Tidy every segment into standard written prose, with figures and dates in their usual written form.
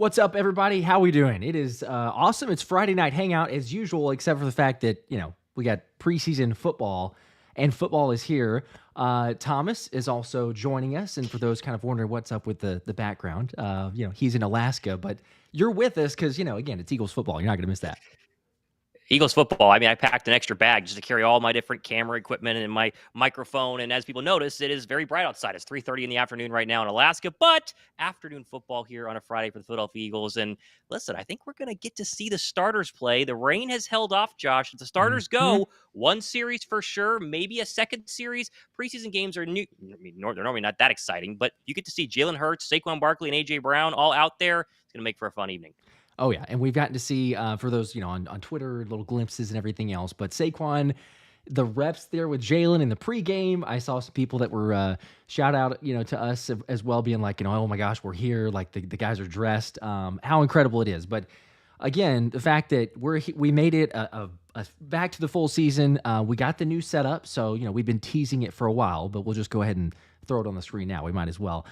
What's up, everybody? How we doing? It is awesome. It's Friday night hangout as usual, except for the fact that, we got preseason football, and football is here. Thomas is also joining us, and for those kind of wondering what's up with the background, he's in Alaska, but you're with us because, again, it's Eagles football. You're not going to miss that. Eagles football. I packed an extra bag just to carry all my different camera equipment and my microphone. And as people notice, it is very bright outside. It's 3:30 in the afternoon right now in Alaska, but afternoon football here on a Friday for the Philadelphia Eagles. And listen, I think we're going to get to see the starters play. The rain has held off, Josh. If the starters go, one series for sure, maybe a second series. Preseason games are new. They're normally not that exciting, but you get to see Jalen Hurts, Saquon Barkley, and A.J. Brown all out there. It's going to make for a fun evening. Oh, yeah. And we've gotten to see, for those, on Twitter, little glimpses and everything else. But Saquon, the reps there with Jalen in the pregame, I saw some people that were shout out, to us as well, being like, oh my gosh, we're here. Like the guys are dressed. How incredible it is. But again, the fact that we made it a back to the full season. We got the new setup. So, we've been teasing it for a while, but we'll just go ahead and throw it on the screen now. We might as well.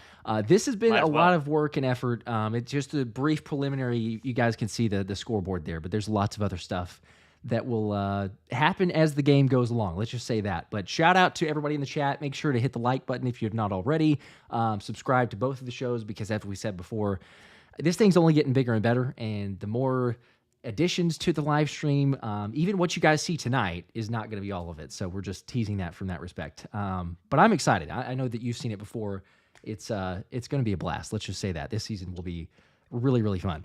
This has been a lot of work and effort. It's just a brief preliminary. You guys can see the scoreboard there, but there's lots of other stuff that will happen as the game goes along. Let's just say that. But shout out to everybody in the chat. Make sure to hit the like button if you're not already. Subscribe to both of the shows because, as we said before, this thing's only getting bigger and better. And the more additions to the live stream, even what you guys see tonight is not going to be all of it. So we're just teasing that from that respect. But I'm excited. I know that you've seen it before. It's going to be a blast. Let's just say that this season will be really, really fun.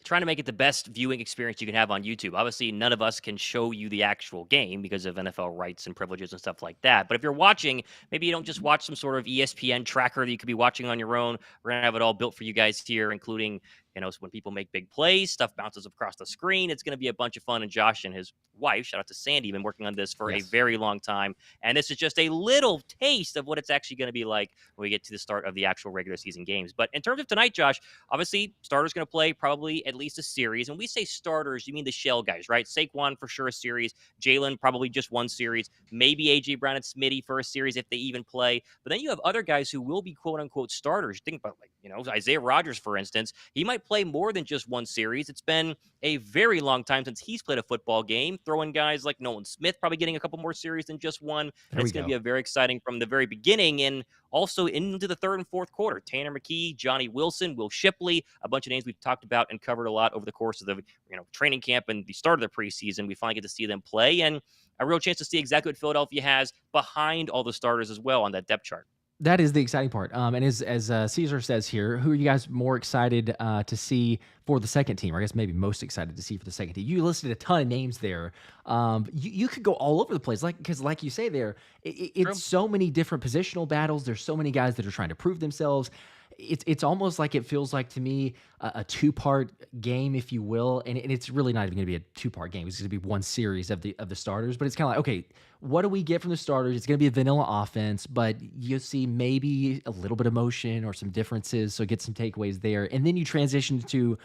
Trying to make it the best viewing experience you can have on YouTube. Obviously, none of us can show you the actual game because of NFL rights and privileges and stuff like that. But if you're watching, maybe you don't just watch some sort of ESPN tracker that you could be watching on your own. We're going to have it all built for you guys here, including, so when people make big plays, stuff bounces across the screen. It's going to be a bunch of fun. And Josh and his wife, shout out to Sandy, been working on this for a very long time. And this is just a little taste of what it's actually going to be like when we get to the start of the actual regular season games. But in terms of tonight, Josh, obviously, starters going to play probably at least a series. And we say starters, you mean the shell guys, right? Saquon for sure a series. Jalen probably just one series. Maybe A.J. Brown and Smitty for a series if they even play. But then you have other guys who will be quote-unquote starters. Think about, Isaiah Rodgers, for instance. He might play more than just one series. It's been a very long time since he's played a football game. Throwing guys like Nolan Smith probably getting a couple more series than just one. And it's going to be a very exciting from the very beginning and also into the third and fourth quarter. Tanner McKee, Johnny Wilson, Will Shipley, a bunch of names we've talked about and covered a lot over the course of the training camp and the start of the preseason. We finally get to see them play and a real chance to see exactly what Philadelphia has behind all the starters as well on that depth chart. That is the exciting part. And as Caesar says here, who are you guys more excited to see for the second team? Or I guess maybe most excited to see for the second team. You listed a ton of names there. You could go all over the place, because like you say there, it's so many different positional battles. There's so many guys that are trying to prove themselves. It's almost like it feels like to me a two-part game, if you will, and it's really not even going to be a two-part game. It's going to be one series of the starters, but it's kind of like, okay, what do we get from the starters? It's going to be a vanilla offense, but you see maybe a little bit of motion or some differences, so get some takeaways there, and then you transition to,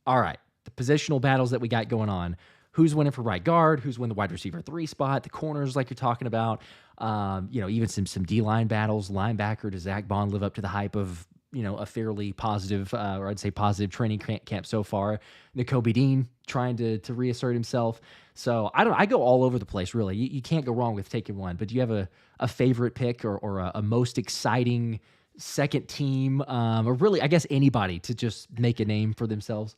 all right, the positional battles that we got going on. Who's winning for right guard? Who's winning the wide receiver 3 spot? The corners, like you're talking about. Even some D-line battles. Linebacker, does Zack Baun live up to the hype of a fairly positive, or I'd say positive training camp so far? Nakobe Dean trying to reassert himself. So I go all over the place, really. You can't go wrong with taking one. But do you have a favorite pick or a most exciting second team, or really, I guess, anybody to just make a name for themselves?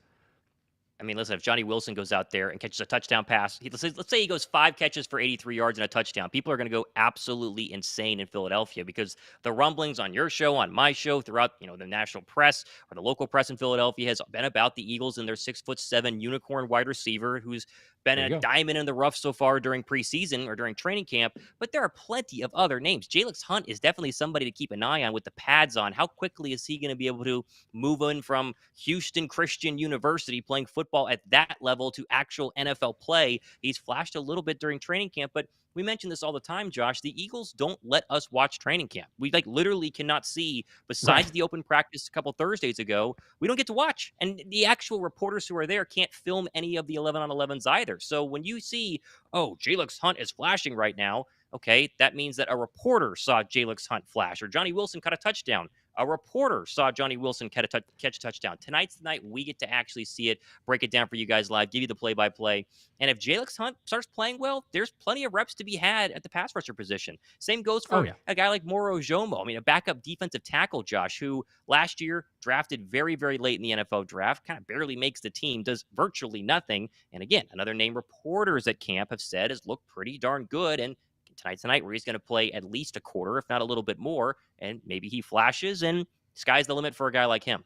Listen, if Johnny Wilson goes out there and catches a touchdown pass, let's say he goes 5 catches for 83 yards and a touchdown, people are going to go absolutely insane in Philadelphia because the rumblings on your show, on my show, throughout the national press or the local press in Philadelphia has been about the Eagles and their 6'7" unicorn wide receiver who's been a diamond in the rough so far during preseason or during training camp, but there are plenty of other names. Jalen Hunt is definitely somebody to keep an eye on with the pads on. How quickly is he going to be able to move in from Houston Christian University playing football at that level to actual NFL play? He's flashed a little bit during training camp, but we mention this all the time, Josh. The Eagles don't let us watch training camp. We literally cannot see, besides the open practice a couple Thursdays ago, we don't get to watch. And the actual reporters who are there can't film any of the 11-on-11s either. So when you see, Jalen Hunt is flashing right now, okay, that means that a reporter saw Jalen Hunt flash, or Johnny Wilson caught a touchdown. A reporter saw Johnny Wilson catch a touchdown. Tonight's the night we get to actually see it, break it down for you guys live, give you the play-by-play. And if Jalen Hunt starts playing well, there's plenty of reps to be had at the pass rusher position. Same goes Oh for yeah. a guy like Moro Ojomo. I mean, a backup defensive tackle, Josh, who last year drafted very, very late in the NFL draft, kind of barely makes the team, does virtually nothing. And again, another name reporters at camp have said has looked pretty darn good. And tonight's the night where he's going to play at least a quarter, if not a little bit more, and maybe he flashes, and sky's the limit for a guy like him.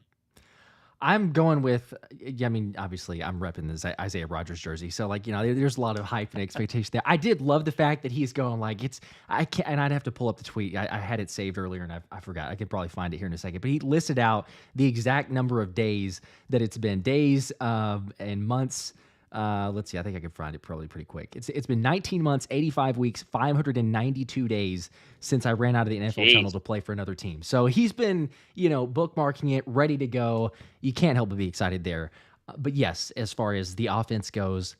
I'm going with, I mean, obviously I'm repping this Isaiah Rodgers jersey. So like, there's a lot of hype and expectation there. I did love the fact that he's going like, I can't, and I'd have to pull up the tweet. I had it saved earlier and I forgot. I could probably find it here in a second, but he listed out the exact number of days that it's been, days and months. Let's see. I think I can find it probably pretty quick. It's been 19 months, 85 weeks, 592 days since I ran out of the NFL tunnel to play for another team. So he's been, bookmarking it, ready to go. You can't help but be excited there. But yes, as far as the offense goes,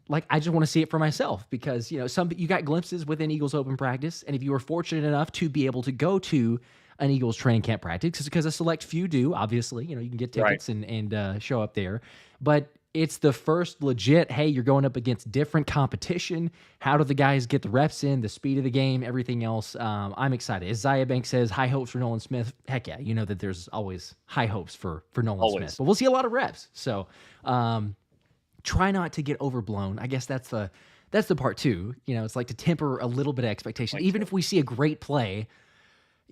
like I just want to see it for myself because you got glimpses within Eagles open practice, and if you were fortunate enough to be able to go to an Eagles training camp practice, because a select few do, obviously, you can get tickets and show up there, but it's the first legit, hey, you're going up against different competition. How do the guys get the reps in, the speed of the game, everything else? I'm excited. As Zaya Banks says, high hopes for Nolan Smith. Heck yeah, you know that there's always high hopes for Nolan Smith. But we'll see a lot of reps. So try not to get overblown. I guess that's the part too. It's like to temper a little bit of expectation. Even if we see a great play,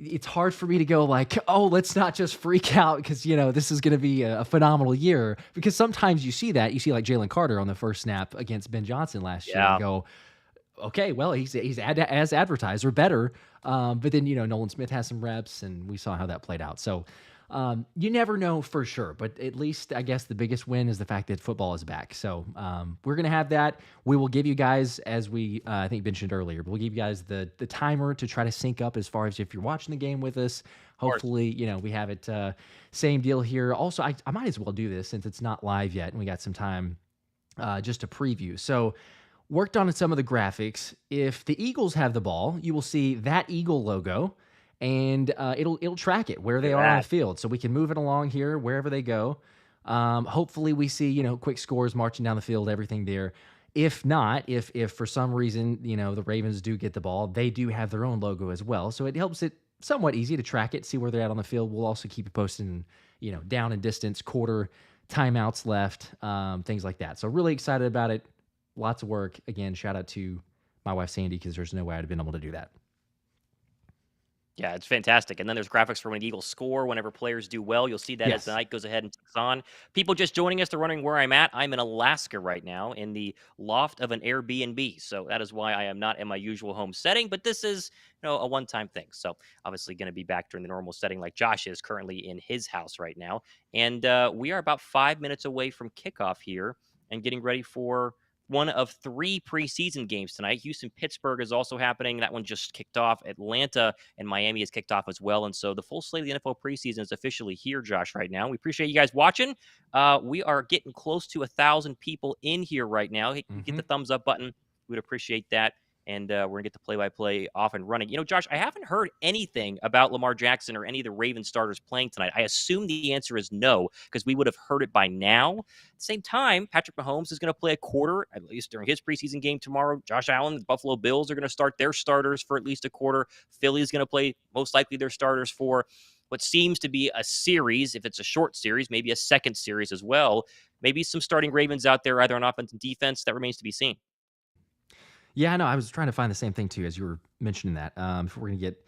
it's hard for me to go like, oh, let's not just freak out because, this is going to be a phenomenal year. Because sometimes you see that. You see like Jalen Carter on the first snap against Ben Johnson last year and go, okay, well, he's as advertised or better. But then, Nolan Smith has some reps and we saw how that played out. So you never know for sure. But at least I guess the biggest win is the fact that football is back. So we're going to have that. We will give you guys, as we I think mentioned earlier, but we'll give you guys the timer to try to sync up as far as if you're watching the game with us. Hopefully, we have it same deal here. Also, I might as well do this since it's not live yet and we got some time just to preview. So worked on some of the graphics. If the Eagles have the ball, you will see that Eagle logo. And it'll track it where they are on the field, so we can move it along here wherever they go. Hopefully, we see quick scores marching down the field, everything there. If not, if for some reason the Ravens do get the ball, they do have their own logo as well, so it helps it somewhat easy to track it, see where they're at on the field. We'll also keep you posted, down and distance, quarter, timeouts left, things like that. So really excited about it. Lots of work. Again, shout out to my wife Sandy because there's no way I'd have been able to do that. Yeah, it's fantastic. And then there's graphics for when Eagles score, whenever players do well. You'll see that as the night goes ahead and ticks on. People just joining us, they're wondering where I'm at. I'm in Alaska right now in the loft of an Airbnb. So that is why I am not in my usual home setting. But this is a one-time thing. So obviously going to be back during the normal setting like Josh is currently in his house right now. And we are about 5 minutes away from kickoff here and getting ready for one of 3 preseason games tonight. Houston-Pittsburgh is also happening. That one just kicked off. Atlanta and Miami has kicked off as well. And so the full slate of the NFL preseason is officially here, Josh, right now. We appreciate you guys watching. We are getting close to 1,000 people in here right now. Hey, get the thumbs up button. We would appreciate that. And we're going to get the play-by-play off and running. Josh, I haven't heard anything about Lamar Jackson or any of the Ravens starters playing tonight. I assume the answer is no, because we would have heard it by now. At the same time, Patrick Mahomes is going to play a quarter, at least during his preseason game tomorrow. Josh Allen, the Buffalo Bills are going to start their starters for at least a quarter. Philly is going to play most likely their starters for what seems to be a series. If it's a short series, maybe a second series as well. Maybe some starting Ravens out there, either on offense and defense. That remains to be seen. Yeah, no, I was trying to find the same thing too as you were mentioning that. If we're gonna get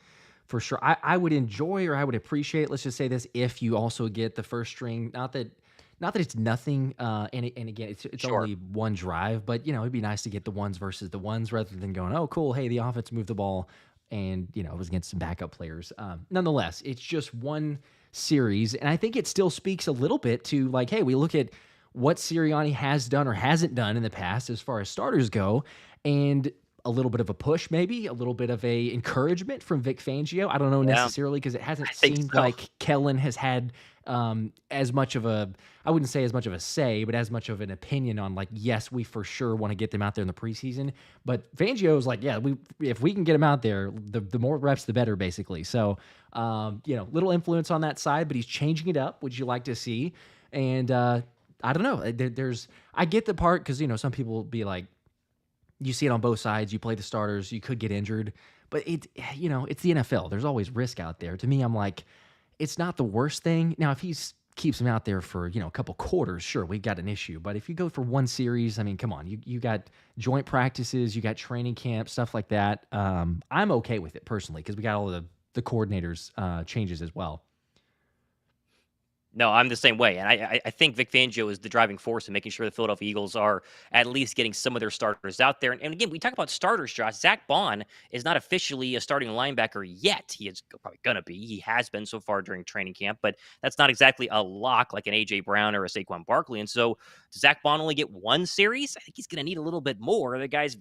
for sure, I would enjoy or I would appreciate. Let's just say this: if you also get the first string, not that it's nothing. And again, it's only one drive, but it'd be nice to get the ones versus the ones rather than going, oh, cool, hey, the offense moved the ball, and it was against some backup players. Nonetheless, it's just one series, and I think it still speaks a little bit to like, hey, we look at what Sirianni has done or hasn't done in the past as far as starters go. And a little bit of a push, maybe a little bit of a encouragement from Vic Fangio. I don't know necessarily because it hasn't seemed like Kellen has had as much of a, I wouldn't say as much of a say, but as much of an opinion on like, yes, we for sure want to get them out there in the preseason. But Fangio is like, yeah, if we can get them out there, the more reps, the better, basically. So, little influence on that side, but he's changing it up, which you like to see. And I don't know. I get the part because, some people will be like, you see it on both sides. You play the starters, you could get injured, but it's the NFL. There's always risk out there. To me, I'm like, it's not the worst thing. Now, if keeps him out there for, a couple quarters, sure, we've got an issue. But if you go for one series, I mean, come on, you got joint practices, you got training camp, stuff like that. I'm okay with it personally because we got all the coordinators changes as well. No, I'm the same way. And I think Vic Fangio is the driving force in making sure the Philadelphia Eagles are at least getting some of their starters out there. And again, we talk about starters, Josh. Zack Baun is not officially a starting linebacker yet. He is probably going to be. He has been so far during training camp, but that's not exactly a lock like an A.J. Brown or a Saquon Barkley. And so does Zack Baun only get one series? I think he's going to need a little bit more. The guy's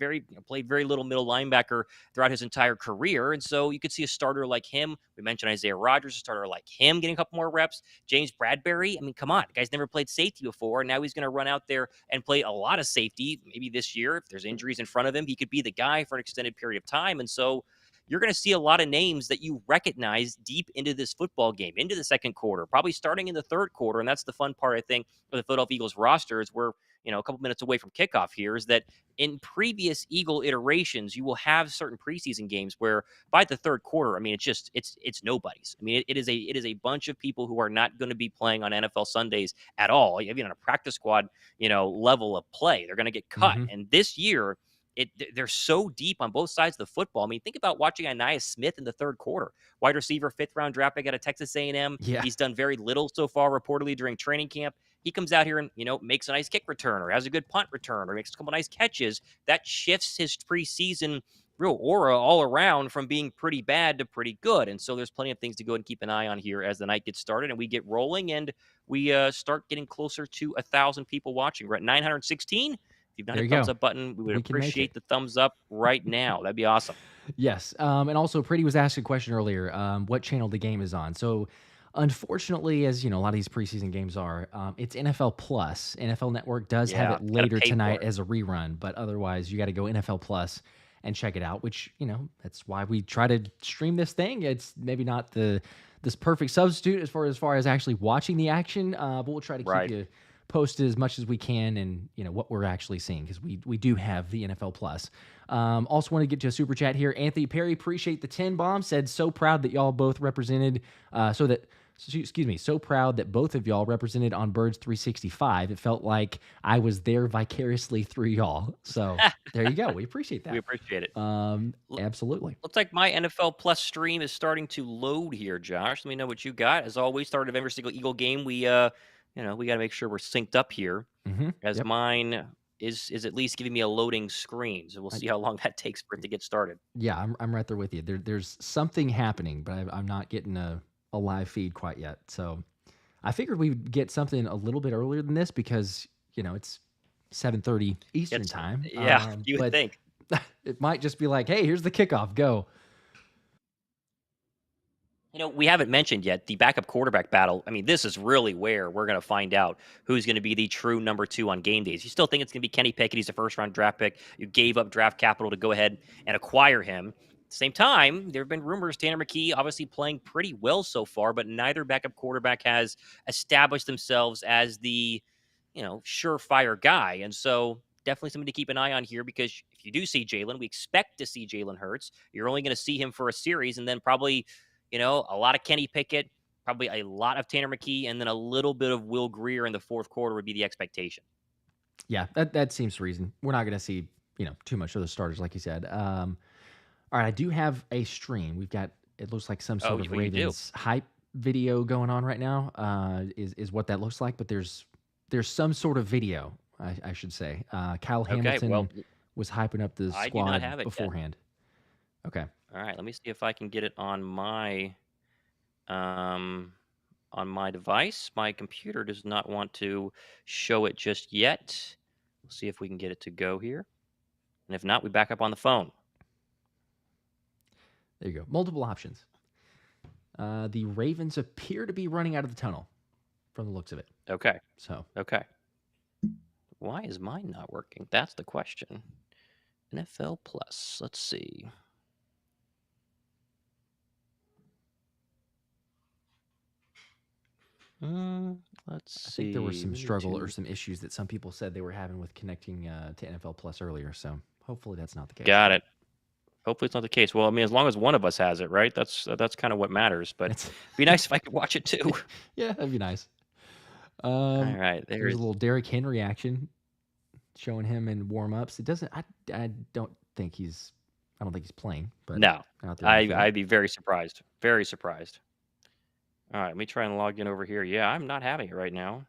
played very little middle linebacker throughout his entire career. And so you could see a starter like him. We mentioned Isaiah Rodgers, a starter like him getting a couple more reps. James Bradberry, I mean, come on. The guy's never played safety before. And now he's going to run out there and play a lot of safety. Maybe this year, if there's injuries in front of him, he could be the guy for an extended period of time. And so you're going to see a lot of names that you recognize deep into this football game, into the second quarter, probably starting in the third quarter. And that's the fun part, I think, for the Philadelphia Eagles roster is we're, a couple minutes away from kickoff here, is that in previous Eagle iterations, you will have certain preseason games where by the third quarter, I mean, it's nobody's. I mean, it is a bunch of people who are not going to be playing on NFL Sundays at all, even on a practice squad, level of play. They're going to get cut. Mm-hmm. And this year, they're so deep on both sides of the football. I mean, think about watching Anais Smith in the third quarter. Wide receiver, fifth-round draft pick out of Texas A&M. Yeah. He's done very little so far, reportedly, during training camp. He comes out here and, makes a nice kick return or has a good punt return or makes a couple nice catches. That shifts his preseason real aura all around from being pretty bad to pretty good. And so there's plenty of things to go and keep an eye on here as the night gets started and we get rolling and we start getting closer to 1,000 people watching. We're at 916. If you've not hit the thumbs up button, we would appreciate the thumbs up right now. That'd be awesome. Yes. And also, Pretty was asked a question earlier, what channel the game is on. So, unfortunately, as a lot of these preseason games are, it's NFL Plus. NFL Network does have it later tonight as a rerun, but otherwise, you got to go NFL Plus and check it out, which, that's why we try to stream this thing. It's maybe not this perfect substitute as far as actually watching the action, but we'll try to keep you posted as much as we can and what we're actually seeing because we do have the NFL Plus. Also want to get to a super chat here. Anthony Perry, appreciate the 10 bomb, said so proud that y'all both represented so proud that both of y'all represented on Birds 365. It felt like I was there vicariously through y'all. So there you go. We appreciate that. We appreciate it. Absolutely. Looks like my NFL Plus stream is starting to load here, Josh. Let me know what you got. As always, start of every single Eagle game, we got to make sure we're synced up here. As mine is at least giving me a loading screen. So we'll see how long that takes for it to get started. Yeah, I'm right there with you. There's something happening, but I'm not getting a live feed quite yet. So I figured we'd get something a little bit earlier than this because, it's 7:30 Eastern time. Yeah, you would think. It might just be like, hey, here's the kickoff, go. We haven't mentioned yet the backup quarterback battle. I mean, this is really where we're going to find out who's going to be the true number 2 on game days. You still think it's going to be Kenny Pickett. He's a first-round draft pick. You gave up draft capital to go ahead and acquire him. At the same time, there have been rumors Tanner McKee obviously playing pretty well so far, but neither backup quarterback has established themselves as the, surefire guy. And so definitely something to keep an eye on here because if you do see Jalen, we expect to see Jalen Hurts. You're only going to see him for a series and then probably – a lot of Kenny Pickett, probably a lot of Tanner McKee, and then a little bit of Will Grier in the fourth quarter would be the expectation. Yeah, that seems reason. We're not going to see, too much of the starters, like you said. All right, I do have a stream. We've got, it looks like some sort of Ravens hype video going on right now, is what that looks like. But there's some sort of video, I should say. Kyle Hamilton was hyping up the squad beforehand. Yet. Okay. All right, let me see if I can get it on my device. My computer does not want to show it just yet. We'll see if we can get it to go here. And if not, we back up on the phone. There you go. Multiple options. The Ravens appear to be running out of the tunnel. from the looks of it. Okay. So Okay. Why is mine not working? That's the question. NFL Plus. Let's see. Let's see. I think there was some struggle or some issues that some people said they were having with connecting to NFL Plus earlier. So hopefully that's not the case. Got it. Hopefully it's not the case. Well, I mean, as long as one of us has it, right? That's kind of what matters. But it'd be nice if I could watch it too. Yeah, that'd be nice. All right, there's a little Derrick Henry action showing him in warm-ups. It doesn't. I don't think he's playing. But no, I'd be very surprised. Very surprised. All right, let me try and log in over here. Yeah, I'm not having it right now.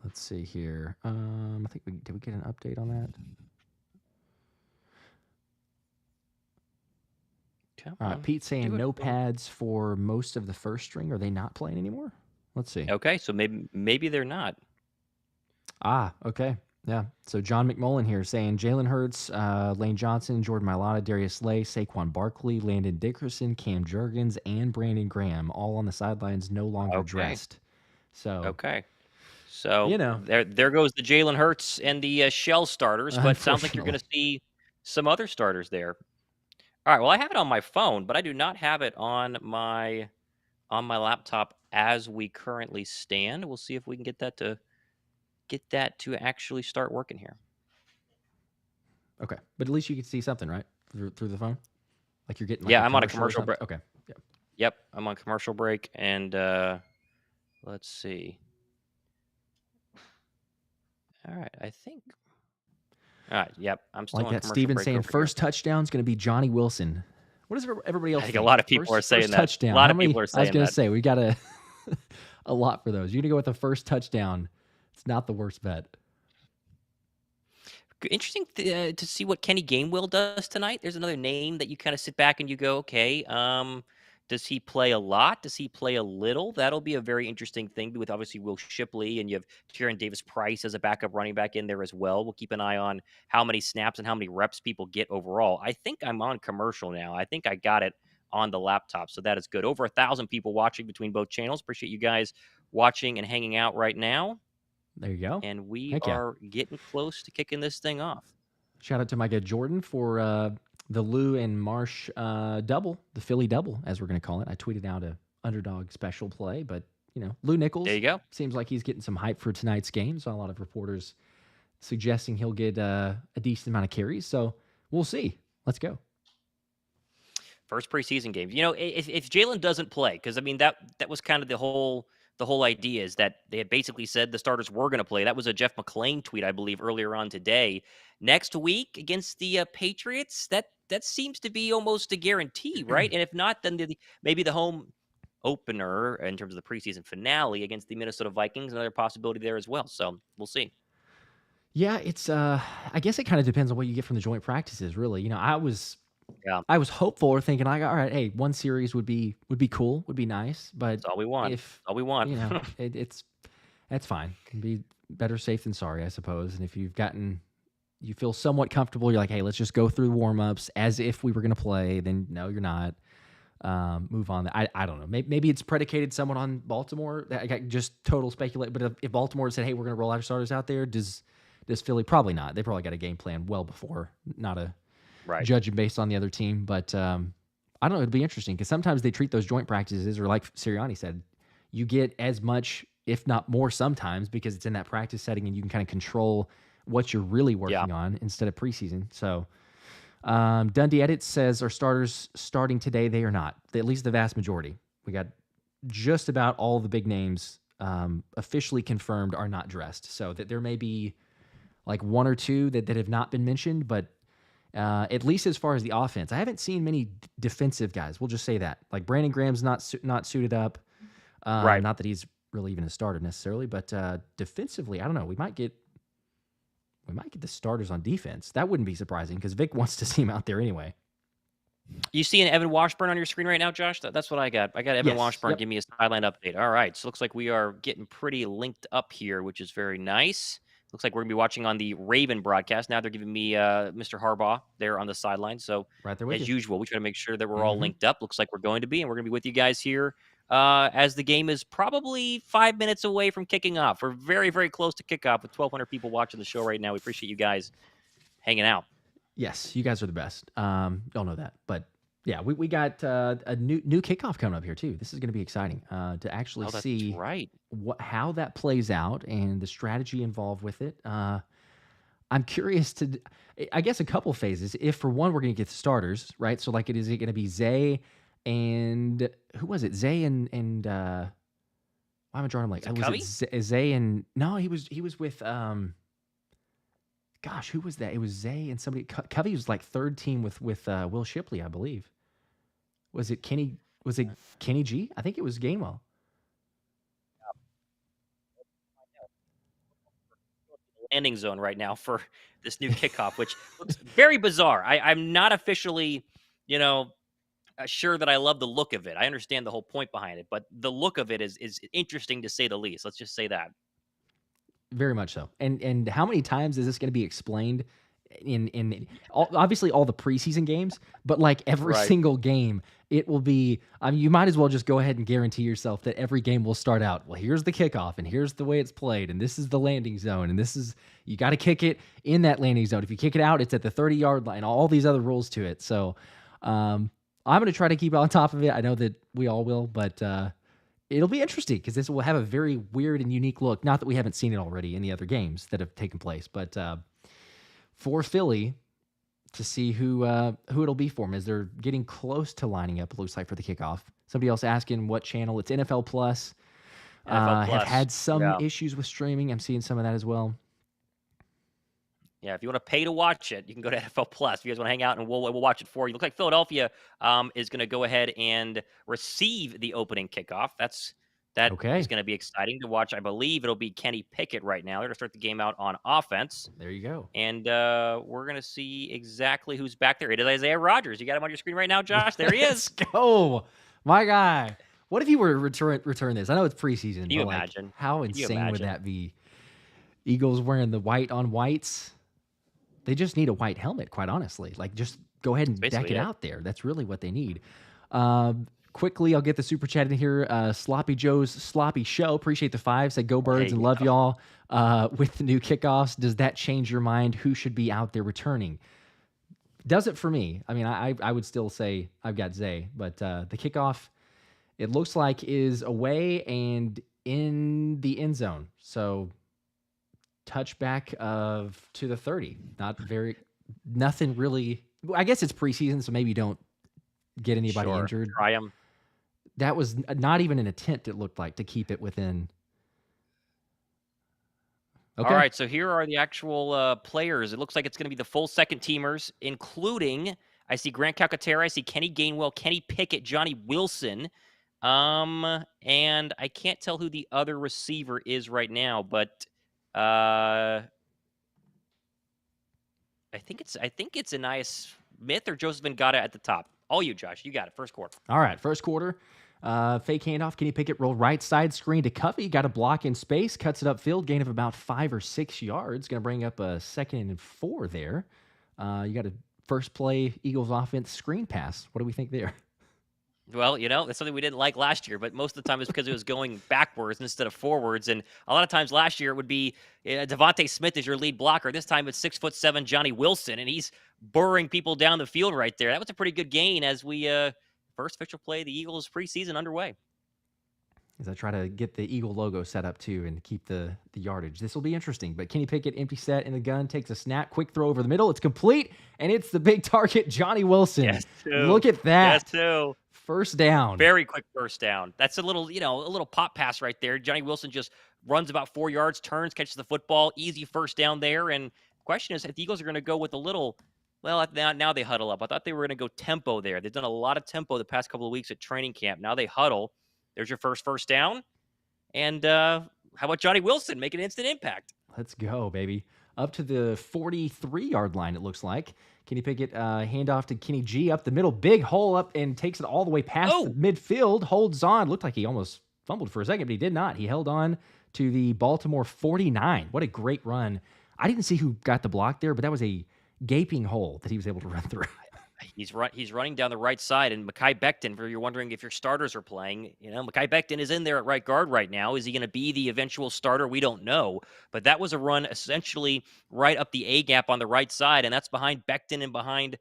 Let's see here. I think did we get an update on that? All right, Pete's saying no pads for most of the first string. Are they not playing anymore? Let's see. Okay, so maybe they're not. Okay. Yeah. So John McMullen here saying Jalen Hurts, Lane Johnson, Jordan Mailata, Darius Slay, Saquon Barkley, Landon Dickerson, Cam Jurgens, and Brandon Graham all on the sidelines, no longer dressed. So okay. So there goes the Jalen Hurts and the shell starters, but it sounds like you're going to see some other starters there. All right. Well, I have it on my phone, but I do not have it on my laptop as we currently stand. We'll see if we can get that to actually start working here. Okay, but at least you can see something, right, through the phone. Like you're getting. Like yeah, I'm on a commercial break. Okay. Yeah. Yep, I'm on commercial break, and let's see. All right, I think. All right, yep, I'm still like on that. Commercial Steven break saying first touchdown is going to be Johnny Wilson. What does everybody else? I think think? A lot of people are saying first that. Touchdown. A lot of people are saying that. I was going to say we got a lot for those. You're going to go with the first touchdown. It's not the worst bet. Interesting to see what Kenny Gainwell does tonight. There's another name that you kind of sit back and you go, okay, does he play a lot? Does he play a little? That'll be a very interesting thing with obviously Will Shipley, and you have Tyrion Davis-Price as a backup running back in there as well. We'll keep an eye on how many snaps and how many reps people get overall. I think I'm on commercial now. I think I got it on the laptop, so that is good. Over 1,000 people watching between both channels. Appreciate you guys watching and hanging out right now. There you go. And we are getting close to kicking this thing off. Shout out to my guy Jordan for the Lou and Marsh double, the Philly double, as we're going to call it. I tweeted out a underdog special play, but Lou Nichols. There you go. Seems like he's getting some hype for tonight's game. So a lot of reporters suggesting he'll get a decent amount of carries. So we'll see. Let's go. First preseason game. If Jalen doesn't play, because I mean that was kind of the whole idea is that they had basically said the starters were going to play. That was a Jeff McClain tweet, I believe, earlier on today. Next week against the Patriots, that seems to be almost a guarantee, right? And if not, then maybe the home opener in terms of the preseason finale against the Minnesota Vikings, another possibility there as well. So we'll see. Yeah, it's I guess it kind of depends on what you get from the joint practices, really. I was hopeful or thinking like, all right, hey, one series would be cool, would be nice, but that's all we want. That's fine. Can be better safe than sorry, I suppose. And if you feel somewhat comfortable, you're like, hey, let's just go through warm-ups as if we were going to play. Then no, you're not. Move on. I don't know. Maybe it's predicated somewhat on Baltimore. I got just total speculate. But if Baltimore said, hey, we're going to roll our starters out there, does Philly? Probably not. They probably got a game plan well before. Not a judging based on the other team. But I don't know. It'd be interesting because sometimes they treat those joint practices, or like Sirianni said, you get as much, if not more sometimes, because it's in that practice setting and you can kind of control what you're really working on instead of preseason. So Dundee Edits says, are starters starting today? They are not. At least the vast majority. We got just about all the big names officially confirmed are not dressed. So that there may be like one or two that have not been mentioned, but at least as far as the offense, I haven't seen many defensive guys. We'll just say that. Like Brandon Graham's not suited up. Not that he's really even a starter necessarily, but defensively, I don't know. We might get the starters on defense. That wouldn't be surprising because Vic wants to see him out there anyway. You see an Evan Washburn on your screen right now, Josh? That's what I got. I got Evan Washburn. Yep. Give me a sideline update. All right. So it looks like we are getting pretty linked up here, which is very nice. Looks like we're going to be watching on the Raven broadcast. Now they're giving me Mr. Harbaugh there on the sideline. So, Right there with as you. usual, we try to make sure that we're all linked up. Looks like we're going to be, and we're going to be with you guys here as the game is probably 5 minutes away from kicking off. We're very, very close to kickoff with 1,200 people watching the show right now. We appreciate you guys hanging out. Yes, you guys are the best. Y'all know that. But yeah, we got a new kickoff coming up here too. This is going to be exciting to actually see how that plays out and the strategy involved with it. I'm curious to, I guess, a couple phases. If for one, we're going to get the starters, right? So like, is it going to be Zay and who was it? Zay and why am I drawing him like? Was it Zay and no? He was with gosh, who was that? It was Zay and somebody. Covey was like third team with Will Shipley, I believe. Was it Kenny? Was it Kenny G? I think it was Gainwell. Landing zone right now for this new kickoff, which looks very bizarre. I'm not officially, sure that I love the look of it. I understand the whole point behind it, but the look of it is interesting to say the least. Let's just say that. Very much so. And how many times is this going to be explained in obviously all the preseason games, but like every single game, it will be, I mean, you might as well just go ahead and guarantee yourself that every game will start out, well, here's the kickoff and here's the way it's played. And this is the landing zone. And this is, you got to kick it in that landing zone. If you kick it out, it's at the 30-yard line, all these other rules to it. So I'm going to try to keep on top of it. I know that we all will, but it'll be interesting because this will have a very weird and unique look. Not that we haven't seen it already in the other games that have taken place, but for Philly to see who it'll be for them as they're getting close to lining up, it looks like, for the kickoff. Somebody else asking what channel. It's NFL Plus. Have had some issues with streaming. I'm seeing some of that as well. Yeah, if you want to pay to watch it, you can go to NFL Plus. If you guys want to hang out, and we'll watch it for you. Look like Philadelphia is going to go ahead and receive the opening kickoff. That is going to be exciting to watch. I believe it'll be Kenny Pickett right now. They're going to start the game out on offense. There you go. And we're going to see exactly who's back there. It is Isaiah Rodgers. You got him on your screen right now, Josh. There he is. Let's go. My guy. What if you were to return this? I know it's preseason. Can you imagine? Like, how insane would that be? Eagles wearing the white on whites. They just need a white helmet, quite honestly. Like, just go ahead and deck it out there. That's really what they need. Quickly, I'll get the super chat in here. Sloppy Joe's Sloppy Show. Appreciate the 5. Said go Birds and love y'all. With the new kickoffs, does that change your mind? Who should be out there returning? Does it for me? I mean, I would still say I've got Zay, but the kickoff, it looks like, is away and in the end zone. So touchback to the 30. Nothing really. I guess it's preseason, so maybe you don't get anybody injured. Try them. That was not even an attempt, it looked like, to keep it within. Okay. All right, so here are the actual players. It looks like it's going to be the full second teamers, including, I see Grant Calcaterra, I see Kenny Gainwell, Kenny Pickett, Johnny Wilson, and I can't tell who the other receiver is right now, but I think it's Anais Smith or Joseph Ngata at the top. All you, Josh. You got it. First quarter. All right, first quarter. Fake handoff. Kenny Pickett rolled right side screen to Covey. Got a block in space. Cuts it upfield. Gain of about 5 or 6 yards. Going to bring up a 2nd and 4 there. You got a first play Eagles offense screen pass. What do we think there? Well, that's something we didn't like last year, but most of the time it's because it was going backwards instead of forwards. And a lot of times last year it would be DeVonta Smith is your lead blocker. This time it's 6'7" Johnny Wilson, and he's burring people down the field right there. That was a pretty good gain as we first official play the Eagles preseason underway. As I try to get the Eagle logo set up too and keep the yardage. This will be interesting. But Kenny Pickett, empty set in the gun, takes a snap, quick throw over the middle. It's complete, and it's the big target, Johnny Wilson. Yes, too. Look at that. Yes, too. First down. Very quick first down. That's a little pop pass right there. Johnny Wilson just runs about 4 yards, turns, catches the football. Easy first down there. And the question is if the Eagles are going to go with a little, well, now they huddle up. I thought they were going to go tempo there. They've done a lot of tempo the past couple of weeks at training camp. Now they huddle. There's your first down. And how about Johnny Wilson making an instant impact? Let's go, baby. Up to the 43-yard line, it looks like. Kenny Pickett, handoff to Kenny G up the middle. Big hole up and takes it all the way past the midfield. Holds on. Looked like he almost fumbled for a second, but he did not. He held on to the Baltimore 49. What a great run. I didn't see who got the block there, but that was a gaping hole that he was able to run through. He's running down the right side, and Mekhi Becton, for you're wondering if your starters are playing, Mekhi Becton is in there at right guard right now. Is he going to be the eventual starter? We don't know. But that was a run essentially right up the A gap on the right side, and that's behind Becton and behind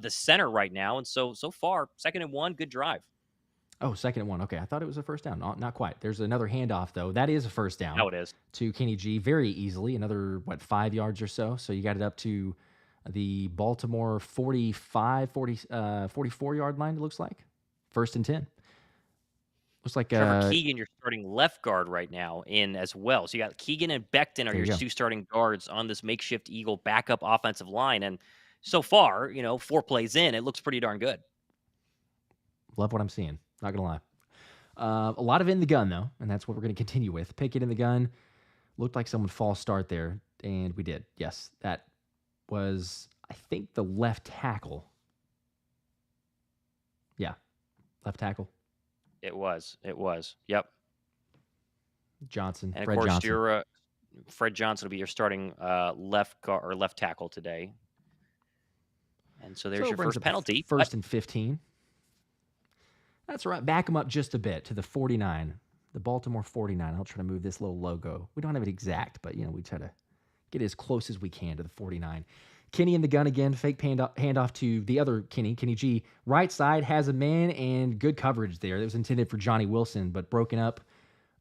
the center right now. And so far, 2nd and 1, good drive. Oh, 2nd and 1. Okay, I thought it was a first down. Not quite. There's another handoff, though. That is a first down. Now it is. To Kenny G very easily. Another, 5 yards or so. So you got it up to the Baltimore 44-yard line, it looks like. 1st and 10. Looks like Trevor Keegan, you're starting left guard right now in as well. So you got Keegan and Becton are your 2 starting guards on this makeshift Eagle backup offensive line. And so far, 4 plays in, it looks pretty darn good. Love what I'm seeing. Not going to lie. A lot of in the gun, though, and that's what we're going to continue with. Pickett in the gun. Looked like someone false start there, and we did. Yes, that was, I think, the left tackle. Yeah, left tackle. It was. Yep. Johnson. And Fred of course, Johnson. Fred Johnson will be your starting left guard or left tackle today. And so there's your first penalty. 1st and 15. That's right. Back them up just a bit to the 49, the Baltimore 49. I'll try to move this little logo. We don't have it exact, but we try to get as close as we can to the 49. Kenny in the gun again. Fake handoff to the other Kenny G. Right side has a man and good coverage there. That was intended for Johnny Wilson, but broken up.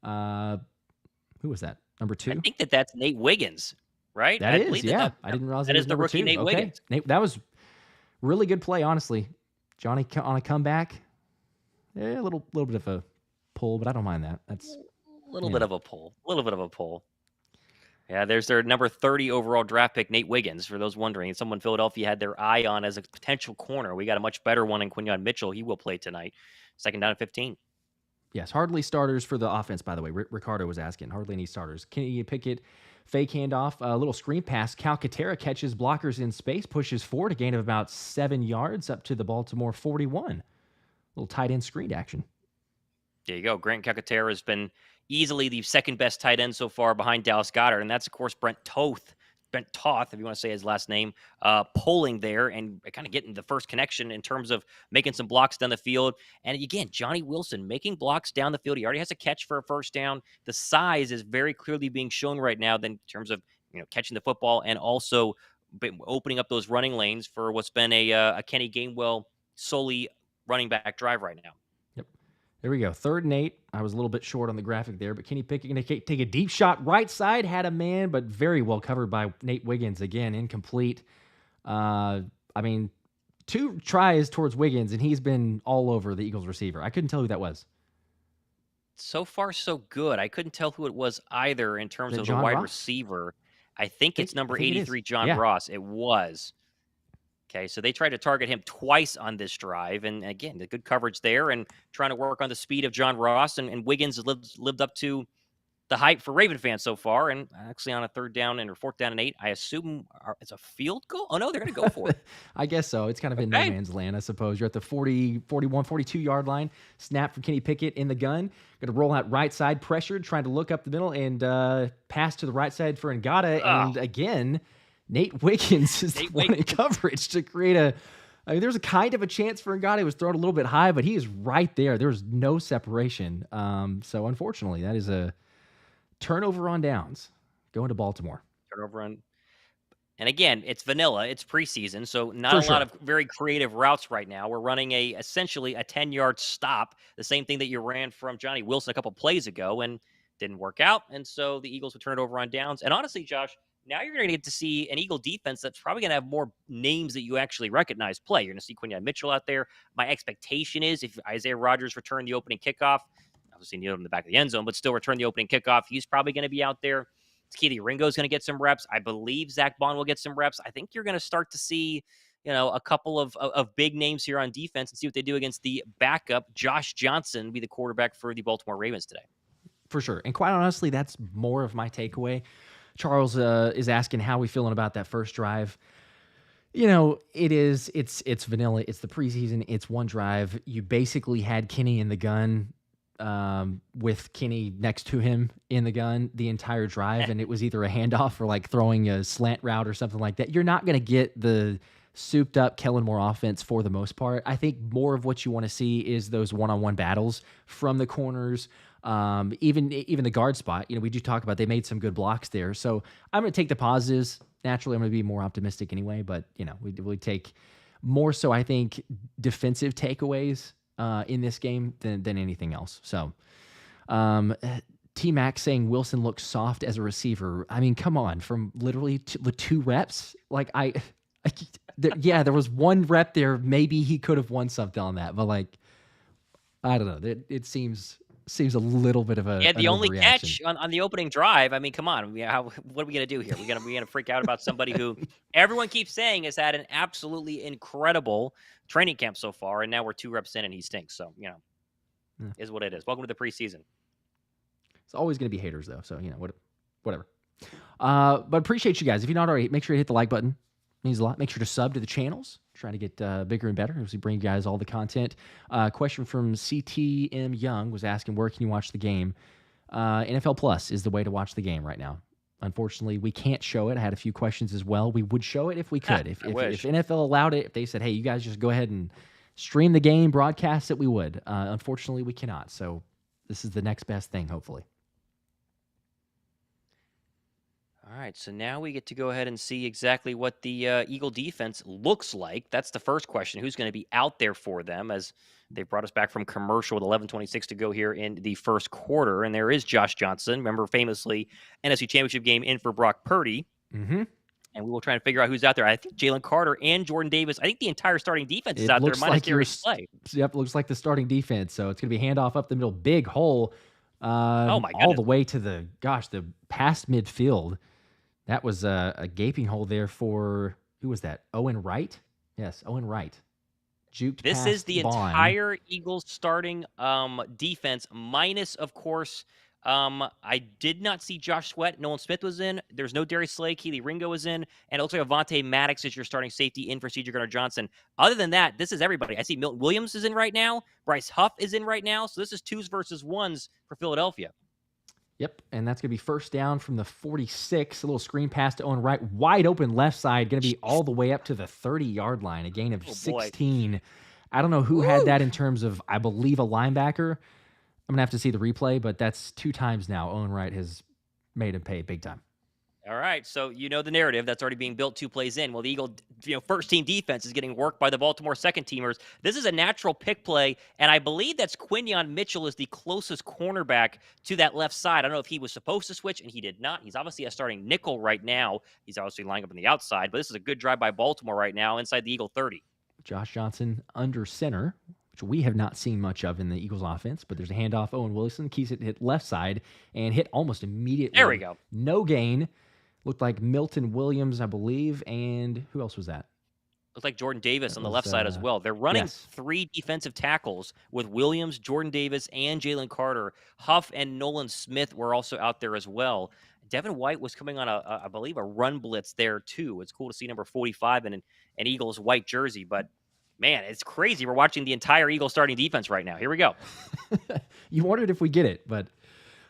Who was that? Number 2? I think that's Nate Wiggins, right? That is, yeah. I didn't realize that is the number rookie 2. Nate Wiggins. That was really good play, honestly. Johnny on a comeback. A little bit of a pull, but I don't mind that. That's a little bit of a pull. Yeah, there's their number 30 overall draft pick, Nate Wiggins. For those wondering, someone Philadelphia had their eye on as a potential corner. We got a much better one in Quinyon Mitchell. He will play tonight. 2nd down and 15. Yes, hardly starters for the offense, by the way. Ricardo was asking. Hardly any starters. Kenny Pickett, fake handoff, a little screen pass. Calcaterra catches blockers in space, pushes forward, a gain of about 7 yards up to the Baltimore 41. Little tight end screen action. There you go. Grant Calcaterra has been easily the 2nd best tight end so far behind Dallas Goedert. And that's, of course, Brent Toth, if you want to say his last name, pulling there and kind of getting the first connection in terms of making some blocks down the field. And again, Johnny Wilson making blocks down the field. He already has a catch for a first down. The size is very clearly being shown right now in terms of catching the football and also opening up those running lanes for what's been a Kenny Gainwell solely running back drive right now. Yep. There we go. 3rd and 8. I was a little bit short on the graphic there, but Kenny Pickett going to take a deep shot. Right side had a man, but very well covered by Nate Wiggins. Again, incomplete. 2 tries towards Wiggins, and he's been all over the Eagles receiver. I couldn't tell who that was. So far, so good. I couldn't tell who it was either in terms of the John wide Ross? receiver. I think it's number 83, it John Ross. It was. Okay, so they tried to target him twice on this drive. And again, the good coverage there and trying to work on the speed of John Ross. And Wiggins lived up to the hype for Raven fans so far. And actually on a 3rd down or 4th down and 8, I assume it's a field goal. Oh, no, they're going to go for it. I guess so. It's kind of in no man's land, I suppose. You're at the 40, 41, 42-yard line. Snap from Kenny Pickett in the gun. Going to roll out right side, pressured, trying to look up the middle and pass to the right side for Ngata. And again, Nate Wiggins is the one in coverage to create there's a kind of a chance for Ngata. It was thrown a little bit high, but he is right there. There's no separation. So unfortunately, that is a turnover on downs going to Baltimore. Turnover on. And again, it's vanilla. It's preseason, so not a lot of very creative routes right now. We're running essentially a 10-yard stop, the same thing that you ran from Johnny Wilson a couple plays ago, and didn't work out. And so the Eagles would turn it over on downs. And honestly, Josh, now you're going to get to see an Eagle defense that's probably going to have more names that you actually recognize play. You're going to see Quinyon Mitchell out there. My expectation is if Isaiah Rodgers returned the opening kickoff, obviously nailed him in the back of the end zone, but still return the opening kickoff, he's probably going to be out there. Kelee Ringo is going to get some reps. I believe Zack Baun will get some reps. I think you're going to start to see, a couple of big names here on defense and see what they do against the backup. Josh Johnson be the quarterback for the Baltimore Ravens today. For sure. And quite honestly, that's more of my takeaway. Charles is asking how we feeling about that first drive. It's vanilla. It's the preseason. It's one drive. You basically had Kenny in the gun with Kenny next to him in the gun the entire drive, and it was either a handoff or like throwing a slant route or something like that. You're not going to get the souped up Kellen Moore offense for the most part. I think more of what you want to see is those one-on-one battles from the corners. Even the guard spot, we do talk about they made some good blocks there. So I'm going to take the positives. Naturally, I'm going to be more optimistic anyway, but we take more so, I think, defensive takeaways in this game than anything else. So T-Mac saying Wilson looks soft as a receiver. I mean, come on, from literally the 2 reps. Like there was 1 rep there. Maybe he could have won something on that, but like, I don't know. It seems a little bit of a the only catch on the opening drive. I mean, come on. What are we gonna do here? We're gonna freak out about somebody who everyone keeps saying has had an absolutely incredible training camp so far, and now we're 2 reps in and he stinks. So is what it is. Welcome to the preseason. It's always gonna be haters though. So whatever. But appreciate you guys. If you're not already, make sure you hit the like button. It means a lot. Make sure to sub to the channels. Trying to get bigger and better as we bring you guys all the content. Question from CTM Young was asking, where can you watch the game? NFL Plus is the way to watch the game right now. Unfortunately, we can't show it. I had a few questions as well. We would show it if we could. If NFL allowed it, if they said, hey, you guys just go ahead and stream the game, broadcast it, we would. Unfortunately, we cannot. So this is the next best thing, hopefully. All right, so now we get to go ahead and see exactly what the Eagle defense looks like. That's the first question. Who's going to be out there for them as they brought us back from commercial with 11:26 to go here in the first quarter. And there is Josh Johnson, remember famously NFC Championship game in for Brock Purdy. Mm-hmm. And we will try and figure out who's out there. I think Jalen Carter and Jordan Davis. I think the entire starting defense is out there, minus Darius Slay. Yep, looks like the starting defense. So it's going to be handoff up the middle, big hole. Oh my goodness. All the way to the past midfield. That was a gaping hole there for, who was that? Owen Wright? Yes, Owen Wright. Juked This past is the Baun. entire Eagles starting defense, minus, of course, I did not see Josh Sweat. Nolan Smith was in. There's no Darius Slay. Kelee Ringo was in. And it looks like Avonte Maddox is your starting safety in for C.J. Gardner-Johnson. Other than that, this is everybody. I see Milton Williams is in right now. Bryce Huff is in right now. So this is 2s versus 1s for Philadelphia. Yep, and that's going to be first down from the 46. A little screen pass to Owen Wright. Wide open left side. Going to be all the way up to the 30-yard line. A gain of 16. Boy. I don't know who had that in terms of, I believe, a linebacker. I'm going to have to see the replay, but that's 2 times now Owen Wright has made him pay big time. All right, so you know the narrative that's already being built 2 plays in. Well, the Eagle, first-team defense is getting worked by the Baltimore second-teamers. This is a natural pick play, and I believe that's Quinyon Mitchell is the closest cornerback to that left side. I don't know if he was supposed to switch, and he did not. He's obviously a starting nickel right now. He's obviously lining up on the outside, but this is a good drive by Baltimore right now inside the Eagle 30. Josh Johnson under center, which we have not seen much of in the Eagles offense, but there's a handoff. Owen Wilson keeps it hit left side and hit almost immediately. There we go. No gain. Looked like Milton Williams, I believe, and who else was that? Looked like Jordan Davis on the left side as well. They're running 3 defensive tackles with Williams, Jordan Davis, and Jalen Carter. Huff and Nolan Smith were also out there as well. Devin White was coming on I believe, a run blitz there too. It's cool to see number 45 in an Eagles white jersey, but man, it's crazy. We're watching the entire Eagles starting defense right now. Here we go. You wondered if we get it, but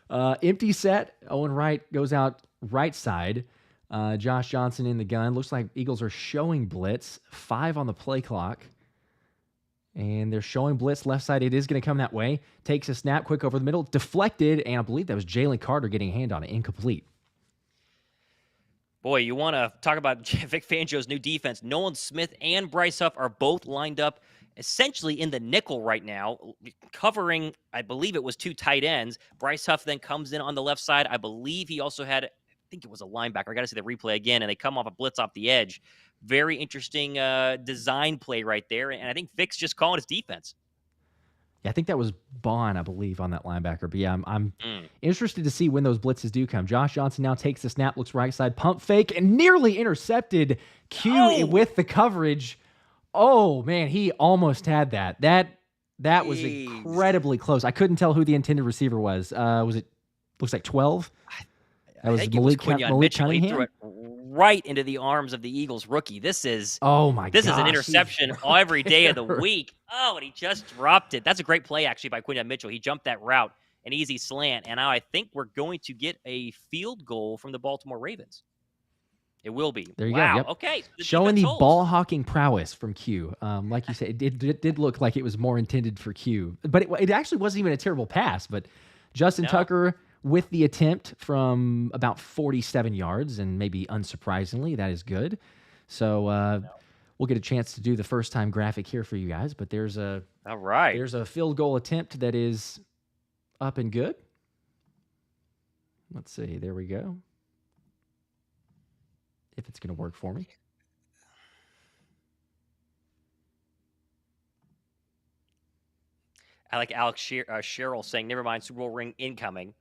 empty set. Owen Wright goes out right side. Josh Johnson in the gun. Looks like Eagles are showing blitz. 5 on the play clock. And they're showing blitz left side. It is going to come that way. Takes a snap quick over the middle. Deflected. And I believe that was Jalen Carter getting a hand on it. Incomplete. Boy, you want to talk about Vic Fangio's new defense. Nolan Smith and Bryce Huff are both lined up essentially in the nickel right now, covering, I believe it was 2 tight ends. Bryce Huff then comes in on the left side. I believe he also had, I think it was a linebacker. I got to see the replay again, and they come off a blitz off the edge. Very interesting design play right there, and I think Vic's just calling his defense. Yeah, I think that was Baun, I believe, on that linebacker. But yeah, I'm interested to see when those blitzes do come. Josh Johnson now takes the snap, looks right side, pump fake, and nearly intercepted Q with the coverage. Oh, man, he almost had that. That was incredibly close. I couldn't tell who the intended receiver was. Was it, looks like 12? That was Malik Mitchell. He threw it right into the arms of the Eagles rookie. This is Oh my this is an gosh, he interception right every day of the there. week. Oh, and he just dropped it. That's a great play, actually, by Quinton Mitchell. He jumped that route, an easy slant, and now I think we're going to get a field goal from the Baltimore Ravens. It will be. There you go. Wow. Yep. Okay. So the Showing defense the holds. ball hawking prowess from Q. Like you said, it did look like it was more intended for Q, but it actually wasn't even a terrible pass. But Justin No. Tucker with the attempt from about 47 yards, and maybe unsurprisingly, that is good. So we'll get a chance to do the first time graphic here for you guys. But there's a All right. there's a field goal attempt that is up and good. Let's see. There we go. If it's going to work for me. I like Alex Sherrill saying, "Never mind, Super Bowl ring incoming."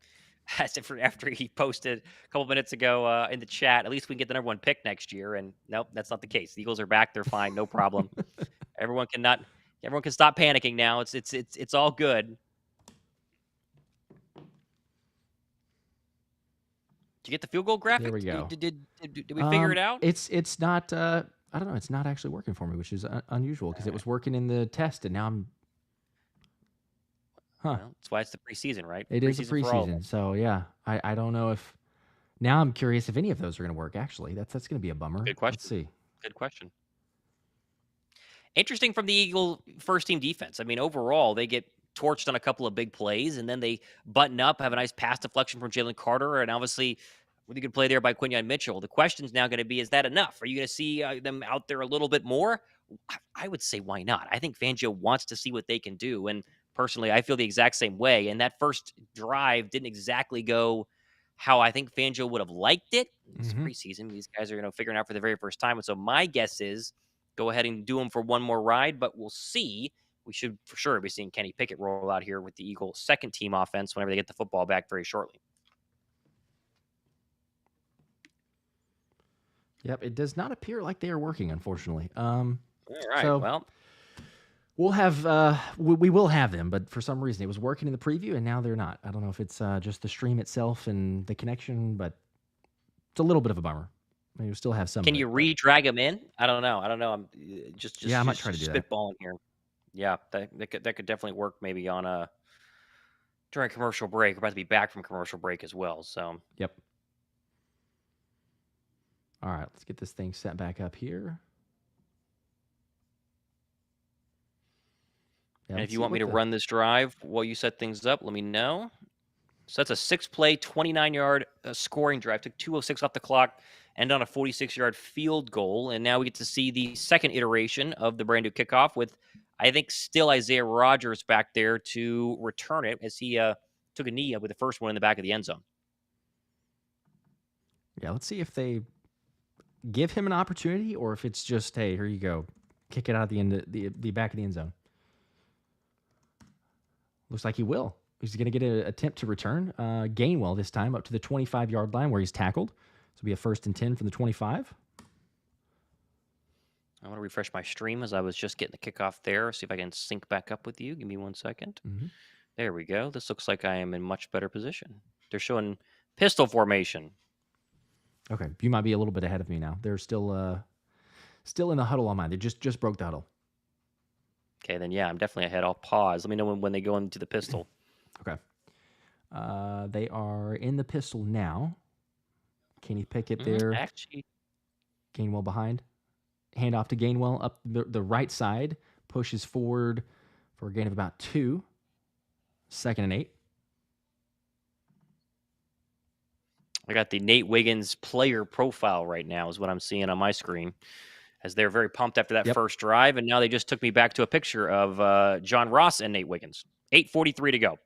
As if after he posted a couple minutes ago in the chat, at least we can get the number 1 pick next year. And nope, that's not the case. The Eagles are back; they're fine, no problem. Everyone can stop panicking now. It's all good. Did you get the field goal graphic? There we go. Did we figure it out? It's not. I don't know. It's not actually working for me, which is unusual because it was working in the test, and now I'm. Huh. Well, that's why it's the preseason, right? It is a for all of preseason, them. so yeah. I don't know if. Now I'm curious if any of those are going to work. Actually, that's going to be a bummer. Good question. Let's see. Good question. Interesting from the Eagle first team defense. I mean, overall, they get torched on a couple of big plays, and then they button up, have a nice pass deflection from Jalen Carter, and obviously really good play there by Quinton Mitchell. The question's now going to be, is that enough? Are you going to see them out there a little bit more? I would say, why not? I think Fangio wants to see what they can do, and personally, I feel the exact same way. And that first drive didn't exactly go how I think Fangio would have liked it. It's preseason. These guys are, figuring out for the very first time. And so my guess is go ahead and do them for one more ride, but we'll see. We should for sure be seeing Kenny Pickett roll out here with the Eagles' second team offense whenever they get the football back very shortly. Yep, it does not appear like they are working, unfortunately. All right. So well, we'll have we will have them, but for some reason it was working in the preview and now they're not. I don't know if it's just the stream itself and the connection, but it's a little bit of a bummer. I mean, we still have some. Can you re-drag them in? I don't know. I'm just I might try to do that. spitballing here. Yeah, that could definitely work maybe on during commercial break. We're about to be back from commercial break as well. So yep. All right, let's get this thing set back up here. Yeah, and if you want me to run this drive while you set things up, let me know. So that's a 6-play, 29-yard scoring drive. Took 2:06 off the clock, and on a 46-yard field goal. And now we get to see the second iteration of the brand new kickoff with, I think, still Isaiah Rodgers back there to return it as he took a knee with the first one in the back of the end zone. Yeah, let's see if they give him an opportunity or if it's just, hey, here you go, kick it out of the end, the back of the end zone. Looks like he will. He's going to get an attempt to return. Gainwell this time up to the 25-yard line where he's tackled. So it'll be a 1st and 10 from the 25. I want to refresh my stream as I was just getting the kickoff there. See if I can sync back up with you. Give me 1 second. There we go. This looks like I am in much better position. They're showing pistol formation. Okay, you might be a little bit ahead of me now. They're still in the huddle on mine. They just broke the huddle. Okay, then yeah, I'm definitely ahead. I'll pause. Let me know when they go into the pistol. Okay. They are in the pistol now. Kenny Pickett there. Actually, Gainwell behind. Hand off to Gainwell up the right side. Pushes forward for a gain of about 2. 2nd and 8. I got the Nate Wiggins player profile right now is what I'm seeing on my screen, as they're very pumped after that first drive. And now they just took me back to a picture of John Ross and Nate Wiggins. 8:43 to go.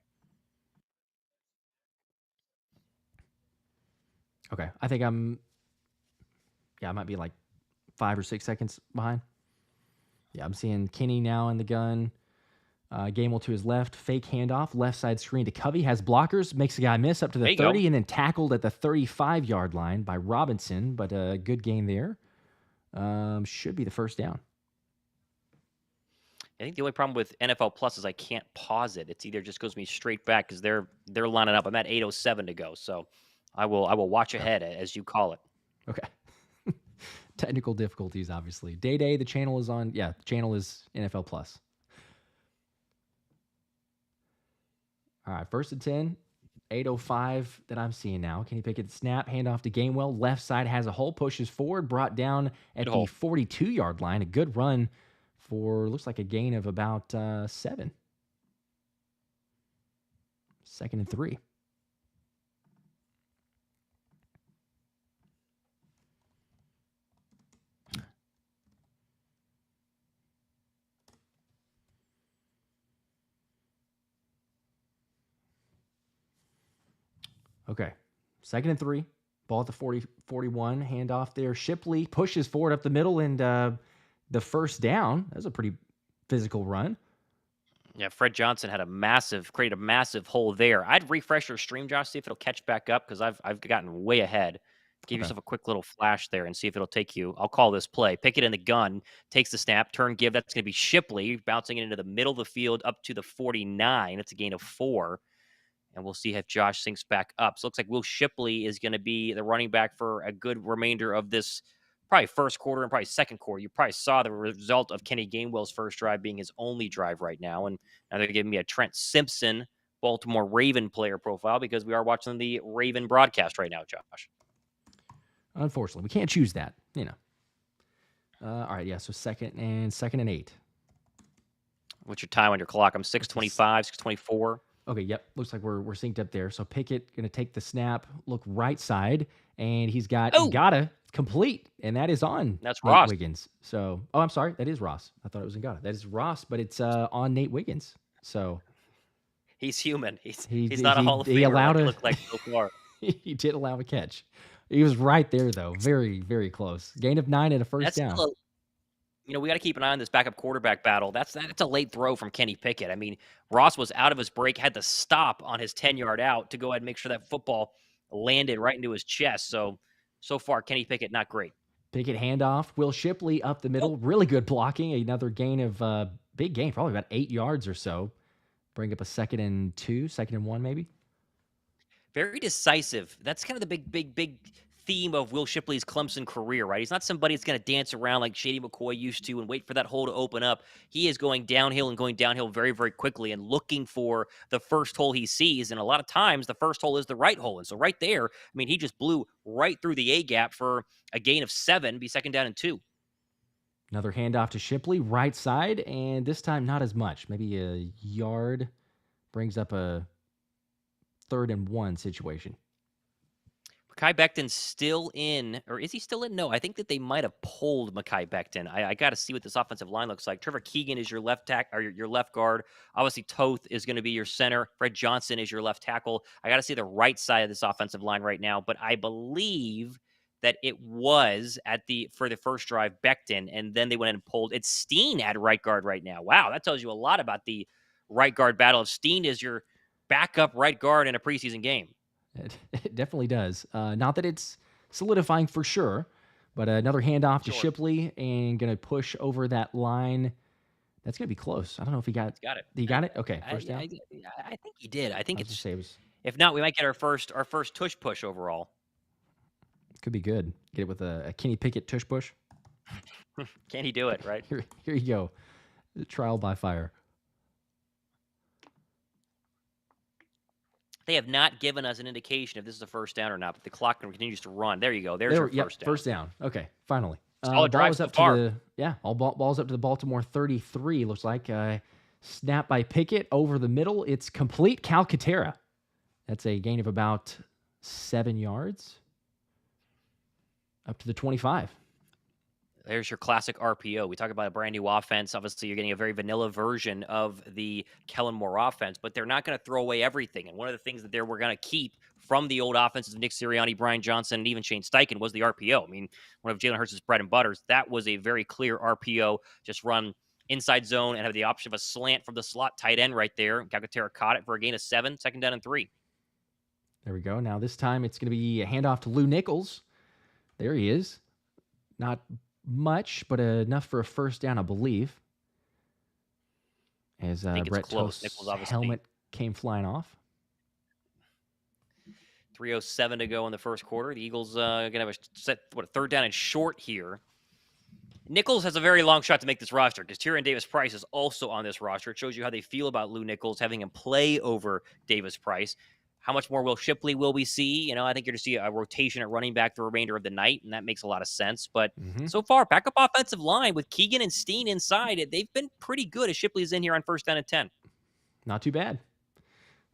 Okay. I think I might be like 5 or 6 seconds behind. Yeah, I'm seeing Kenny now in the gun. Gainwell to his left, fake handoff, left side screen to Covey, has blockers, makes the guy miss up to the 30, and then tackled at the 35-yard line by Robinson, but a good gain there. Should be the first down. I think the only problem with NFL Plus is I can't pause it. It's either just goes me straight back because they're lining up. I'm at 8:07 to go, so I will watch ahead as you call it. Okay. Technical difficulties, obviously. Day, the channel is on. Yeah, the channel is NFL Plus. All right, 1st and 10. 8:05 that I'm seeing now. Kenny Pickett snap, handoff to Gainwell. Left side has a hole, pushes forward, brought down at the 42-yard line. A good run for, looks like a gain of about 7. 2nd and 3. Okay. 2nd and 3. Ball at the 41. Handoff there. Shipley pushes forward up the middle, and the first down. That was a pretty physical run. Yeah, Fred Johnson created a massive hole there. I'd refresh your stream, Josh, see if it'll catch back up, because I've gotten way ahead. Give yourself a quick little flash there and see if it'll take you. I'll call this play. Pickett in the gun, takes the snap, turn, give. That's going to be Shipley, bouncing it into the middle of the field up to the 49. It's a gain of 4. And we'll see if Josh sinks back up. So it looks like Will Shipley is going to be the running back for a good remainder of this, probably first quarter and probably second quarter. You probably saw the result of Kenny Gainwell's first drive being his only drive right now. And now they're giving me a Trent Simpson, Baltimore Raven player profile, because we are watching the Raven broadcast right now, Josh. Unfortunately, we can't choose that, you know. All right, yeah, so 2nd and 8. What's your time on your clock? I'm 6:25, 6:24. Okay, yep. Looks like we're synced up there. So Pickett going to take the snap, look right side, and he's got Ngata complete, and that is on That's Nate Ross. Wiggins. So, I'm sorry, that is Ross. I thought it was Ngata. That is Ross, but it's on Nate Wiggins. So he's human. He's not a Hall of Famer like he looked like so far. He did allow a catch. He was right there, though. Very, very close. Gain of 9 and a first down. We got to keep an eye on this backup quarterback battle. That's a late throw from Kenny Pickett. I mean, Ross was out of his break, had to stop on his 10-yard out to go ahead and make sure that football landed right into his chest. So far, Kenny Pickett, not great. Pickett handoff. Will Shipley up the middle. Really good blocking. Another gain of big gain, probably about 8 yards or so. Bring up a 2nd and 2, 2nd and 1 maybe. Very decisive. That's kind of the big theme of Will Shipley's Clemson career, right? He's not somebody that's going to dance around like Shady McCoy used to and wait for that hole to open up. He is going downhill very, very quickly and looking for the first hole he sees. And a lot of times the first hole is the right hole. And so right there, I mean, he just blew right through the A gap for a gain of 7, be 2nd down and 2. Another handoff to Shipley, right side, and this time not as much. Maybe a yard. Brings up a 3rd and 1 situation. Mekhi Becton's still in, or is he still in? No, I think that they might have pulled Mekhi Becton. I got to see what this offensive line looks like. Trevor Keegan is your left your left guard. Obviously, Toth is going to be your center. Fred Johnson is your left tackle. I got to see the right side of this offensive line right now, but I believe that it was for the first drive Becton, and then they went and pulled. It's Steen at right guard right now. Wow, that tells you a lot about the right guard battle. If Steen is your backup right guard in a preseason game. It definitely does. Not that it's solidifying for sure, but another handoff to Shipley and going to push over that line. That's going to be close. I don't know if he got it. He got it? Okay, first down. I think he did. I think it's. Was, if not, we might get our first tush push overall. Could be good. Get it with a Kenny Pickett tush push. Can he do it, right? Here you go. Trial by fire. They have not given us an indication if this is a first down or not, but the clock continues to run. There you go. There's your first down. First down. Okay, finally. Solid drive so far. Ball's up to the Baltimore 33, looks like. Snap by Pickett over the middle. It's complete. Calcaterra. That's a gain of about 7 yards. Up to the 25. There's your classic RPO. We talk about a brand new offense. Obviously, you're getting a very vanilla version of the Kellen Moore offense, but they're not going to throw away everything. And one of the things that we're going to keep from the old offenses of Nick Sirianni, Brian Johnson, and even Shane Steichen was the RPO. I mean, one of Jalen Hurts' bread and butters. That was a very clear RPO. Just run inside zone and have the option of a slant from the slot tight end right there. Calcaterra caught it for a gain of 7, 2nd down and 3. There we go. Now this time it's going to be a handoff to Lou Nichols. There he is. Not much, but enough for a first down, I believe. As Brett Toth's helmet came flying off. 3:07 to go in the first quarter. The Eagles going to have a 3rd down and short here. Nichols has a very long shot to make this roster because Tyrion Davis-Price is also on this roster. It shows you how they feel about Lou Nichols, having him play over Davis-Price. How much more Will Shipley will we see? I think you're going to see a rotation at running back the remainder of the night, and that makes a lot of sense. But so far, backup offensive line with Keegan and Steen inside, they've been pretty good as Shipley's in here on 1st down and 10. Not too bad.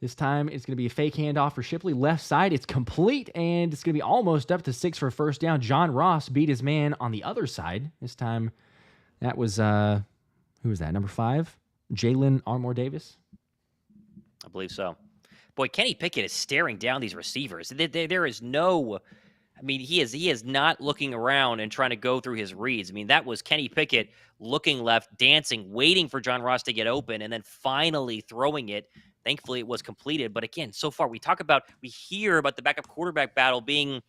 This time, it's going to be a fake handoff for Shipley. Left side, it's complete, and it's going to be almost up to 6 for 1st down. John Ross beat his man on the other side. This time, that was, who was that, number 5? Jalen Armour Davis? I believe so. Boy, Kenny Pickett is staring down these receivers. There is no... he is not looking around and trying to go through his reads. that was Kenny Pickett looking left, dancing, waiting for John Ross to get open, and then finally throwing it. Thankfully, it was completed. But again, so far, we hear about the backup quarterback battle being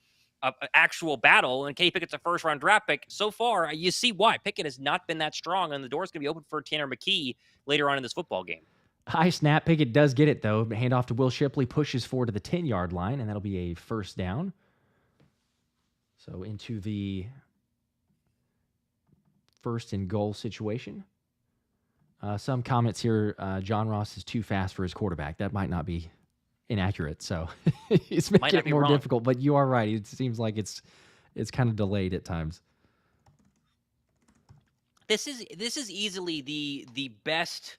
an actual battle, and Kenny Pickett's a first-round draft pick. So far, you see why. Pickett has not been that strong, and the door's going to be open for Tanner McKee later on in this football game. High snap. Pickett does get it, though. Handoff to Will Shipley, pushes forward to the 10-yard line, and that'll be a 1st down. So into the 1st and goal situation. Some comments here, John Ross is too fast for his quarterback. That might not be inaccurate, so it's making it more difficult, but you are right. It seems like it's kind of delayed at times. This is easily the best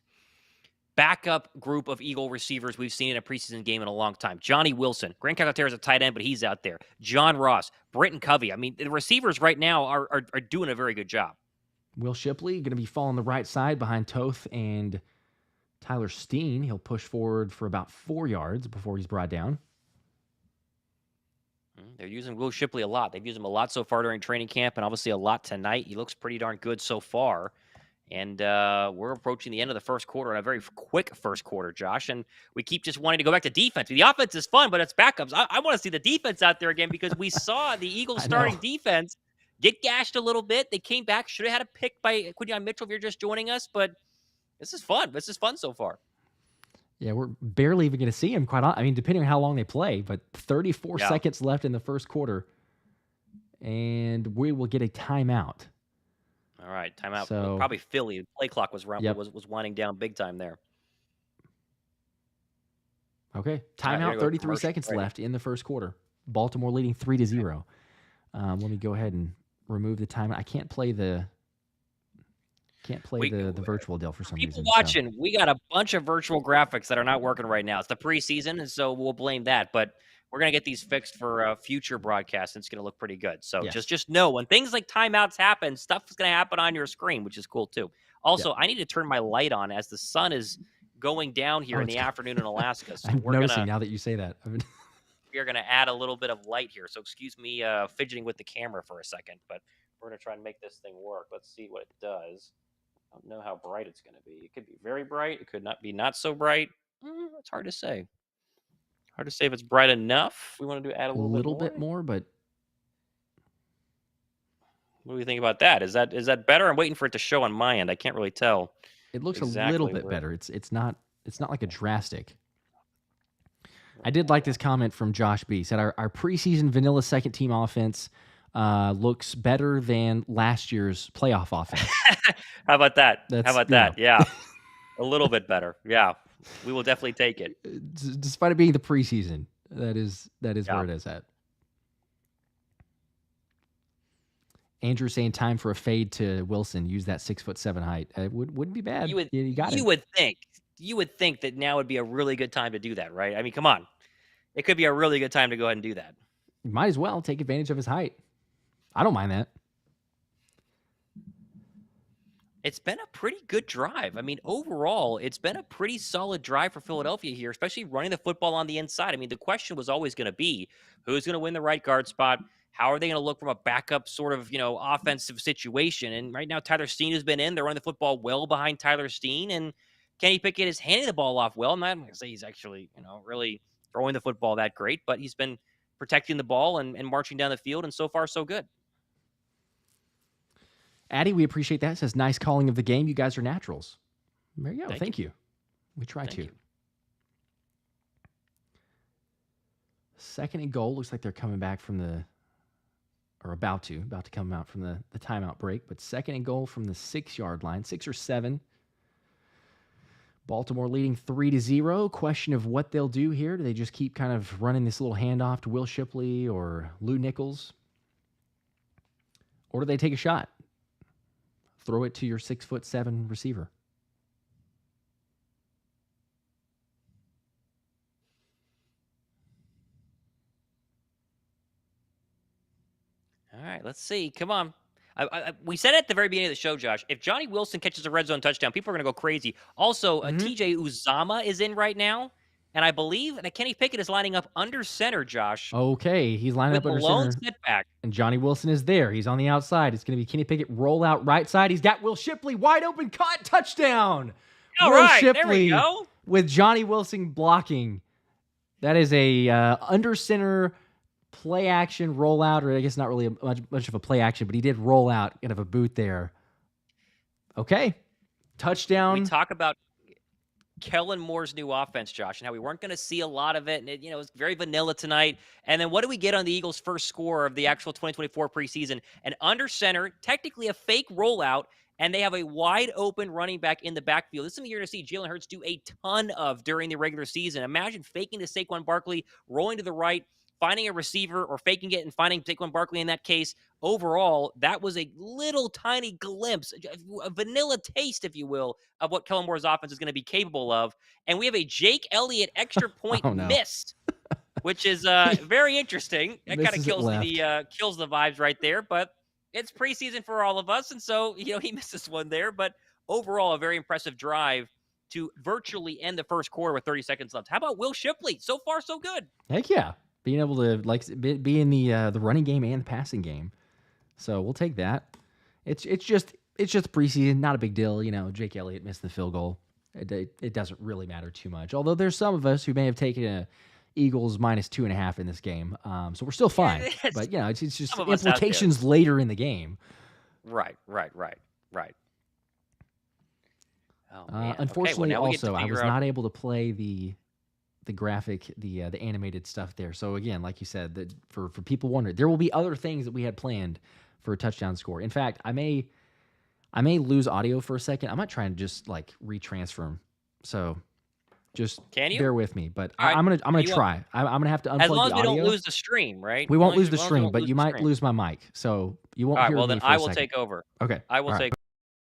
backup group of Eagle receivers we've seen in a preseason game in a long time. Johnny Wilson. Grant Calcaterra is a tight end, but he's out there. John Ross. Britton Covey. The receivers right now are doing a very good job. Will Shipley going to be falling the right side behind Toth and Tyler Steen. He'll push forward for about 4 yards before he's brought down. They're using Will Shipley a lot. They've used him a lot so far during training camp, and obviously a lot tonight. He looks pretty darn good so far. And we're approaching the end of the first quarter, and a very quick first quarter, Josh. And we keep just wanting to go back to defense. The offense is fun, but it's backups. I want to see the defense out there again because we saw the Eagles starting defense get gashed a little bit. They came back. Should have had a pick by Quinyon Mitchell if you're just joining us, but this is fun. This is fun so far. Yeah, we're barely even going to see him depending on how long they play, but 34 seconds left in the first quarter, and we will get a timeout. All right, timeout. So, probably Philly. The play clock was winding down big time there. Okay, timeout. 33 seconds left in the first quarter. Baltimore leading 3-0. Let me go ahead and remove the timeout. I can't play the virtual deal for some reason. People watching, we got a bunch of virtual graphics that are not working right now. It's the preseason, and so we'll blame that. But we're going to get these fixed for future broadcasts, and it's going to look pretty good. So just know when things like timeouts happen, stuff is going to happen on your screen, which is cool too. Also, I need to turn my light on as the sun is going down here in the afternoon in Alaska. So I'm noticing now that you say that. We are going to add a little bit of light here. So excuse me fidgeting with the camera for a second, but we're going to try and make this thing work. Let's see what it does. I don't know how bright it's going to be. It could be very bright. It could not be not so bright. It's hard to say. Hard to say if it's bright enough. We want to add a little bit more, but what do you think about that? Is that better? I'm waiting for it to show on my end. I can't really tell. It looks a little bit better. It's not like a drastic. I did like this comment from Josh B. He said our preseason vanilla second team offense looks better than last year's playoff offense. How about that? That? Yeah. A little bit better. Yeah. We will definitely take it. Despite it being the preseason, that is where it is at. Andrew saying time for a fade to Wilson. Use that 6'7" height. It wouldn't be bad. You would think that now would be a really good time to do that, right? Come on. It could be a really good time to go ahead and do that. You might as well take advantage of his height. I don't mind that. It's been a pretty good drive. Overall, it's been a pretty solid drive for Philadelphia here, especially running the football on the inside. The question was always going to be, who's going to win the right guard spot? How are they going to look from a backup sort of, offensive situation? And right now, Tyler Steen has been in. They're running the football well behind Tyler Steen, and Kenny Pickett is handing the ball off well. I'm not going to say he's actually, really throwing the football that great, but he's been protecting the ball and marching down the field, and so far, so good. Addy, we appreciate that. It says, nice calling of the game. You guys are naturals. There you go. Thank you. We try to. Second and goal. Looks like they're coming back from the or about to come out from the timeout break. But 2nd and goal from the 6-yard line, 6 or 7. Baltimore leading 3-0. Question of what they'll do here. Do they just keep kind of running this little handoff to Will Shipley or Lou Nichols? Or do they take a shot? Throw it to your 6'7" receiver. All right, let's see. Come on. We said at the very beginning of the show, Josh, if Johnny Wilson catches a red zone touchdown, people are going to go crazy. Also, TJ Uzama is in right now, and I believe that Kenny Pickett is lining up under center, Josh. Okay, he's lining up under Malone center. Setback. And Johnny Wilson is there. He's on the outside. It's going to be Kenny Pickett roll out right side. He's got Will Shipley wide open, caught, touchdown. All Will right, Shipley there we go. With Johnny Wilson blocking. That is a under center play action rollout, or I guess not really much of a play action, but he did roll out kind of a boot there. Okay. Touchdown. We talk about Kellen Moore's new offense, Josh, and how we weren't going to see a lot of it. And it was very vanilla tonight. And then what do we get on the Eagles' first score of the actual 2024 preseason? An under center, technically a fake rollout, and they have a wide open running back in the backfield. This is something you're going to see Jalen Hurts do a ton of during the regular season. Imagine faking to Saquon Barkley, rolling to the right, finding a receiver, or faking it and finding Saquon Barkley in that case. Overall, that was a little tiny glimpse, a vanilla taste, if you will, of what Kellen Moore's offense is going to be capable of. And we have a Jake Elliott extra point miss, which is very interesting. It kind of kills the vibes right there, but it's preseason for all of us, and so he missed this one there. But overall, a very impressive drive to virtually end the first quarter with 30 seconds left. How about Will Shipley? So far, so good. Heck yeah. Being able to be in the running game and the passing game, so we'll take that. It's just preseason, not a big deal. Jake Elliott missed the field goal. It doesn't really matter too much. Although there's some of us who may have taken a Eagles -2.5 in this game, so we're still fine. But it's just implications later in the game. Right. Oh, man. Unfortunately, okay, also I was not able to play the graphic, the animated stuff there. So again, like you said, that for people wondering, there will be other things that we had planned for a touchdown score. In fact, I may lose audio for a second. I might try and just retransfer them. So just bear with me. But I'm gonna try. I'm gonna have to unplug the audio. As long as we don't lose the stream, right? We won't lose the stream, but you might lose my mic. So you won't hear me for a second. All right, well then I will take over. Okay. I will take.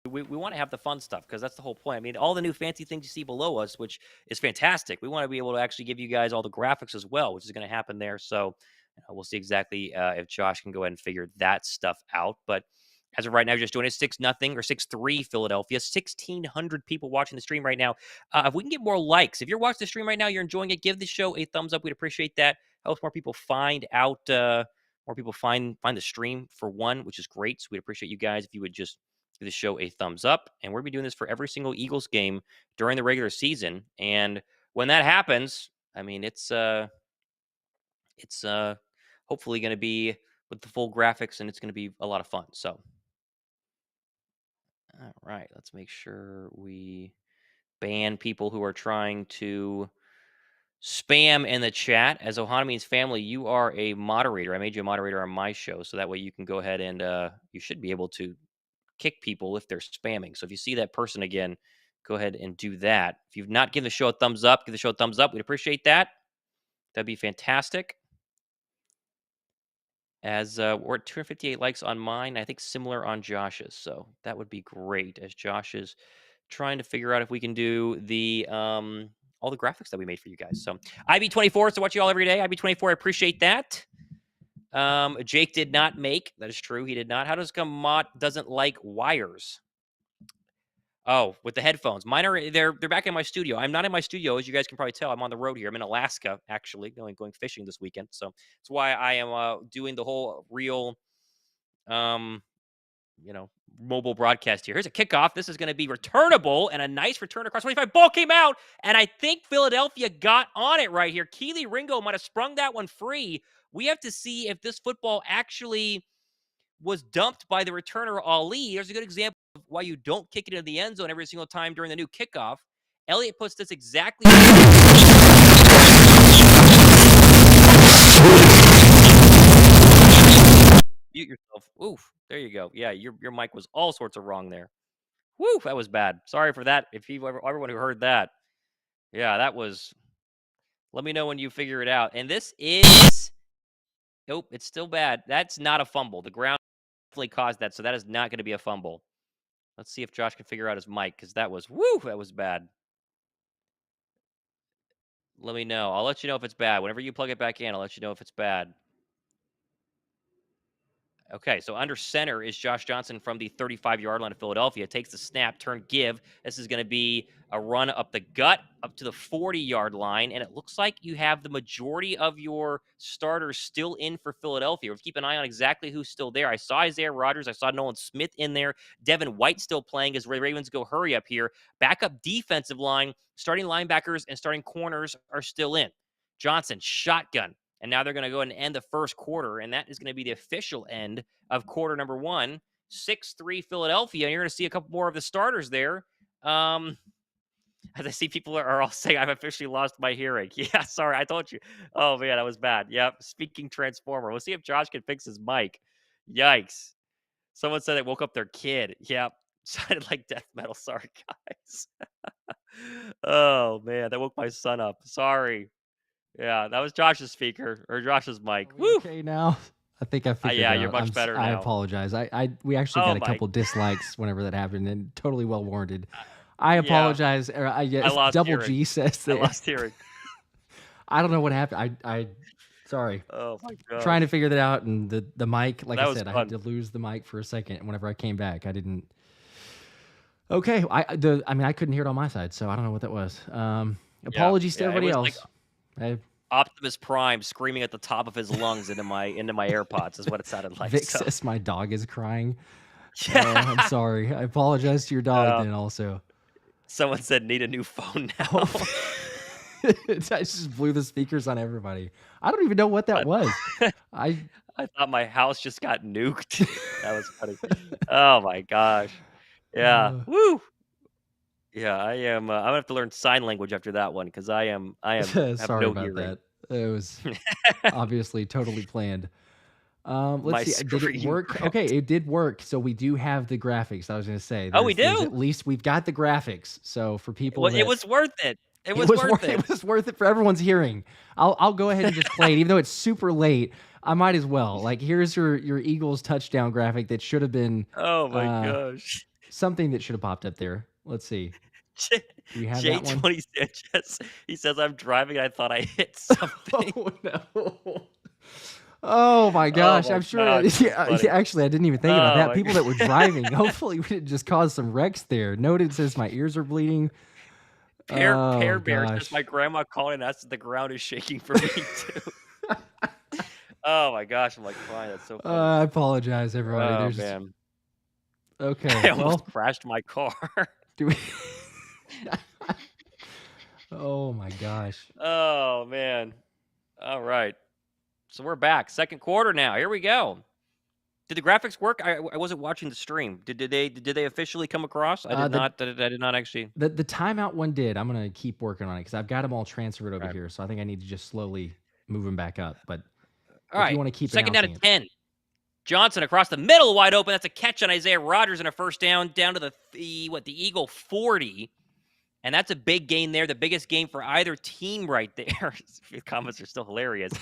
We want to have the fun stuff because that's the whole point. I mean, all the new fancy things you see below us, which is fantastic. We want to be able to actually give you guys all the graphics as well, which is going to happen there. So we'll see exactly if Josh can go ahead and figure that stuff out. But as of right now, just joined us 6-0 or 6-3 Philadelphia. 1,600 people watching the stream right now. If we can get more likes, if you're watching the stream right now, you're enjoying it, give the show a thumbs up. We'd appreciate that. Helps more people find out, more people find the stream for one, which is great. So we'd appreciate you guys if you would just give the show a thumbs up. And we'll be doing this for every single Eagles game during the regular season. And when that happens, I mean, it's hopefully going to be with the full graphics, and it's going to be a lot of fun. So, all right, let's make sure we ban people who are trying to spam in the chat. As Ohanami's family, you are a moderator. I made you a moderator on my show, so that way you can go ahead and you should be able to kick people if they're spamming. So if you see that person again, go ahead and do that. If you've not given the show a thumbs up, give the show a thumbs up. We'd appreciate that. That'd be fantastic. As we're at 258 likes on mine, I think similar on Josh's. So that would be great, as Josh is trying to figure out if we can do the all the graphics that we made for you guys. So IB24, so watch you all every day. IB24, I appreciate that. Jake did not make. That is true. He did not. How does come Mott doesn't like wires? Oh, with the headphones. Mine are they're back in my studio. I'm not in my studio, as you guys can probably tell. I'm on the road here. I'm in Alaska, actually, going fishing this weekend. So that's why I am doing the whole real mobile broadcast here. Here's a kickoff. This is going to be returnable, and a nice return across 25. Ball came out, and I think Philadelphia got on it right here. Kelee Ringo might have sprung that one free. We have to see if this football actually was dumped by the returner Ali. There's a good example of why you don't kick it into the end zone every single time during the new kickoff. Elliott puts this exactly. Mute yourself. Oof. There you go. Yeah, your mic was all sorts of wrong there. Woo, that was bad. Sorry for that. If you everyone who heard that. Yeah, that was. Let me know when you figure it out. And this is. Nope, it's still bad. That's not a fumble. The ground definitely caused that, so that is not going to be a fumble. Let's see if Josh can figure out his mic because that was that was bad. Let me know. I'll let you know if it's bad. Whenever you plug it back in, I'll let you know if it's bad. Okay, so under center is Josh Johnson from the 35-yard line of Philadelphia. Takes the snap, turn, give. This is going to be a run up the gut, up to the 40-yard line, and it looks like you have the majority of your starters still in for Philadelphia. We'll keep an eye on exactly who's still there. I saw Isaiah Rodgers. I saw Nolan Smith in there. Devin White still playing as the Ravens go hurry up here. Backup defensive line, starting linebackers, and starting corners are still in. Johnson, shotgun. And now they're going to go and end the first quarter, and that is going to be the official end of quarter number 1. 6-3 Philadelphia, and you're going to see a couple more of the starters there. As I see people are all saying, I've officially lost my hearing. Yeah, sorry, I told you. Oh, man, that was bad. Yep, speaking transformer. We'll see if Josh can fix his mic. Yikes. Someone said it woke up their kid. Yep, sounded like death metal. Sorry, guys. Oh, man, that woke my son up. Sorry. Yeah, that was Josh's speaker or Josh's mic. Are we Woo! okay now? I think I figured Yeah, it you're out. much better I now. apologize. We actually Oh got a my couple dislikes whenever that happened, and totally well warranted. Uh, I yeah, apologize. I guess lost Double hearing. G says I that. lost hearing. I don't know what happened. Sorry. Oh my Trying to gosh. figure that out, and the mic, like I That was said, I had fun. to lose the mic for a second. Whenever I came back, I didn't. Okay, I mean, I couldn't hear it on my side, so I don't know what that was. Yeah. Apologies to Yeah, it everybody was like else. I, Optimus Prime screaming at the top of his lungs into my AirPods is what it sounded like. Vic So, says my dog is crying. I'm yeah. sorry. I apologize to your dog then also. Someone said need a new phone now. Oh, I just blew the speakers on everybody. I don't even know what that I, was. I I thought my house just got nuked. That was funny. Oh my gosh. Yeah. uh, Woo. Yeah, I am. I'm gonna have to learn sign language after that one because I have sorry no about hearing. that. It was obviously totally planned. Let's My see. Did it screen work? ripped. Okay, it did work. So we do have the graphics. I was going to say Oh, we there's at do. least we've got the graphics. So for people Well, it that was worth it. It it was was worth worth it. it was worth it for everyone's hearing. I'll go ahead and just play it, even though it's super late. I might as well. Like here's your Eagles touchdown graphic that should have been Oh my uh gosh. something that should have popped up there. Let's see. J Do we have that one? J20 Sanchez. He says I'm driving and I thought I hit something. Oh no. Oh my Oh gosh, my I'm sure. gosh, that's funny. Actually, I didn't even think about Oh that. my People that were god. driving, hopefully, we didn't just cause some wrecks there. Noted says my ears are bleeding. Pear Oh Bear says gosh. my grandma calling and asks if the ground is shaking for me too. Oh my gosh, I'm like crying. That's so funny. I apologize, everybody. Oh There's man. okay. I almost Well, crashed my car. do we? Oh my gosh. Oh man. All right. So we're back. Second quarter now. Here we go. Did the graphics work? I wasn't watching the stream. Did they officially come across? I did The not. I did not actually. the timeout one did. I'm gonna keep working on it because I've got them all transferred over All right. here. So I think I need to just slowly move them back up. But All if you right. want to keep Second down announcing to it, 10. Johnson across the middle, wide open. That's a catch on Isaiah Rodgers and a first down to the Eagle 40. And that's a big gain there, the biggest gain for either team right there. The comments are still hilarious.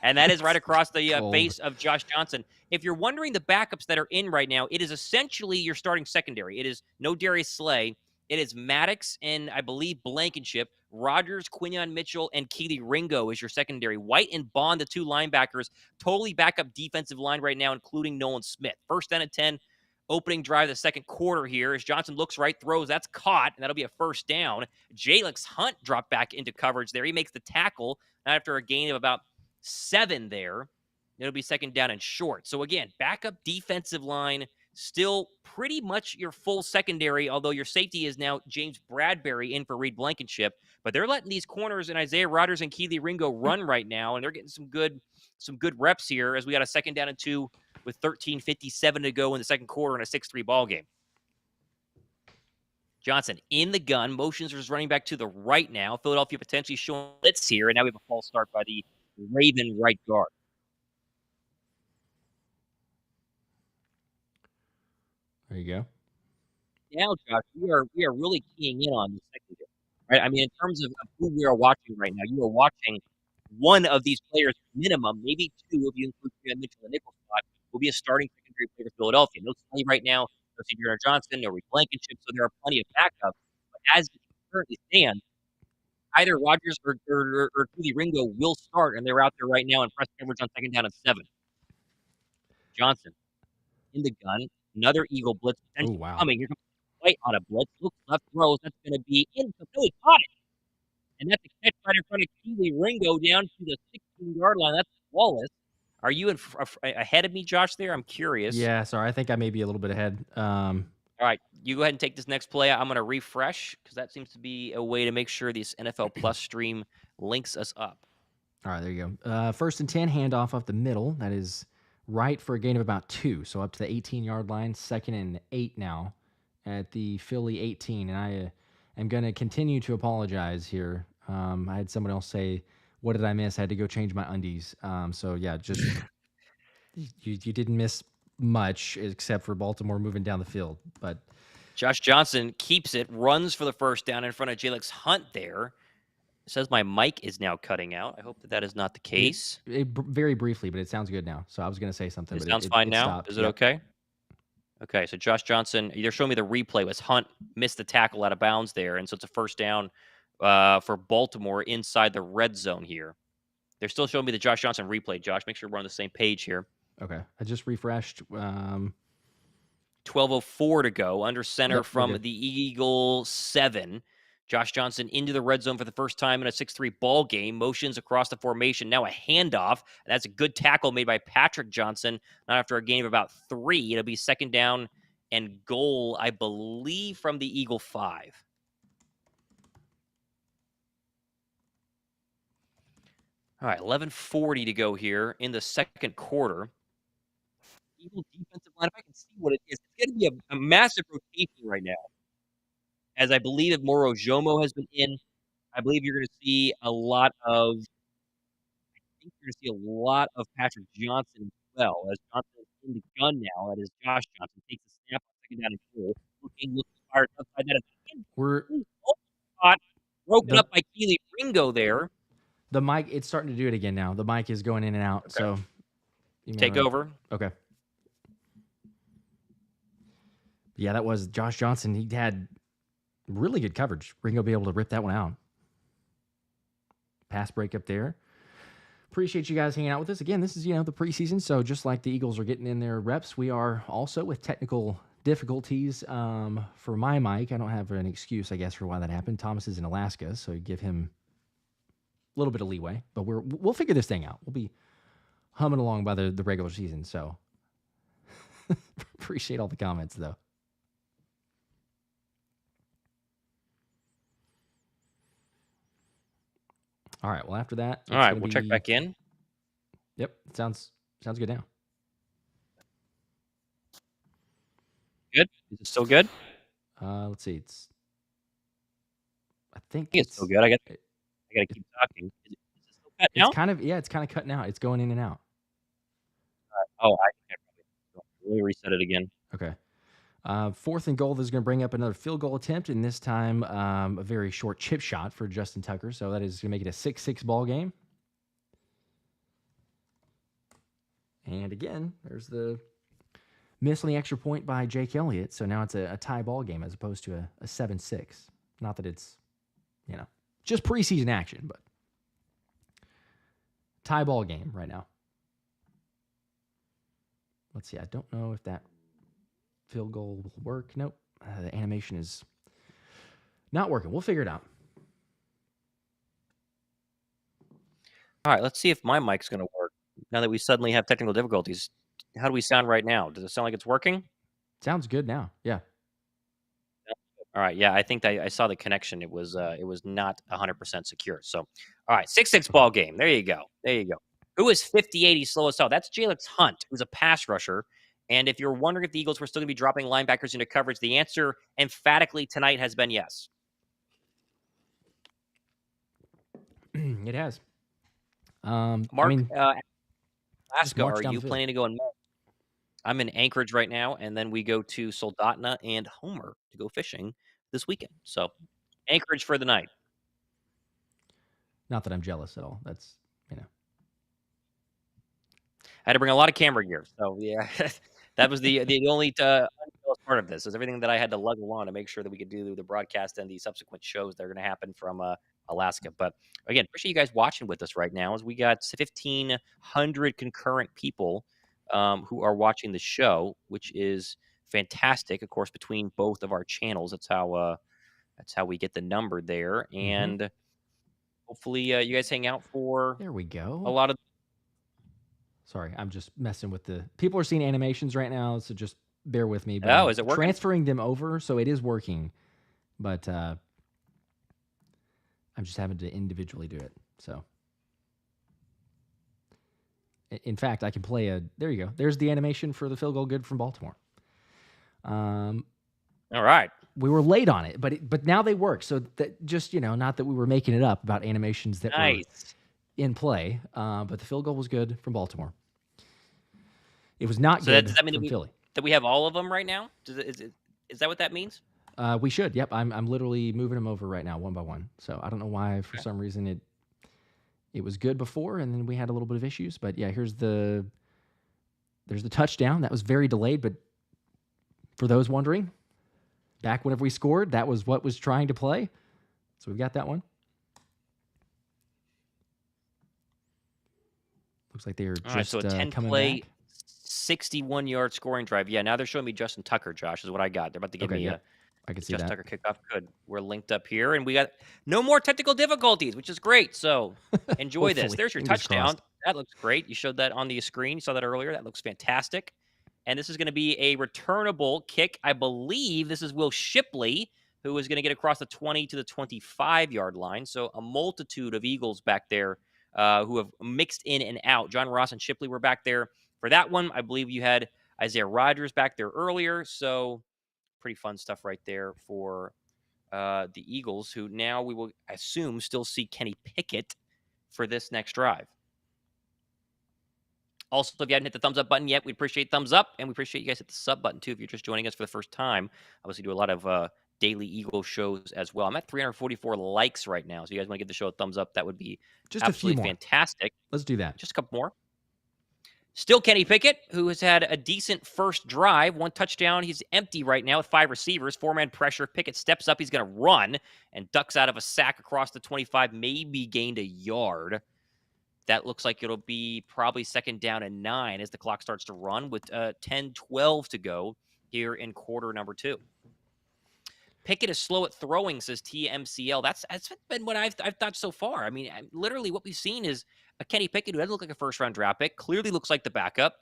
And that is right across the cold. face of Josh Johnson. If you're wondering the backups that are in right now, it is essentially your starting secondary. It is no Darius Slay. It is Maddox and I believe Blankenship. Rodgers, Quinyon Mitchell, and Kelee Ringo is your secondary. White and Baun, the two linebackers. Totally backup defensive line right now, including Nolan Smith. First down at 10. Opening drive of the second quarter here as Johnson looks right, throws, that's caught, and that'll be a first down. Jalen Hunt dropped back into coverage there. He makes the tackle after a gain of about 7 there. It'll be second down and short. So again, backup defensive line, still pretty much your full secondary, although your safety is now James Bradberry in for Reed Blankenship. But they're letting these corners and Isaiah Rodgers and Kelee Ringo run right now, and they're getting some good reps here as we got a second down and 2 with 13:57 to go in the second quarter in a 6-3 ball game. Johnson in the gun, motions is running back to the right now. Philadelphia potentially showing blitz here, and now we have a false start by the Raven right guard. There you go. Now, Josh, we are really keying in on the secondary, right? I mean, in terms of who we are watching right now, you are watching one of these players minimum, maybe two if you include Mitchell and nickel spot, will be a starting secondary player for Philadelphia. No Sully right now, no Cedric Johnson, no Reed Blankenship, so there are plenty of backups. But as it currently stands, either Rodgers or Kelee Ringo will start, and they're out there right now in press coverage on second down and 7. Johnson in the gun, another Eagle blitz Oh, potentially wow. coming. Here comes White on a blitz. Looks left, throws. That's going to be incomplete. No, he caught it. And that's a catch right in front of Kelee Ringo down to the 16-yard line. That's Wallace. Are you ahead of me, Josh, there? I'm curious. Yeah, sorry. I think I may be a little bit ahead. All right, you go ahead and take this next play. I'm going to refresh because that seems to be a way to make sure this NFL Plus stream links us up. All right, there you go. 1st and 10, handoff up the middle. That is right for a gain of about 2. So up to the 18-yard line. 2nd and 8 now at the Philly 18. And I am going to continue to apologize here. I had someone else say, what did I miss? I had to go change my undies. So, yeah, just you didn't miss much except for Baltimore moving down the field. But Josh Johnson keeps it, runs for the first down in front of Jalen Hunt there. It says my mic is now cutting out. I hope that is not the case. Very briefly, but it sounds good now. So I was going to say something, It but sounds fine now. stopped. Is it okay? Okay, so Josh Johnson, they're showing me the replay. Was Hunt missed the tackle out of bounds there, and so it's a first down for Baltimore inside the red zone here. They're still showing me the Josh Johnson replay. Josh, make sure we're on the same page here. Okay, I just refreshed. 12:04 to go. Under center from good. the Eagle 7. Josh Johnson into the red zone for the first time in a 6-3 ball game. Motions across the formation. Now a handoff. That's a good tackle made by Patrick Johnson. Not after a gain of about 3. It'll be second down and goal, I believe, from the Eagle 5. All right, 11:40 to go here in the second quarter. Eagle defensive line, if I can see what it is, it's going to be a massive rotation right now. As I believe if Moro Jomo has been in, I believe you're going to see a lot of Patrick Johnson as well. As Johnson is in the gun now, that is Josh Johnson takes a snap on second down and goal, looking fired outside that. We're broken up by Kelee Ringo there. The mic, it's starting to do it again now. The mic is going in and out. Okay. So take over. Okay. Yeah, that was Josh Johnson. He had really good coverage. Ringo be able to rip that one out. Pass break up there. Appreciate you guys hanging out with us. Again, this is, the preseason. So just like the Eagles are getting in their reps, we are also with technical difficulties for my mic. I don't have an excuse, I guess, for why that happened. Thomas is in Alaska, so give him a little bit of leeway. But we'll figure this thing out. We'll be humming along by the regular season. So appreciate all the comments, though. All right. Well, after that, all right, we'll check back in. Yep, sounds good now. Good. Is it still good? Let's see. I think it's still good. I got to keep talking. Is it still cut now? It's kind of cutting out. It's going in and out. I can probably reset it again. Okay. 4th and goal. This is going to bring up another field goal attempt, and this time a very short chip shot for Justin Tucker. So that is going to make it a 6-6 ball game. And again, there's the miss on the extra point by Jake Elliott. So now it's a tie ball game as opposed to a 7-6. Not that it's, just preseason action, but tie ball game right now. Let's see. I don't know if that field goal will work. Nope. The animation is not working. We'll figure it out. All right. Let's see if my mic's going to work now that we suddenly have technical difficulties. How do we sound right now? Does it sound like it's working? Sounds good now. Yeah. All right. Yeah, I think I saw the connection. It was not 100% secure. So, all right, 6-6 ball game. There you go. Who is 58? He's slowest out. That's Jalen Hunt, who's a pass rusher. And if you're wondering if the Eagles were still going to be dropping linebackers into coverage, the answer emphatically tonight has been yes. It has. Mark, Alaska, are you planning to go and I'm in Anchorage right now, and then we go to Soldotna and Homer to go fishing this weekend. So Anchorage for the night. Not that I'm jealous at all. That's, I had to bring a lot of camera gear. So yeah, that was the only unjealous part of this is everything that I had to lug along to make sure that we could do the broadcast and the subsequent shows that are going to happen from Alaska. But again, appreciate you guys watching with us right now as we got 1,500 concurrent people who are watching the show, which is fantastic. Of course, between both of our channels, that's how we get the number there. And hopefully you guys hang out for there we go. a lot of. Sorry, I'm just messing with the people are seeing animations right now, so just bear with me. But Oh, is it working? transferring them over, so it is working. But I'm just having to individually do it. So, in fact, I can play a. There you go. There's the animation for the field goal good from Baltimore. All right. We were late on it, but now they work. So that just not that we were making it up about animations that were in play, but the field goal was good from Baltimore. It was not good does that mean from Philly. That we have all of them right now? Is that what that means? We should. Yep. I'm literally moving them over right now, one by one. So I don't know why, for some reason, it was good before, and then we had a little bit of issues. But yeah, there's the touchdown. That was very delayed, but for those wondering, back whenever we scored, that was what was trying to play. So we've got that one. Looks like they're just so a 10-play, 61-yard scoring drive. Yeah, now they're showing me Justin Tucker, Josh, is what I got. They're about to give me I can see Justin that. Tucker kickoff. Good. We're linked up here, and we got no more technical difficulties, which is great. So enjoy this. There's your touchdown. Crossed. That looks great. You showed that on the screen. You saw that earlier. That looks fantastic. And this is going to be a returnable kick. I believe this is Will Shipley, who is going to get across the 20 to the 25-yard line. So a multitude of Eagles back there who have mixed in and out. John Ross and Shipley were back there for that one. I believe you had Isaiah Rodgers back there earlier. So pretty fun stuff right there for the Eagles, who now we will assume still see Kenny Pickett for this next drive. Also, if you haven't hit the thumbs up button yet, we appreciate thumbs up, and we appreciate you guys hit the sub button too if you're just joining us for the first time. Obviously, do a lot of daily Eagle shows as well. I'm at 344 likes right now, so you guys want to give the show a thumbs up, that would be just absolutely a few more. Fantastic. Let's do that. Just a couple more. Still Kenny Pickett, who has had a decent first drive. One touchdown. He's empty right now with 5 receivers. 4-man pressure. Pickett steps up. He's going to run and ducks out of a sack across the 25. Maybe gained a yard. That looks like it'll be probably 2nd down and 9 as the clock starts to run with 10-12 to go here in quarter number 2. Pickett is slow at throwing, says TMCL. That's been what I've thought so far. I mean, literally what we've seen is a Kenny Pickett who doesn't look like a first-round draft pick, clearly looks like the backup.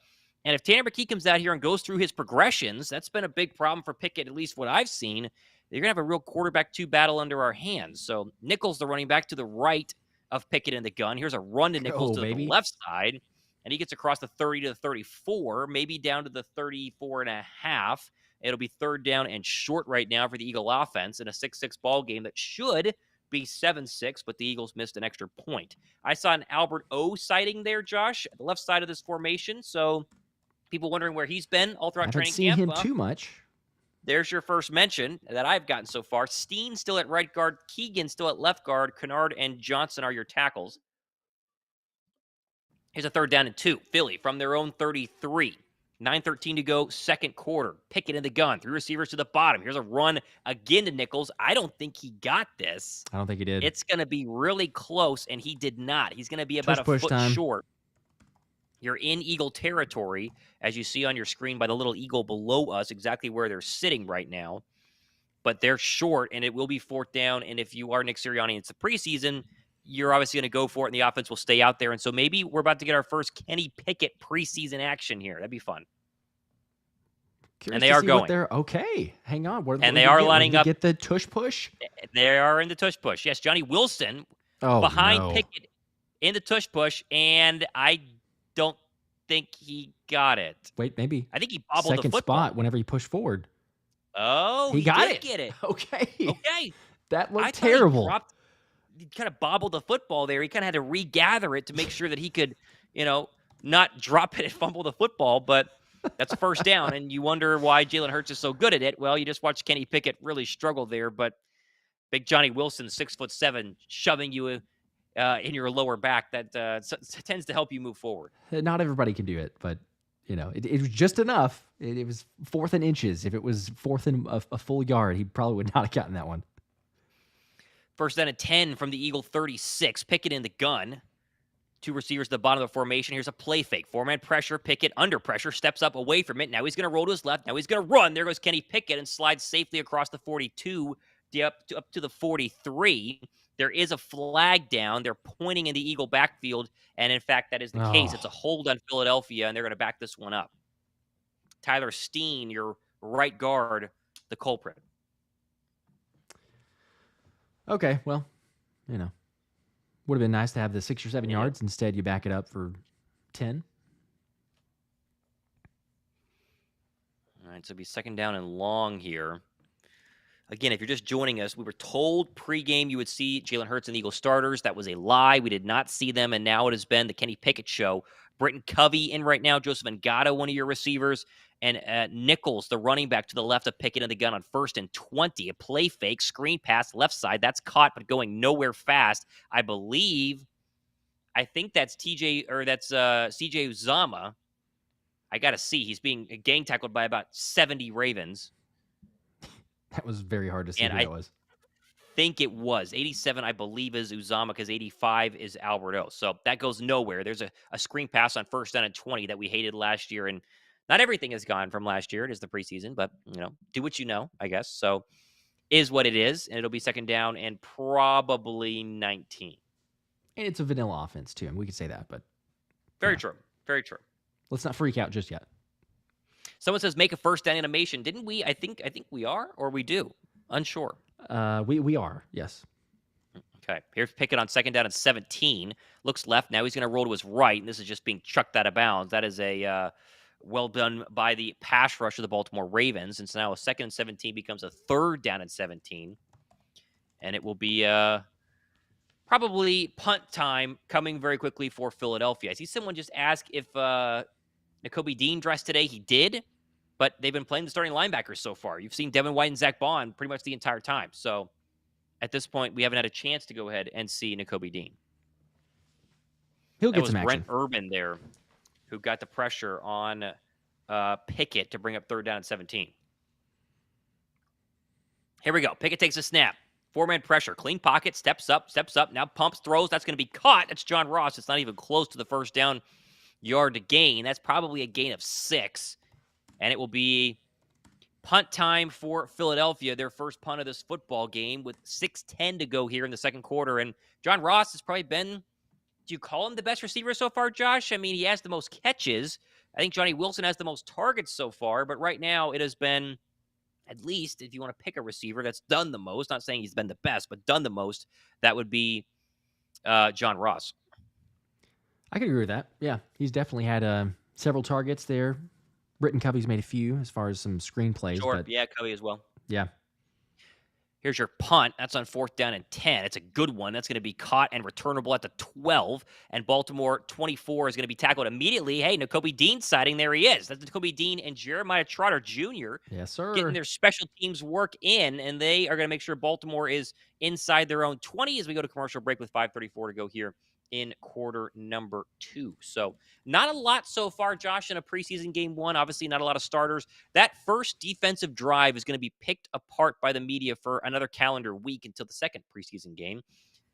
And if Tanner McKee comes out here and goes through his progressions, that's been a big problem for Pickett, at least what I've seen. They're going to have a real quarterback 2 battle under our hands. So Nichols, the running back, to the right of Pickett in the gun. Here's a run to Nichols to the left side, and he gets across the 30 to the 34, maybe down to the 34.5. It'll be 3rd down and short right now for the Eagle offense in a 6-6 ball game that should be 7-6, but the Eagles missed an extra point. I saw an Albert O sighting there, Josh, at the left side of this formation, so people wondering where he's been all throughout training camp. I haven't seen him too much. There's your first mention that I've gotten so far. Steen still at right guard. Keegan still at left guard. Kennard and Johnson are your tackles. Here's a 3rd down and 2. Philly from their own 33. 9:13 to go, 2nd quarter. Pickett in the gun. 3 receivers to the bottom. Here's a run again to Nichols. I don't think he got this. I don't think he did. It's going to be really close, and he did not. He's going to be about a foot short. You're in Eagle territory, as you see on your screen by the little eagle below us, exactly where they're sitting right now. But they're short, and it will be 4th down. And if you are Nick Sirianni, it's the preseason, you're obviously going to go for it, and the offense will stay out there. And so maybe we're about to get our first Kenny Pickett preseason action here. That'd be fun. Curious and they are going. Okay, hang on. And they are lining up. Get the tush push? They are in the tush push. Yes, Johnny Wilson behind Pickett in the tush push, and I don't think he got it. Wait, maybe. I think he bobbled the football. Second spot whenever he pushed forward. Oh, he got it. Get it. Okay. That looked terrible. He kind of bobbled the football there. He kind of had to regather it to make sure that he could, not drop it and fumble the football. But That's a first down, and you wonder why Jalen Hurts is so good at it. Well, you just watched Kenny Pickett really struggle there, but big Johnny Wilson, 6'7", shoving you in your lower back, that tends to help you move forward. Not everybody can do it, but it was just enough. It was 4th and inches. If it was 4th and a full yard, he probably would not have gotten that one. First down and 10 from the Eagle 36. Pickett in the gun. 2 receivers at the bottom of the formation. Here's a play fake. 4-man pressure. Pickett under pressure. Steps up away from it. Now he's going to roll to his left. Now he's going to run. There goes Kenny Pickett and slides safely across the 42 up to the 43. There is a flag down. They're pointing in the Eagle backfield, and in fact, that is the case. It's a hold on Philadelphia, and they're going to back this one up. Tyler Steen, your right guard, the culprit. Okay, well, would have been nice to have the 6 or 7 yards. Instead, you back it up for 10. All right, so it'll be second down and long here. Again, if you're just joining us, we were told pregame you would see Jalen Hurts and the Eagles starters. That was a lie. We did not see them, and now it has been the Kenny Pickett show. Britton Covey in right now. Joseph Ngata, one of your receivers. And Nichols, the running back to the left of Pickett in the gun on 1st and 20. A play fake, screen pass, left side. That's caught, but going nowhere fast. I think that's CJ Uzomah. I got to see. He's being gang tackled by about 70 Ravens. That was very hard to see who that was. I think it was. 87, I believe, is Uzomah, because 85 is Alberto. So that goes nowhere. There's a screen pass on 1st down and 20 that we hated last year, and not everything is gone from last year. It is the preseason, but, do what you know, I guess. So is what it is, and it'll be second down and probably 19. And it's a vanilla offense, too, and we could say that, but... Very true. Very true. Let's not freak out just yet. Someone says make a first down animation. Didn't we? I think we are, or we do. Unsure. We are, yes. Okay. Here's Pickett on second down and 17. Looks left. Now he's going to roll to his right, and this is just being chucked out of bounds. That is a well done by the pass rush of the Baltimore Ravens. And so now a 2nd and 17 becomes a 3rd down and 17. And it will be probably punt time coming very quickly for Philadelphia. I see someone just ask if Nakobe Dean dressed today. He did, but they've been playing the starting linebackers so far. You've seen Devin White and Zack Baun pretty much the entire time. So at this point, we haven't had a chance to go ahead and see Nakobe Dean. He'll get some action. Brent Urban there, who got the pressure on Pickett to bring up 3rd down and 17. Here we go. Pickett takes a snap. 4-man pressure. Clean pocket. Steps up. Now pumps, throws. That's going to be caught. That's John Ross. It's not even close to the first down yard to gain. That's probably a gain of 6. And it will be punt time for Philadelphia, their first punt of this football game, with 6:10 to go here in the second quarter. And John Ross has probably been, do you call him the best receiver so far, Josh? I mean, he has the most catches. I think Johnny Wilson has the most targets so far, but right now it has been, at least if you want to pick a receiver that's done the most, not saying he's been the best, but done the most, that would be John Ross. I could agree with that. Yeah, he's definitely had several targets there. Britton Covey's made a few as far as some screenplays. Sure, but yeah, Covey as well. Yeah. Here's your punt. That's on 4th down and 10. It's a good one. That's going to be caught and returnable at the 12. And Baltimore 24 is going to be tackled immediately. Hey, Nakobe Dean sighting. There he is. That's Nakobe Dean and Jeremiah Trotter Jr. Yes, sir. Getting their special teams work in, and they are going to make sure Baltimore is inside their own 20 as we go to commercial break with 5:34 to go here in quarter number 2. So not a lot so far, Josh, in a preseason game 1. Obviously not a lot of starters. That first defensive drive is going to be picked apart by the media for another calendar week until the second preseason game.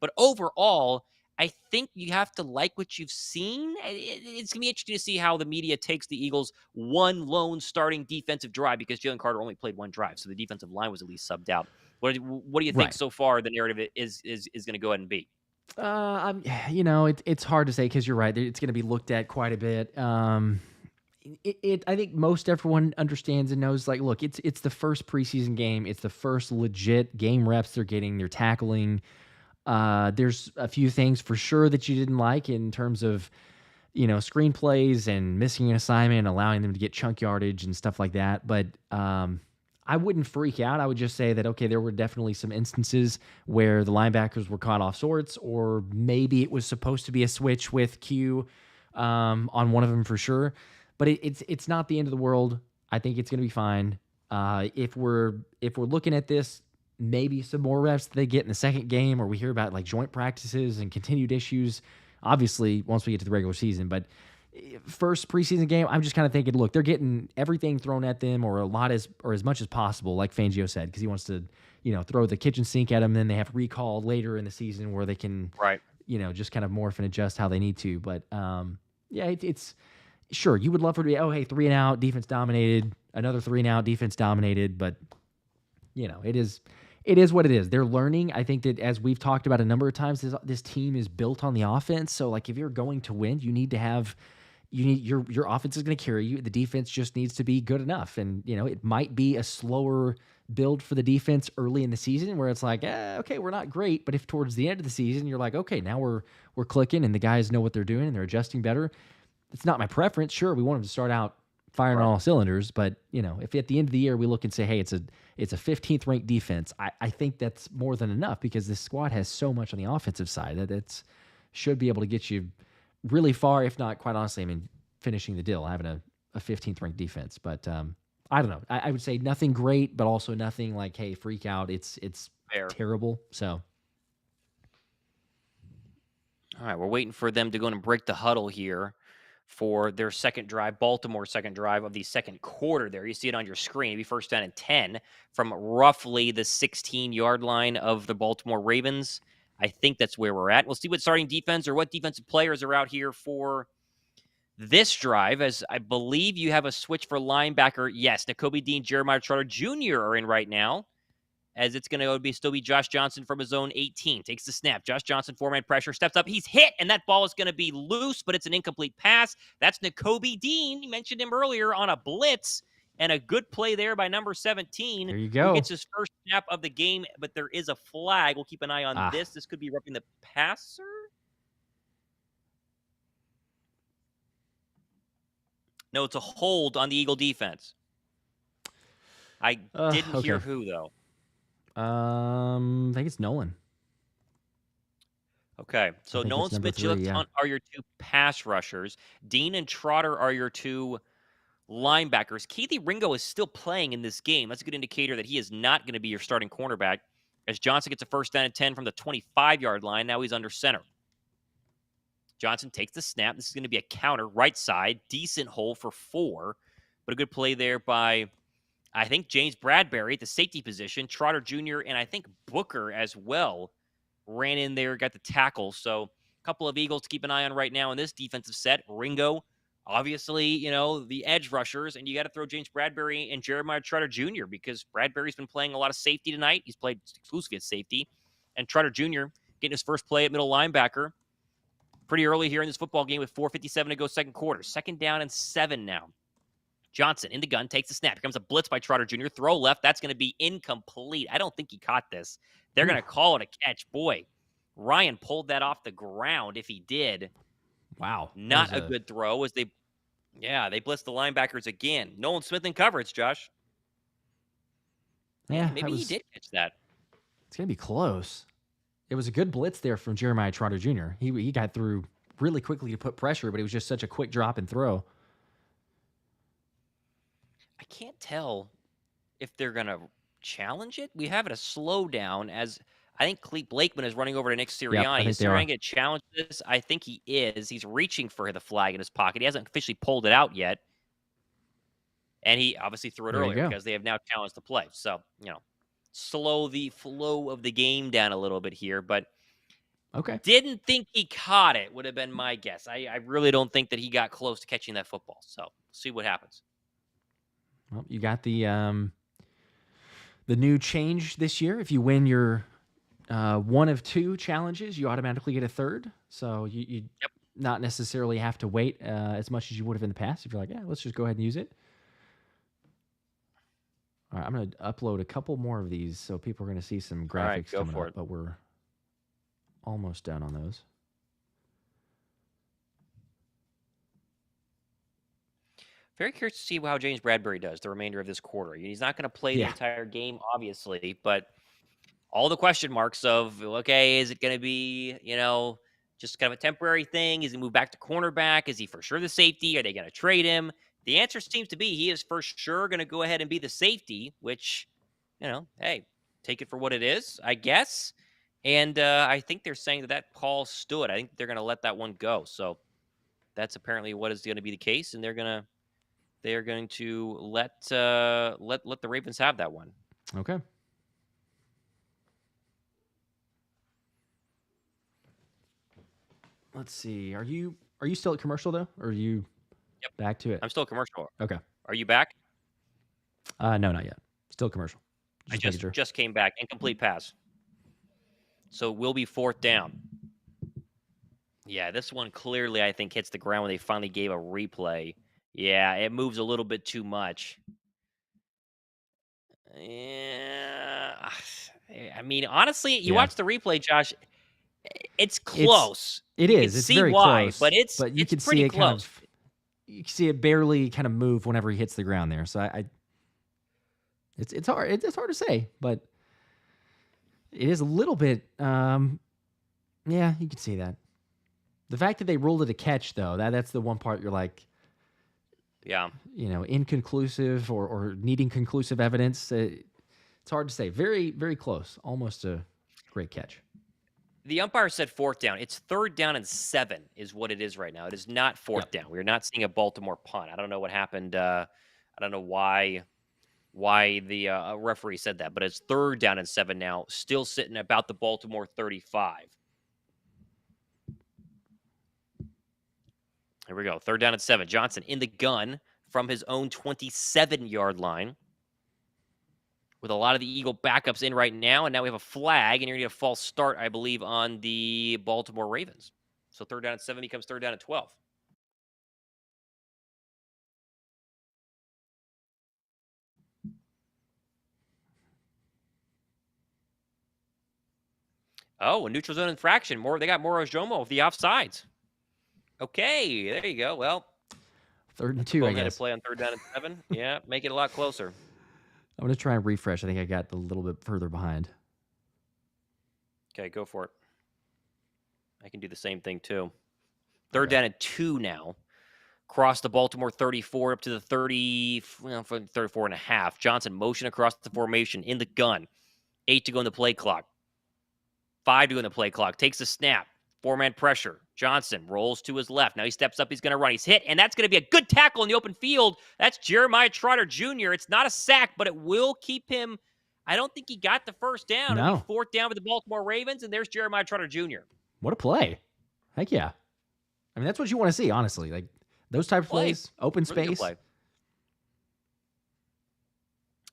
But overall, I think you have to like what you've seen. It's going to be interesting to see how the media takes the Eagles' one lone starting defensive drive, because Jalen Carter only played one drive, so the defensive line was at least subbed out. What do you think so far the narrative is going to go ahead and be? It's hard to say, because you're right. It's going to be looked at quite a bit. I think most everyone understands and knows, like, look, it's the first preseason game. It's the first legit game reps they're getting. They're tackling. There's a few things for sure that you didn't like in terms of, screenplays and missing an assignment, allowing them to get chunk yardage and stuff like that. But I wouldn't freak out. I would just say that, okay, there were definitely some instances where the linebackers were caught off sorts, or maybe it was supposed to be a switch with Q on one of them for sure. but it's not the end of the world. I think it's going to be fine. If we're looking at this, maybe some more reps that they get in the second game, or we hear about like joint practices and continued issues. Obviously, once we get to the regular season, but first preseason game, I'm just kind of thinking, look, they're getting everything thrown at them, or as much as possible, like Fangio said, because he wants to, throw the kitchen sink at them. And then they have recall later in the season where they can, Right. just kind of morph and adjust how they need to. But yeah, it's sure you would love for it to be, oh, hey, 3 and out, defense dominated, another 3 and out, defense dominated, but it is what it is. They're learning. I think that, as we've talked about a number of times, this team is built on the offense. So like, if you're going to win, you need your offense is going to carry you. The defense just needs to be good enough. And it might be a slower build for the defense early in the season, where it's like, okay, we're not great, but if towards the end of the season you're like, okay, now we're clicking and the guys know what they're doing and they're adjusting better. It's not my preference. Sure, we want them to start out firing on all cylinders, but if at the end of the year we look and say, hey, it's a 15th ranked defense, I think that's more than enough, because this squad has so much on the offensive side that it's should be able to get you really far, if not, quite honestly, I mean, finishing the deal, having a 15th ranked defense. But I don't know. I would say nothing great, but also nothing like, hey, freak out. It's Fair. terrible. So. All right, we're waiting for them to go and break the huddle here for their second drive, Baltimore's second drive of the second quarter there. You see it on your screen. It'll be first down and 10 from roughly the 16-yard line of the Baltimore Ravens. I think that's where we're at. We'll see what starting defense or what defensive players are out here for this drive, as I believe you have a switch for linebacker. Yes, Nakobe Dean, Jeremiah Trotter Jr. are in right now, as it's going to still be Josh Johnson from his own 18. Takes the snap. Josh Johnson, 4-man pressure, steps up. He's hit, and that ball is going to be loose, but it's an incomplete pass. That's Nakobe Dean. You mentioned him earlier on a blitz, and a good play there by number 17. There you go. Who gets his first snap of the game, but there is a flag. We'll keep an eye on this. This could be roughing the passer. No, it's a hold on the Eagle defense. I didn't hear who, though. I think it's Nolan. Okay, so Nolan Smith are your two pass rushers. Dean and Trotter are your two linebackers. Kelee Ringo is still playing in this game. That's a good indicator that he is not going to be your starting cornerback, as Johnson gets a first down and 10 from the 25-yard line. Now he's under center. Johnson takes the snap. This is going to be a counter, right side. Decent hole for 4, but a good play there by, I think, James Bradberry at the safety position. Trotter Jr. and I think Booker as well ran in there, got the tackle. So a couple of Eagles to keep an eye on right now in this defensive set. Ringo, obviously, the edge rushers, and you got to throw James Bradberry and Jeremiah Trotter Jr. because Bradberry's been playing a lot of safety tonight. He's played exclusively at safety. And Trotter Jr. getting his first play at middle linebacker pretty early here in this football game with 4:57 to go second quarter. Second down and 7 now. Johnson in the gun, takes the snap. Here comes a blitz by Trotter Jr. Throw left. That's going to be incomplete. I don't think he caught this. They're going to call it a catch. Boy, Ryan pulled that off the ground if he did. Wow. Not a good throw as they blitzed the linebackers again. Nolan Smith in coverage, Josh. Yeah, maybe he did catch that. It's going to be close. It was a good blitz there from Jeremiah Trotter Jr. He got through really quickly to put pressure, but it was just such a quick drop and throw. I can't tell if they're going to challenge it. We have it a slowdown, as I think Clete Blakeman is running over to Nick Sirianni. Is Sirianni going to challenge this? I think he is. He's reaching for the flag in his pocket. He hasn't officially pulled it out yet. And he obviously threw it earlier because they have now challenged the play. So, slow the flow of the game down a little bit here. But didn't think he caught it, would have been my guess. I really don't think that he got close to catching that football. So, see what happens. Well, you got the new change this year. If you win your one of 2 challenges, you automatically get a third. So you not necessarily have to wait as much as you would have in the past. If you're like, let's just go ahead and use it. All right, I'm going to upload a couple more of these, so people are going to see some graphics coming up, but we're almost done on those. Very curious to see how James Bradberry does the remainder of this quarter. He's not going to play the entire game, obviously, but all the question marks of, okay, is it going to be, just kind of a temporary thing? Is he move back to cornerback? Is he for sure the safety? Are they going to trade him? The answer seems to be he is for sure going to go ahead and be the safety, which, hey, take it for what it is, I guess. And I think they're saying that call stood. I think they're going to let that one go. So that's apparently what is going to be the case, and they're going to let the Ravens have that one. Okay. Let's see. Are you still at commercial though, or are you back to it? I'm still commercial. Okay. Are you back? No, not yet. Still commercial. I just came back. Incomplete pass. So it will be 4th down. Yeah, this one clearly, I think, hits the ground when they finally gave a replay. Yeah, it moves a little bit too much. Yeah. I mean, honestly, you watch the replay, Josh. It's close. It you is. Can it's see very why, close. but you can pretty see it close. You can see it barely kind of move whenever he hits the ground there. So it's hard. It's hard to say, but it is a little bit. Yeah, you can see that. The fact that they ruled it a catch, though, that's the one part you're like, yeah, inconclusive or needing conclusive evidence. It's hard to say. Very, very close. Almost a great catch. The umpire said 4th down. It's 3rd down and 7 is what it is right now. It is not 4th down. We're not seeing a Baltimore punt. I don't know what happened. I don't know why the referee said that, but it's 3rd down and 7 now, still sitting about the Baltimore 35. Here we go. 3rd down and 7. Johnson in the gun from his own 27-yard line. With a lot of the Eagle backups in right now, and now we have a flag, and you're going to get a false start, I believe, on the Baltimore Ravens. So 3rd down and 7 becomes 3rd down and 12. Oh, a neutral zone infraction. They got Morojomo of the offsides. Okay, there you go. Well, 3rd and 2, I guess. Play on 3rd down and 7. Yeah, make it a lot closer. I'm going to try and refresh. I think I got a little bit further behind. Okay, go for it. I can do the same thing, too. 3rd down and 2 now. Cross the Baltimore 34 up to the 34 and a half. Johnson motion across the formation in the gun. 8 to go in the play clock. 5 to go in the play clock. Takes the snap. 4-man pressure. Johnson rolls to his left. Now he steps up. He's going to run. He's hit, and that's going to be a good tackle in the open field. That's Jeremiah Trotter Jr. It's not a sack, but it will keep him. I don't think he got the 1st down. No. It'll be 4th down with the Baltimore Ravens, and there's Jeremiah Trotter Jr. What a play. Heck yeah. I mean, that's what you want to see, honestly. Like, those type of plays, open space. Really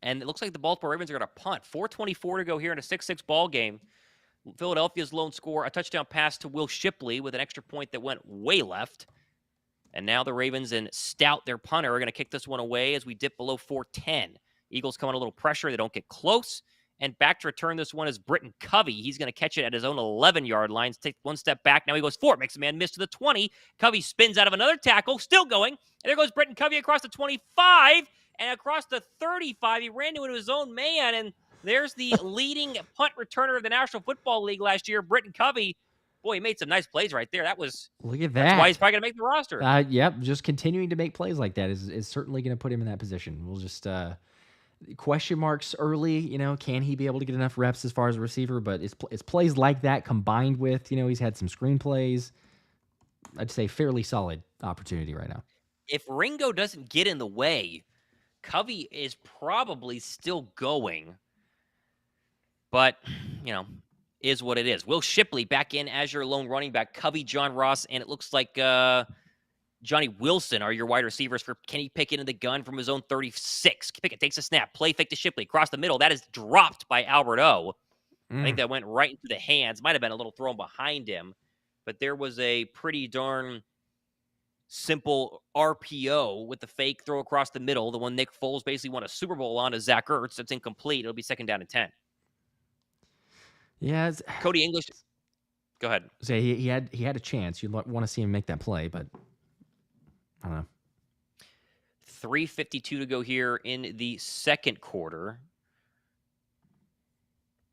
and it looks like the Baltimore Ravens are going to punt. 4:24 to go here in a 6-6 ball game. Philadelphia's lone score, a touchdown pass to Will Shipley with an extra point that went way left. And now the Ravens and Stout, their punter, are going to kick this one away as we dip below 4:10. Eagles come on a little pressure. They don't get close. And back to return this one is Britton Covey. He's going to catch it at his own 11-yard line. Take one step back. Now he goes 4. Makes a man miss to the 20. Covey spins out of another tackle. Still going. And there goes Britton Covey across the 25. And across the 35. He ran into his own man. And there's the leading punt returner of the National Football League last year, Britton Covey. Boy, he made some nice plays right there. Look at that. That's why he's probably going to make the roster. Yep, just continuing to make plays like that is certainly going to put him in that position. We'll just question marks early. Can he be able to get enough reps as far as a receiver? But it's plays like that combined with he's had some screen plays. I'd say fairly solid opportunity right now. If Ringo doesn't get in the way, Covey is probably still going. But, is what it is. Will Shipley back in as your lone running back. Covey, John Ross, and it looks like Johnny Wilson are your wide receivers for Kenny Pickett in the gun from his own 36. Pickett takes a snap. Play fake to Shipley. Across the middle. That is dropped by Albert O. I think that went right into the hands. Might have been a little thrown behind him. But there was a pretty darn simple RPO with the fake throw across the middle. The one Nick Foles basically won a Super Bowl on to Zach Ertz. It's incomplete. It'll be 2nd down and 10. Yeah, Cody English. Go ahead. Say he had a chance. You'd want to see him make that play, but I don't know. 3:52 to go here in the second quarter.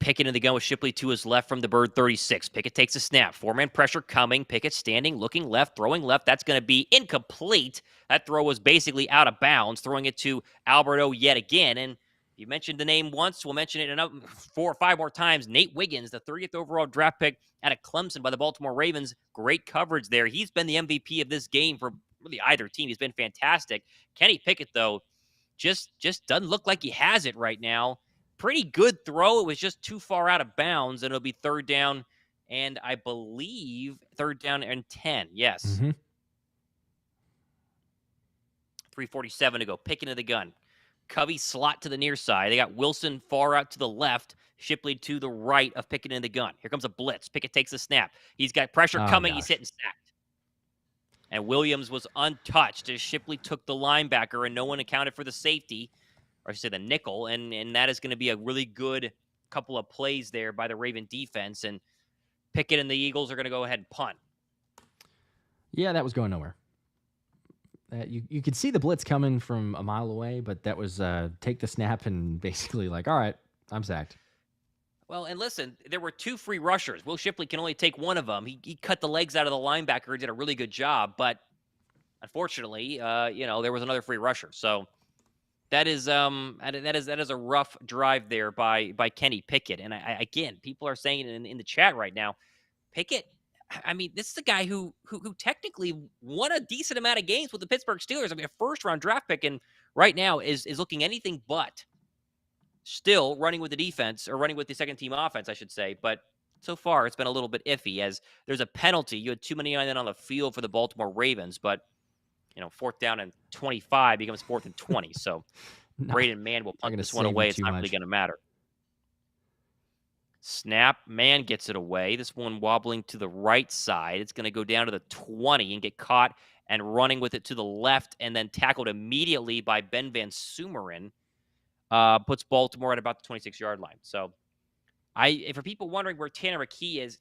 Pickett in the gun with Shipley to his left from the Bird 36. Pickett takes a snap. Four-man pressure coming. Pickett standing, looking left, throwing left. That's going to be incomplete. That throw was basically out of bounds, throwing it to Alberto yet again. And you mentioned the name once. We'll mention it another 4 or 5 more times. Nate Wiggins, the 30th overall draft pick out of Clemson by the Baltimore Ravens. Great coverage there. He's been the MVP of this game for really either team. He's been fantastic. Kenny Pickett, though, just doesn't look like he has it right now. Pretty good throw. It was just too far out of bounds, and it'll be 3rd down, and I believe 3rd down and 10. Yes. 3:47 to go. Pickett into the gun. Covey slot to the near side. They got Wilson far out to the left. Shipley to the right of Pickett in the gun. Here comes a blitz. Pickett takes the snap. He's got pressure coming. He's hitting sacked. And Williams was untouched as Shipley took the linebacker, and no one accounted for the safety, or I should say the nickel, and that is going to be a really good couple of plays there by the Raven defense, and Pickett and the Eagles are going to go ahead and punt. Yeah, that was going nowhere. You could see the blitz coming from a mile away, but that was take the snap and basically like, all right, I'm sacked. Well, and listen, there were 2 free rushers. Will Shipley can only take one of them. He cut the legs out of the linebacker and did a really good job, but unfortunately, there was another free rusher. So that is a rough drive there by Kenny Pickett. And again, people are saying in the chat right now, Pickett, I mean, this is a guy who technically won a decent amount of games with the Pittsburgh Steelers. I mean, a first-round draft pick, and right now is looking anything but still running with the defense, or running with the second-team offense, I should say. But so far, it's been a little bit iffy, as there's a penalty. You had too many men on the field for the Baltimore Ravens, but 4th down and 25 becomes 4th and 20. So Braden Mann will punt this one away. It's not really going to matter. Snap. Mann gets it away. This one wobbling to the right side. It's going to go down to the 20 and get caught and running with it to the left, and then tackled immediately by Ben Van Sumeren. Puts Baltimore at about the 26-yard line. So for people wondering where Tanner McKee is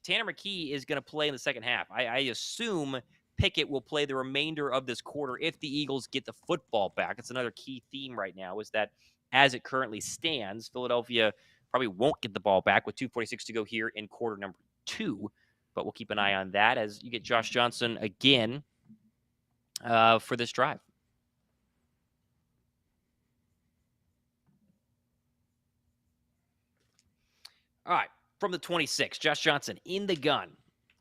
going to play in the second half. I assume Pickett will play the remainder of this quarter if the Eagles get the football back. It's another key theme right now, is that as it currently stands, Philadelphia probably won't get the ball back with 2:46 to go here in quarter number 2. But we'll keep an eye on that as you get Josh Johnson again for this drive. All right, from the 26, Josh Johnson in the gun.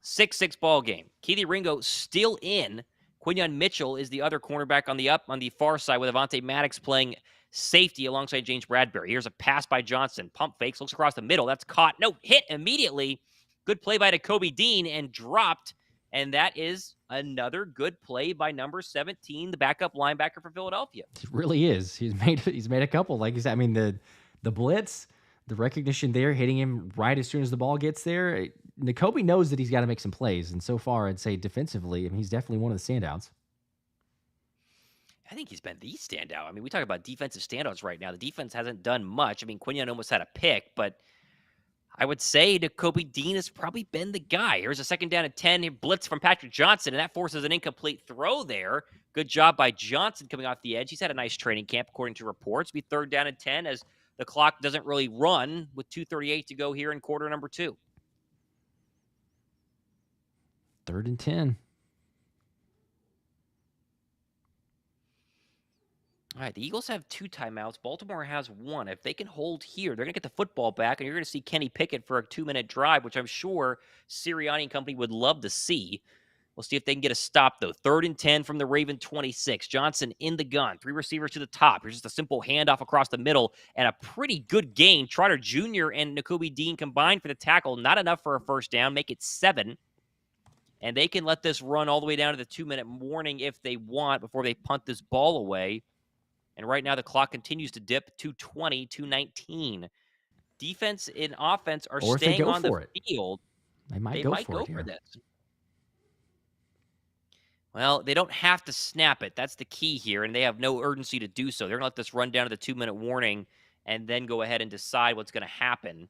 6-6 ball game. Kelee Ringo still in. Quinyon Mitchell is the other cornerback on the far side, with Avonte Maddox playing safety alongside James Bradberry. Here's a pass by Johnson. Pump fakes, looks across the middle. That's caught. No, hit immediately. Good play by Nakobe Dean, and dropped. And that is another good play by number 17, the backup linebacker for Philadelphia. It really is. He's made a couple. Like you said, I mean, the blitz, the recognition there, hitting him right as soon as the ball gets there. Nakobe knows that he's got to make some plays, and so far, I'd say defensively, I mean, he's definitely one of the standouts. I think he's been the standout. I mean, we talk about defensive standouts right now. The defense hasn't done much. I mean, Quinyon almost had a pick, but I would say Nakobe Dean has probably been the guy. Here's a 2nd down and 10. Blitz from Patrick Johnson, and that forces an incomplete throw there. Good job by Johnson coming off the edge. He's had a nice training camp, according to reports. Be 3rd down and 10 as the clock doesn't really run with 2:38 to go here in quarter number 2. 3rd and 10. All right, the Eagles have 2 timeouts. Baltimore has 1. If they can hold here, they're going to get the football back, and you're going to see Kenny Pickett for a 2-minute drive, which I'm sure Sirianni and company would love to see. We'll see if they can get a stop, though. 3rd and 10 from the Raven 26. Johnson in the gun. 3 receivers to the top. Here's just a simple handoff across the middle, and a pretty good gain. Trotter Jr. and Nakobe Dean combined for the tackle. Not enough for a first down. Make it 7. And they can let this run all the way down to the 2-minute warning if they want before they punt this ball away. And right now the clock continues to dip. 2:20, 2:19. Defense and offense are staying on the field. They might go for this. Well, they don't have to snap it. That's the key here, and they have no urgency to do so. They're going to let this run down to the 2-minute warning and then go ahead and decide what's going to happen.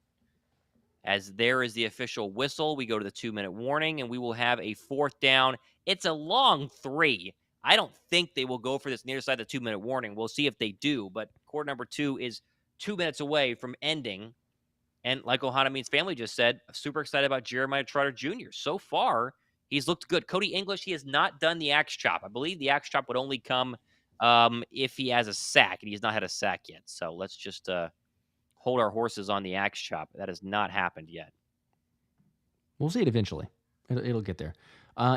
As there is the official whistle, we go to the 2-minute warning, and we will have a 4th down. It's a long 3. I don't think they will go for this near side of the 2-minute warning. We'll see if they do, but quarter number 2 is 2 minutes away from ending. And like Ohanamin's family just said, super excited about Jeremiah Trotter Jr. So far, he's looked good. Cody English, he has not done the axe chop. I believe the axe chop would only come if he has a sack, and he's not had a sack yet. So let's just hold our horses on the axe chop. That has not happened yet. We'll see it eventually. It'll get there.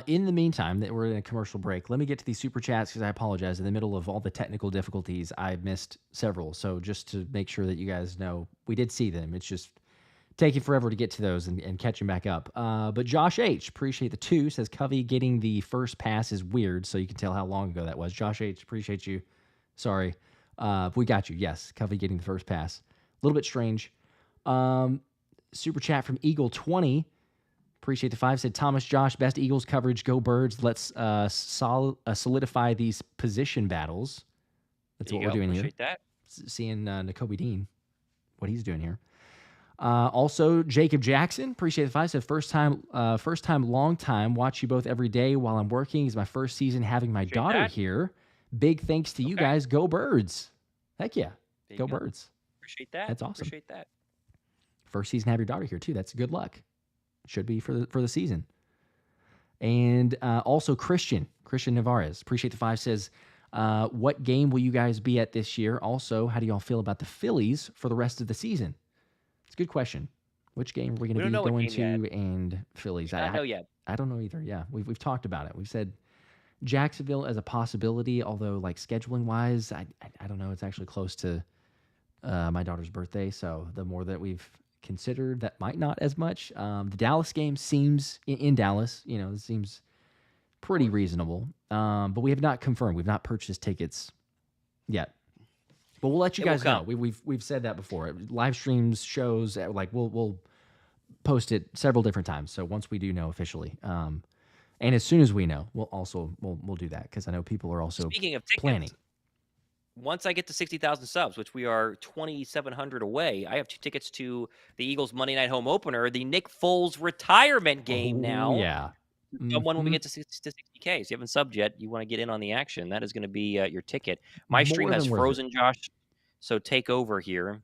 In the meantime, that we're in a commercial break, let me get to these super chats because I apologize. In the middle of all the technical difficulties, I missed several. So just to make sure that you guys know, we did see them. It's just taking forever to get to those and catching back up. But Josh H, appreciate the 2, says Covey getting the first pass is weird, so you can tell how long ago that was. Josh H, appreciate you. Sorry. We got you. Yes, Covey getting the first pass. A little bit strange. Super chat from Eagle20. Appreciate the 5. Said Thomas Josh, best Eagles coverage. Go Birds. Let's solidify these position battles. That's what we're doing Appreciate here. That. Seeing Nakobe Dean, what he's doing here. Also, Jacob Jackson, appreciate the 5. Said first time, long time. Watch you both every day while I'm working. It's my first season having my daughter here. Big thanks to you guys. Go Birds. Heck yeah. Go Birds. Appreciate that. That's awesome. Appreciate that. First season have your daughter here too. That's good luck. Should be for the season. And also Christian Navarez, appreciate the 5, says, what game will you guys be at this year? Also, how do y'all feel about the Phillies for the rest of the season? It's a good question. Which game are we going to be going to? And Phillies. I don't know yet. I don't know either. Yeah, we've talked about it. We've said Jacksonville as a possibility, although like scheduling wise, I don't know. It's actually close to my daughter's birthday, so the more that we've considered, that might not as much. The Dallas game seems in Dallas, it seems pretty reasonable. But we have not confirmed. We've not purchased tickets yet. But we'll let you guys know. We've said that before. Live streams, shows, like we'll post it several different times. So once we do know officially, and as soon as we know, we'll do that because I know people are also Speaking of tickets, planning. Once I get to 60,000 subs, which we are 2,700 away, I have 2 tickets to the Eagles Monday Night Home Opener, the Nick Foles retirement game now. Yeah. When we get to 60K. So you haven't subbed yet, you want to get in on the action. That is going to be your ticket. My stream has frozen, Josh, so take over here.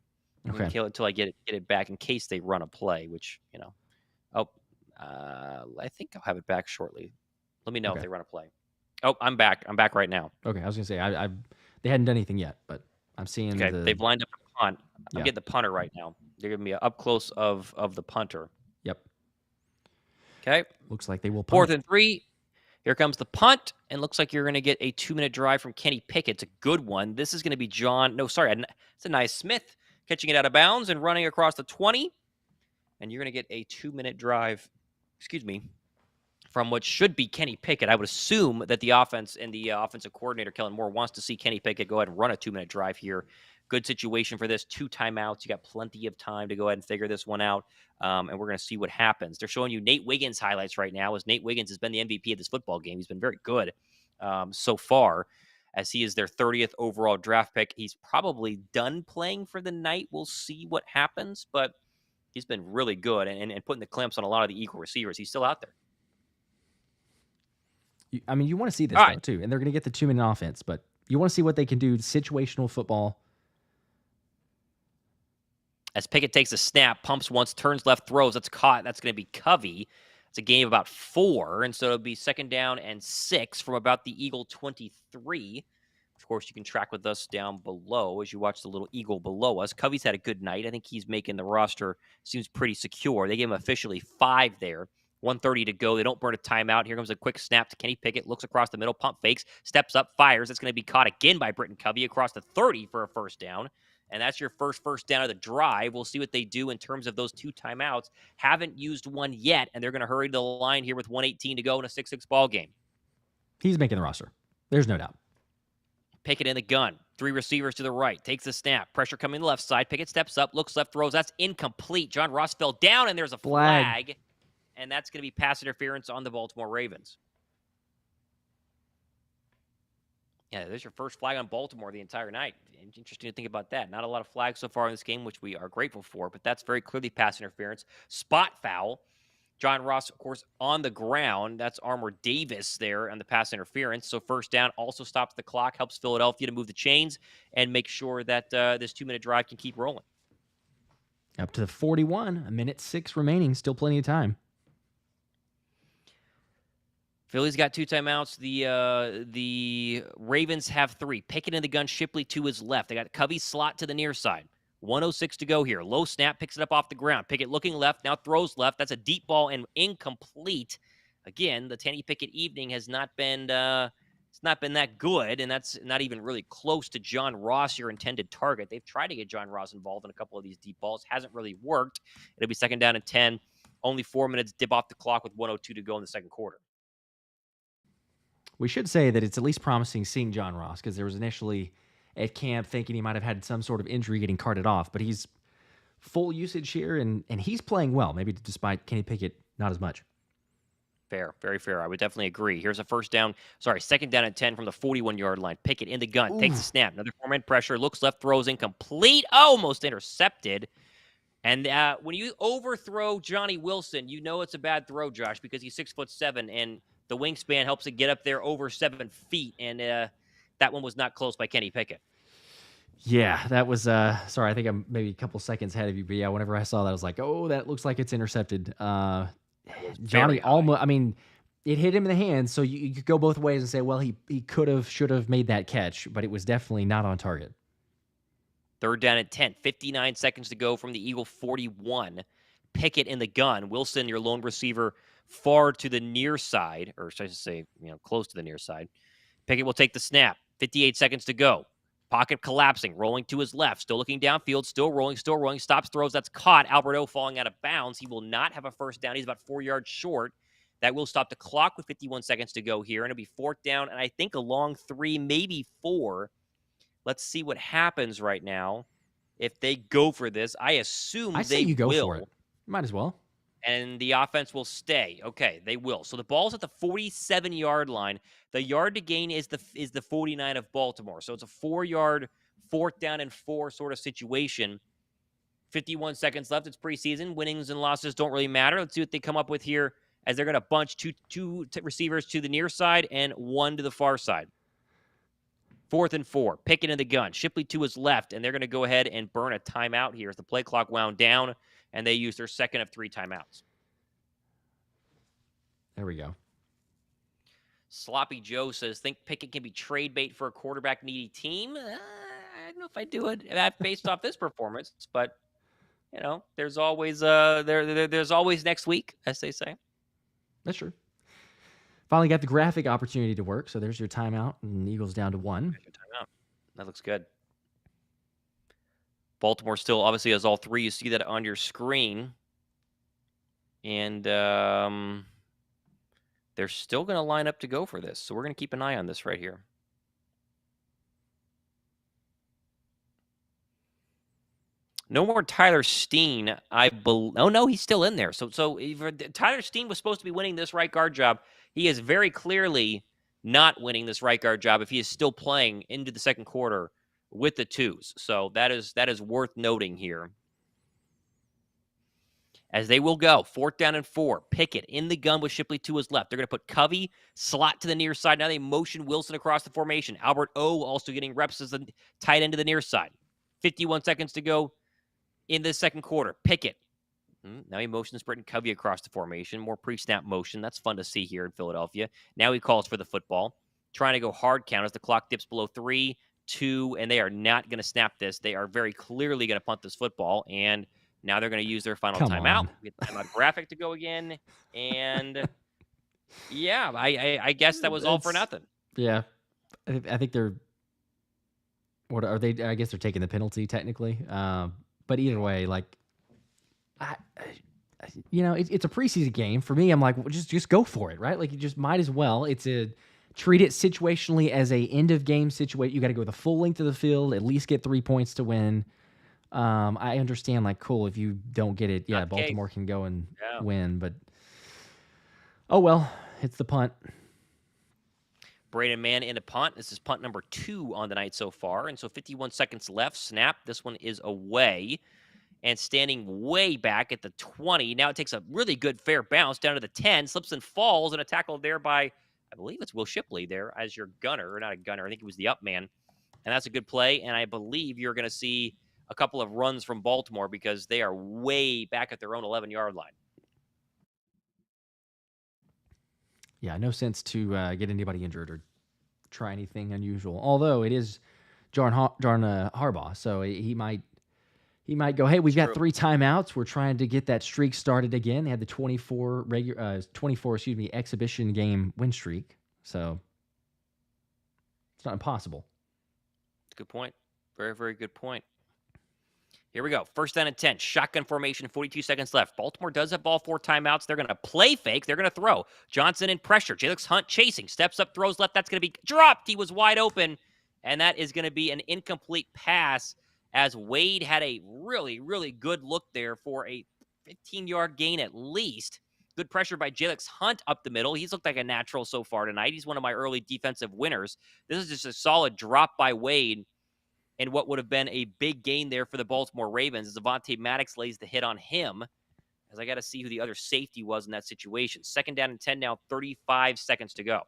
Okay. Until I get it back in case they run a play, which, I think I'll have it back shortly. Let me know if they run a play. Oh, I'm back. I'm back right now. Okay, I was going to say, they hadn't done anything yet, but I'm seeing they've lined up a punt. I'm getting the punter right now. They're giving me an up close of the punter. Yep. Okay. Looks like they will punt. 4th and 3. Here comes the punt, and looks like you're going to get a 2-minute drive from Kenny Pickett. It's a good one. This is going to be it's a nice Smith catching it out of bounds and running across the 20. And you're going to get a 2-minute drive, from what should be Kenny Pickett. I would assume that the offense and the offensive coordinator, Kellen Moore, wants to see Kenny Pickett go ahead and run a 2-minute drive here. Good situation for this. 2 timeouts. You got plenty of time to go ahead and figure this one out, and we're going to see what happens. They're showing you Nate Wiggins highlights right now, as Nate Wiggins has been the MVP of this football game. He's been very good so far, as he is their 30th overall draft pick. He's probably done playing for the night. We'll see what happens, but he's been really good and putting the clamps on a lot of the equal receivers. He's still out there. You want to see this, though, too. And they're going to get the 2-minute offense, but you want to see what they can do, situational football. As Pickett takes a snap, pumps once, turns left, throws. That's caught. That's going to be Covey. It's a gain of about 4, and so it'll be 2nd down and 6 from about the Eagle 23. Of course, you can track with us down below as you watch the little Eagle below us. Covey's had a good night. I think he's making the roster. Seems pretty secure. They gave him officially 5 there. 1:30 to go. They don't burn a timeout. Here comes a quick snap to Kenny Pickett. Looks across the middle, pump fakes, steps up, fires. That's going to be caught again by Britton Covey across the 30 for a 1st down. And that's your first down of the drive. We'll see what they do in terms of those 2 timeouts. Haven't used one yet, and they're going to hurry to the line here with 1:18 to go in a 6-6 ball game. He's making the roster. There's no doubt. Pickett in the gun. 3 receivers to the right. Takes the snap. Pressure coming to the left side. Pickett steps up. Looks left. Throws. That's incomplete. John Ross fell down, and there's a flag. And that's going to be pass interference on the Baltimore Ravens. Yeah, there's your first flag on Baltimore the entire night. Interesting to think about that. Not a lot of flags so far in this game, which we are grateful for, but that's very clearly pass interference. Spot foul. John Ross, of course, on the ground. That's Armour Davis there on the pass interference. So 1st down also stops the clock, helps Philadelphia to move the chains and make sure that this 2-minute drive can keep rolling. Up to the 41, a minute 6 remaining, still plenty of time. Philly's got 2 timeouts. The Ravens have 3. Pickett in the gun, Shipley to his left. They got Covey slot to the near side. 1:06 to go here. Low snap, picks it up off the ground. Pickett looking left, now throws left. That's a deep ball and incomplete. Again, the Kenny Pickett evening has not been it's not been that good, and that's not even really close to John Ross, your intended target. They've tried to get John Ross involved in a couple of these deep balls. Hasn't really worked. It'll be 2nd down and 10. Only 4 minutes, dip off the clock with 1:02 to go in the second quarter. We should say that it's at least promising seeing John Ross, because there was initially at camp thinking he might have had some sort of injury getting carted off, but he's full usage here, and he's playing well, maybe despite Kenny Pickett not as much. Fair, very fair. I would definitely agree. Here's a 2nd down and 10 from the 41-yard line. Pickett in the gun, takes the snap. Another 4-man pressure, looks left, throws incomplete, almost intercepted. And when you overthrow Johnny Wilson, you know it's a bad throw, Josh, because he's 6'7", and the wingspan helps it get up there over 7 feet. And that one was not close by Kenny Pickett. Yeah, that was, sorry, I think I'm maybe a couple seconds ahead of you, but yeah, whenever I saw that, I was like, oh, that looks like it's intercepted. Johnny almost, I mean, it hit him in the hands, so you could go both ways and say, well, he could have, should have made that catch, but it was definitely not on target. 3rd down and 10, 59 seconds to go from the Eagle 41. Pickett in the gun. Wilson, your lone receiver, far to the near side, or should I say, close to the near side. Pickett will take the snap. 58 seconds to go. Pocket collapsing, rolling to his left, still looking downfield, still rolling, stops, throws. That's caught. Alberto falling out of bounds. He will not have a first down. He's about 4 yards short. That will stop the clock with 51 seconds to go here, and it'll be 4th down, and I think a long 3, maybe 4. Let's see what happens right now. If they go for this, I assume I say you go for it. Might as well. And the offense will stay. Okay, they will. So the ball's at the 47-yard line. The yard to gain is the 49 of Baltimore. So it's a 4-yard, 4th down and 4 sort of situation. 51 seconds left. It's preseason. Winnings and losses don't really matter. Let's see what they come up with here, as they're going to bunch two receivers to the near side and 1 to the far side. 4th and 4. Pickett in the gun. Shipley to his left, and they're going to go ahead and burn a timeout here as the play clock wound down, and they use their 2nd of 3 timeouts. There we go. Sloppy Joe says, think Pickett can be trade bait for a quarterback-needy team? I don't know if I do it based off this performance, but, there's always there's always next week, as they say. That's true. Finally got the graphic opportunity to work, so there's your timeout, and Eagles down to 1. There's your timeout. That looks good. Baltimore still obviously has all 3. You see that on your screen. And they're still going to line up to go for this, so we're going to keep an eye on this right here. No more Tyler Steen, oh, no, he's still in there. So Tyler Steen was supposed to be winning this right guard job. He is very clearly not winning this right guard job if he is still playing into the second quarter with the 2s. So that is worth noting here. As they will go, 4th down and 4. Pickett in the gun with Shipley to his left. They're going to put Covey, slot to the near side. Now they motion Wilson across the formation. Albert O also getting reps as the tight end to the near side. 51 seconds to go in the second quarter. Pickett. Now he motions Britton Covey across the formation. More pre-snap motion. That's fun to see here in Philadelphia. Now he calls for the football. Trying to go hard count as the clock dips below 3, 2, and they are not going to snap this. They are very clearly going to punt this football, and now they're going to use their final timeout. We get the timeout graphic to go again, and yeah, I guess that was all for nothing. Yeah, I think they're. What are they? I guess they're taking the penalty technically, but either way, like, it's a preseason game. For me, I'm like, well, just go for it, right? Like, you just might as well. Treat it situationally as a end of game situation. You got to go the full length of the field, at least get 3 points to win. I understand, like, cool, if you don't get it, yeah, Baltimore can go and win, but oh well, it's the punt. Braden Mann in a punt. This is punt number 2 on the night so far, and so 51 seconds left. Snap. This one is away, and standing way back at the 20. Now it takes a really good fair bounce down to the 10, slips and falls, and a tackle there by, I believe it's Will Shipley there as your gunner, or not a gunner. I think he was the up man, and that's a good play, and I believe you're going to see a couple of runs from Baltimore because they are way back at their own 11-yard line. Yeah, no sense to get anybody injured or try anything unusual. Although it is Jarn Harbaugh, so he might go, hey, we've got 3 timeouts. We're trying to get that streak started again. They had the 24 exhibition game win streak, so it's not impossible. Good point. Very, very good point. Here we go. 1st down and 10. Shotgun formation, 42 seconds left. Baltimore does have ball 4 timeouts. They're going to play fake. They're going to throw. Johnson in pressure. Jalen Hunt chasing. Steps up, throws left. That's going to be dropped. He was wide open. And that is going to be an incomplete pass as Wade had a really, really good look there for a 15-yard gain at least. Good pressure by Jalen Hunt up the middle. He's looked like a natural so far tonight. He's one of my early defensive winners. This is just a solid drop by Wade. And what would have been a big gain there for the Baltimore Ravens as Avonte Maddox lays the hit on him. As I got to see who the other safety was in that situation. 2nd down and 10 now, 35 seconds to go.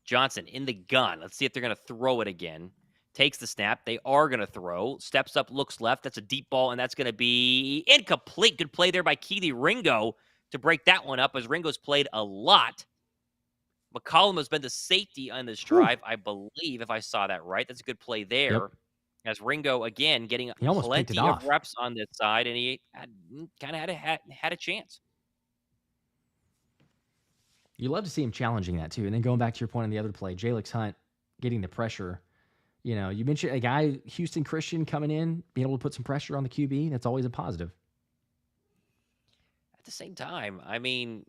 Johnson in the gun. Let's see if they're going to throw it again. Takes the snap. They are going to throw. Steps up, looks left. That's a deep ball, and that's going to be incomplete. Good play there by Kelee Ringo to break that one up as Ringo's played a lot. McCollum has been the safety on this drive, I believe, if I saw that right. That's a good play there. Yep. As Ringo, again, getting plenty of reps on this side, and he kind of had a chance. You love to see him challenging that, too. And then going back to your point on the other play, Jalen Hunt getting the pressure. You know, you mentioned a guy, Houston Christian, coming in, being able to put some pressure on the QB. That's always a positive. At the same time, I mean,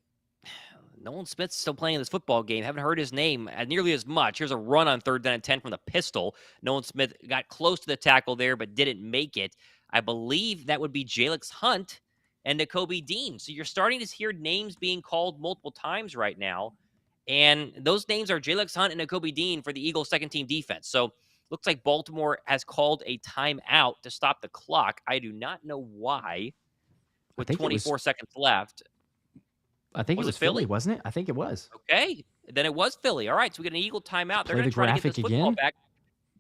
Nolan Smith's still playing this football game. Haven't heard his name nearly as much. Here's a run on 3rd down and 10 from the pistol. Nolan Smith got close to the tackle there, but didn't make it. I believe that would be Jalen Hunt and Nakobe Dean. So you're starting to hear names being called multiple times right now. And those names are Jalen Hunt and Nakobe Dean for the Eagles' second-team defense. So looks like Baltimore has called a timeout to stop the clock. I do not know why with 24 seconds left. I think it was Philly, wasn't it? I think it was. Okay. Then it was Philly. All right. So we get an Eagle timeout. They're going to try to get this football back.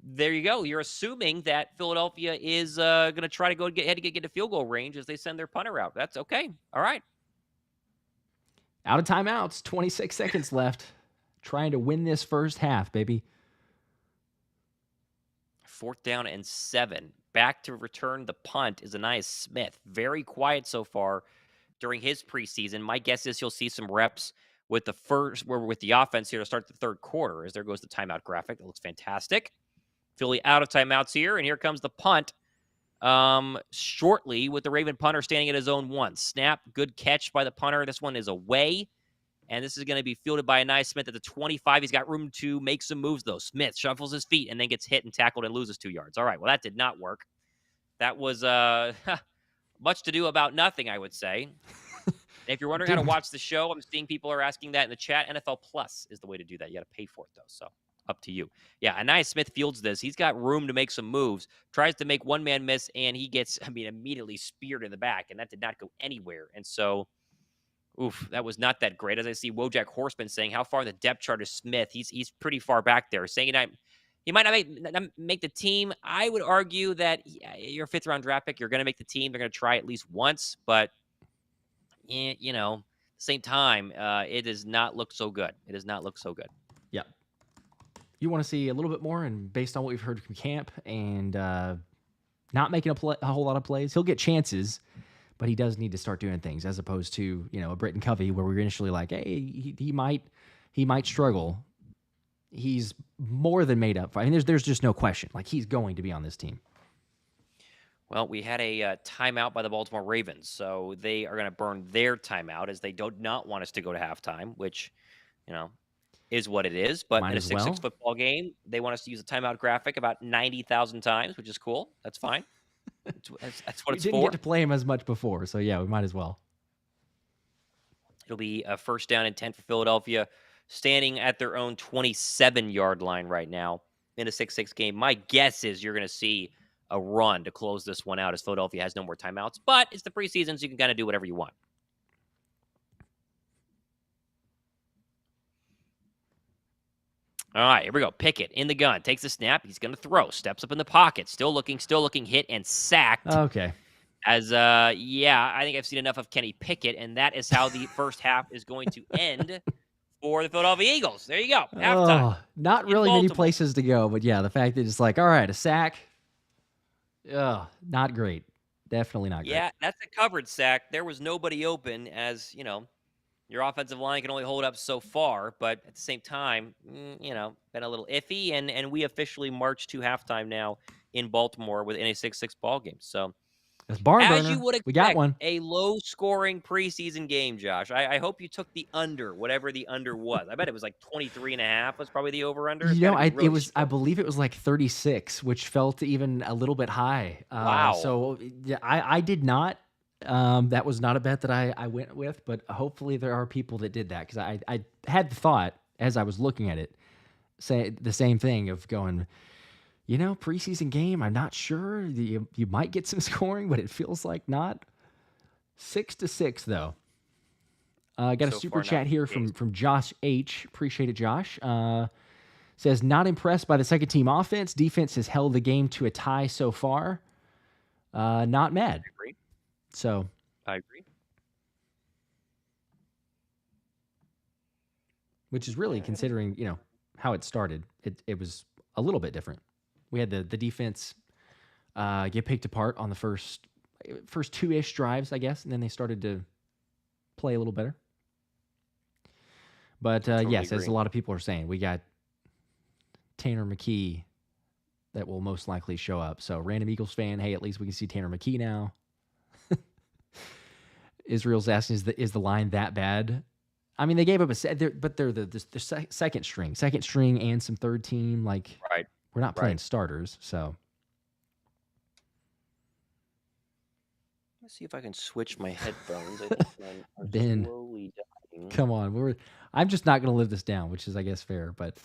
There you go. You're assuming that Philadelphia is going to try to go get to field goal range as they send their punter out. That's okay. All right. Out of timeouts. 26 seconds left. Trying to win this first half, baby. 4th down and 7. Back to return the punt is Anais Smith. Very quiet so far during his preseason. My guess is you'll see some reps with the offense here to start the 3rd quarter. As there goes the timeout graphic. That looks fantastic. Philly out of timeouts here, and here comes the punt. Shortly with the Raven punter standing at his own 1. Snap, good catch by the punter. This one is away, and this is going to be fielded by Anais Smith at the 25. He's got room to make some moves, though. Smith shuffles his feet and then gets hit and tackled and loses 2 yards. All right, well, that did not work. That was much to do about nothing, I would say. And if you're wondering how to watch the show, I'm seeing people are asking that in the chat. NFL Plus is the way to do that. You got to pay for it, though, so up to you. Yeah, Anais Smith fields this. He's got room to make some moves, tries to make one man miss, and he gets, immediately speared in the back, and that did not go anywhere. And so, that was not that great. As I see Wojak Horseman saying, how far in the depth chart is Smith? He's pretty far back there, saying he might not make the team. I would argue that you're a 5th-round draft pick. You're going to make the team. They're going to try at least once, but same time, it does not look so good. It does not look so good. Yeah. You want to see a little bit more, and based on what we've heard from camp and not making a whole lot of plays, he'll get chances, but he does need to start doing things as opposed to, a Britton Covey where we were initially like, hey, he might struggle. He's more than made up for. There's just no question. Like, he's going to be on this team. Well, we had a timeout by the Baltimore Ravens, so they are going to burn their timeout as they do not want us to go to halftime, which, is what it is. But in a 6-6 football game, they want us to use a timeout graphic about 90,000 times, which is cool. That's fine. That's what it's for. We didn't get to play him as much before, so yeah, we might as well. It'll be a 1st down and 10 for Philadelphia, standing at their own 27-yard line right now in a 6-6 game. My guess is you're going to see a run to close this one out as Philadelphia has no more timeouts, but it's the preseason, so you can kind of do whatever you want. All right, here we go. Pickett in the gun, takes the snap. He's going to throw. Steps up in the pocket. Still looking, hit and sacked. Okay. As I think I've seen enough of Kenny Pickett, and that is how the first half is going to end for the Philadelphia Eagles. There you go. Halftime. Oh, not really many places to go, but yeah, the fact that it's like, all right, a sack. Not great. Definitely not great. Yeah, that's a covered sack. There was nobody open, as your offensive line can only hold up so far, but at the same time, been a little iffy, and we officially march to halftime now in Baltimore in a 6-6 ball game. So, that's barn burner. As you would expect, we got one. A low-scoring preseason game, Josh. I hope you took the under, whatever the under was. I bet it was like 23.5 was probably the over-under. I believe it was like 36, which felt even a little bit high. Wow. So yeah, I did not. That was not a bet that I went with, but hopefully there are people that did that, because I had the thought as I was looking at it, say the same thing of going, preseason game, I'm not sure. You might get some scoring, but it feels like not. 6-6 though. Got a super chat here from Josh H. Appreciate it, Josh. Says, not impressed by the second team offense. Defense has held the game to a tie so far. Not mad. I agree. So I agree. Which is really, considering, how it started, it was a little bit different. We had the defense get picked apart on the first 2-ish drives, I guess, and then they started to play a little better. But yes, as a lot of people are saying, we got Tanner McKee that will most likely show up. So, random Eagles fan, hey, at least we can see Tanner McKee now. Israel's asking, is the line that bad? I mean, they gave up but they're the second string and some third team. Like, right. We're not playing starters, so. Let's see if I can switch my headphones. I think mine are Ben, slowly dying. Come on, I'm just not going to live this down, which is, I guess, fair. But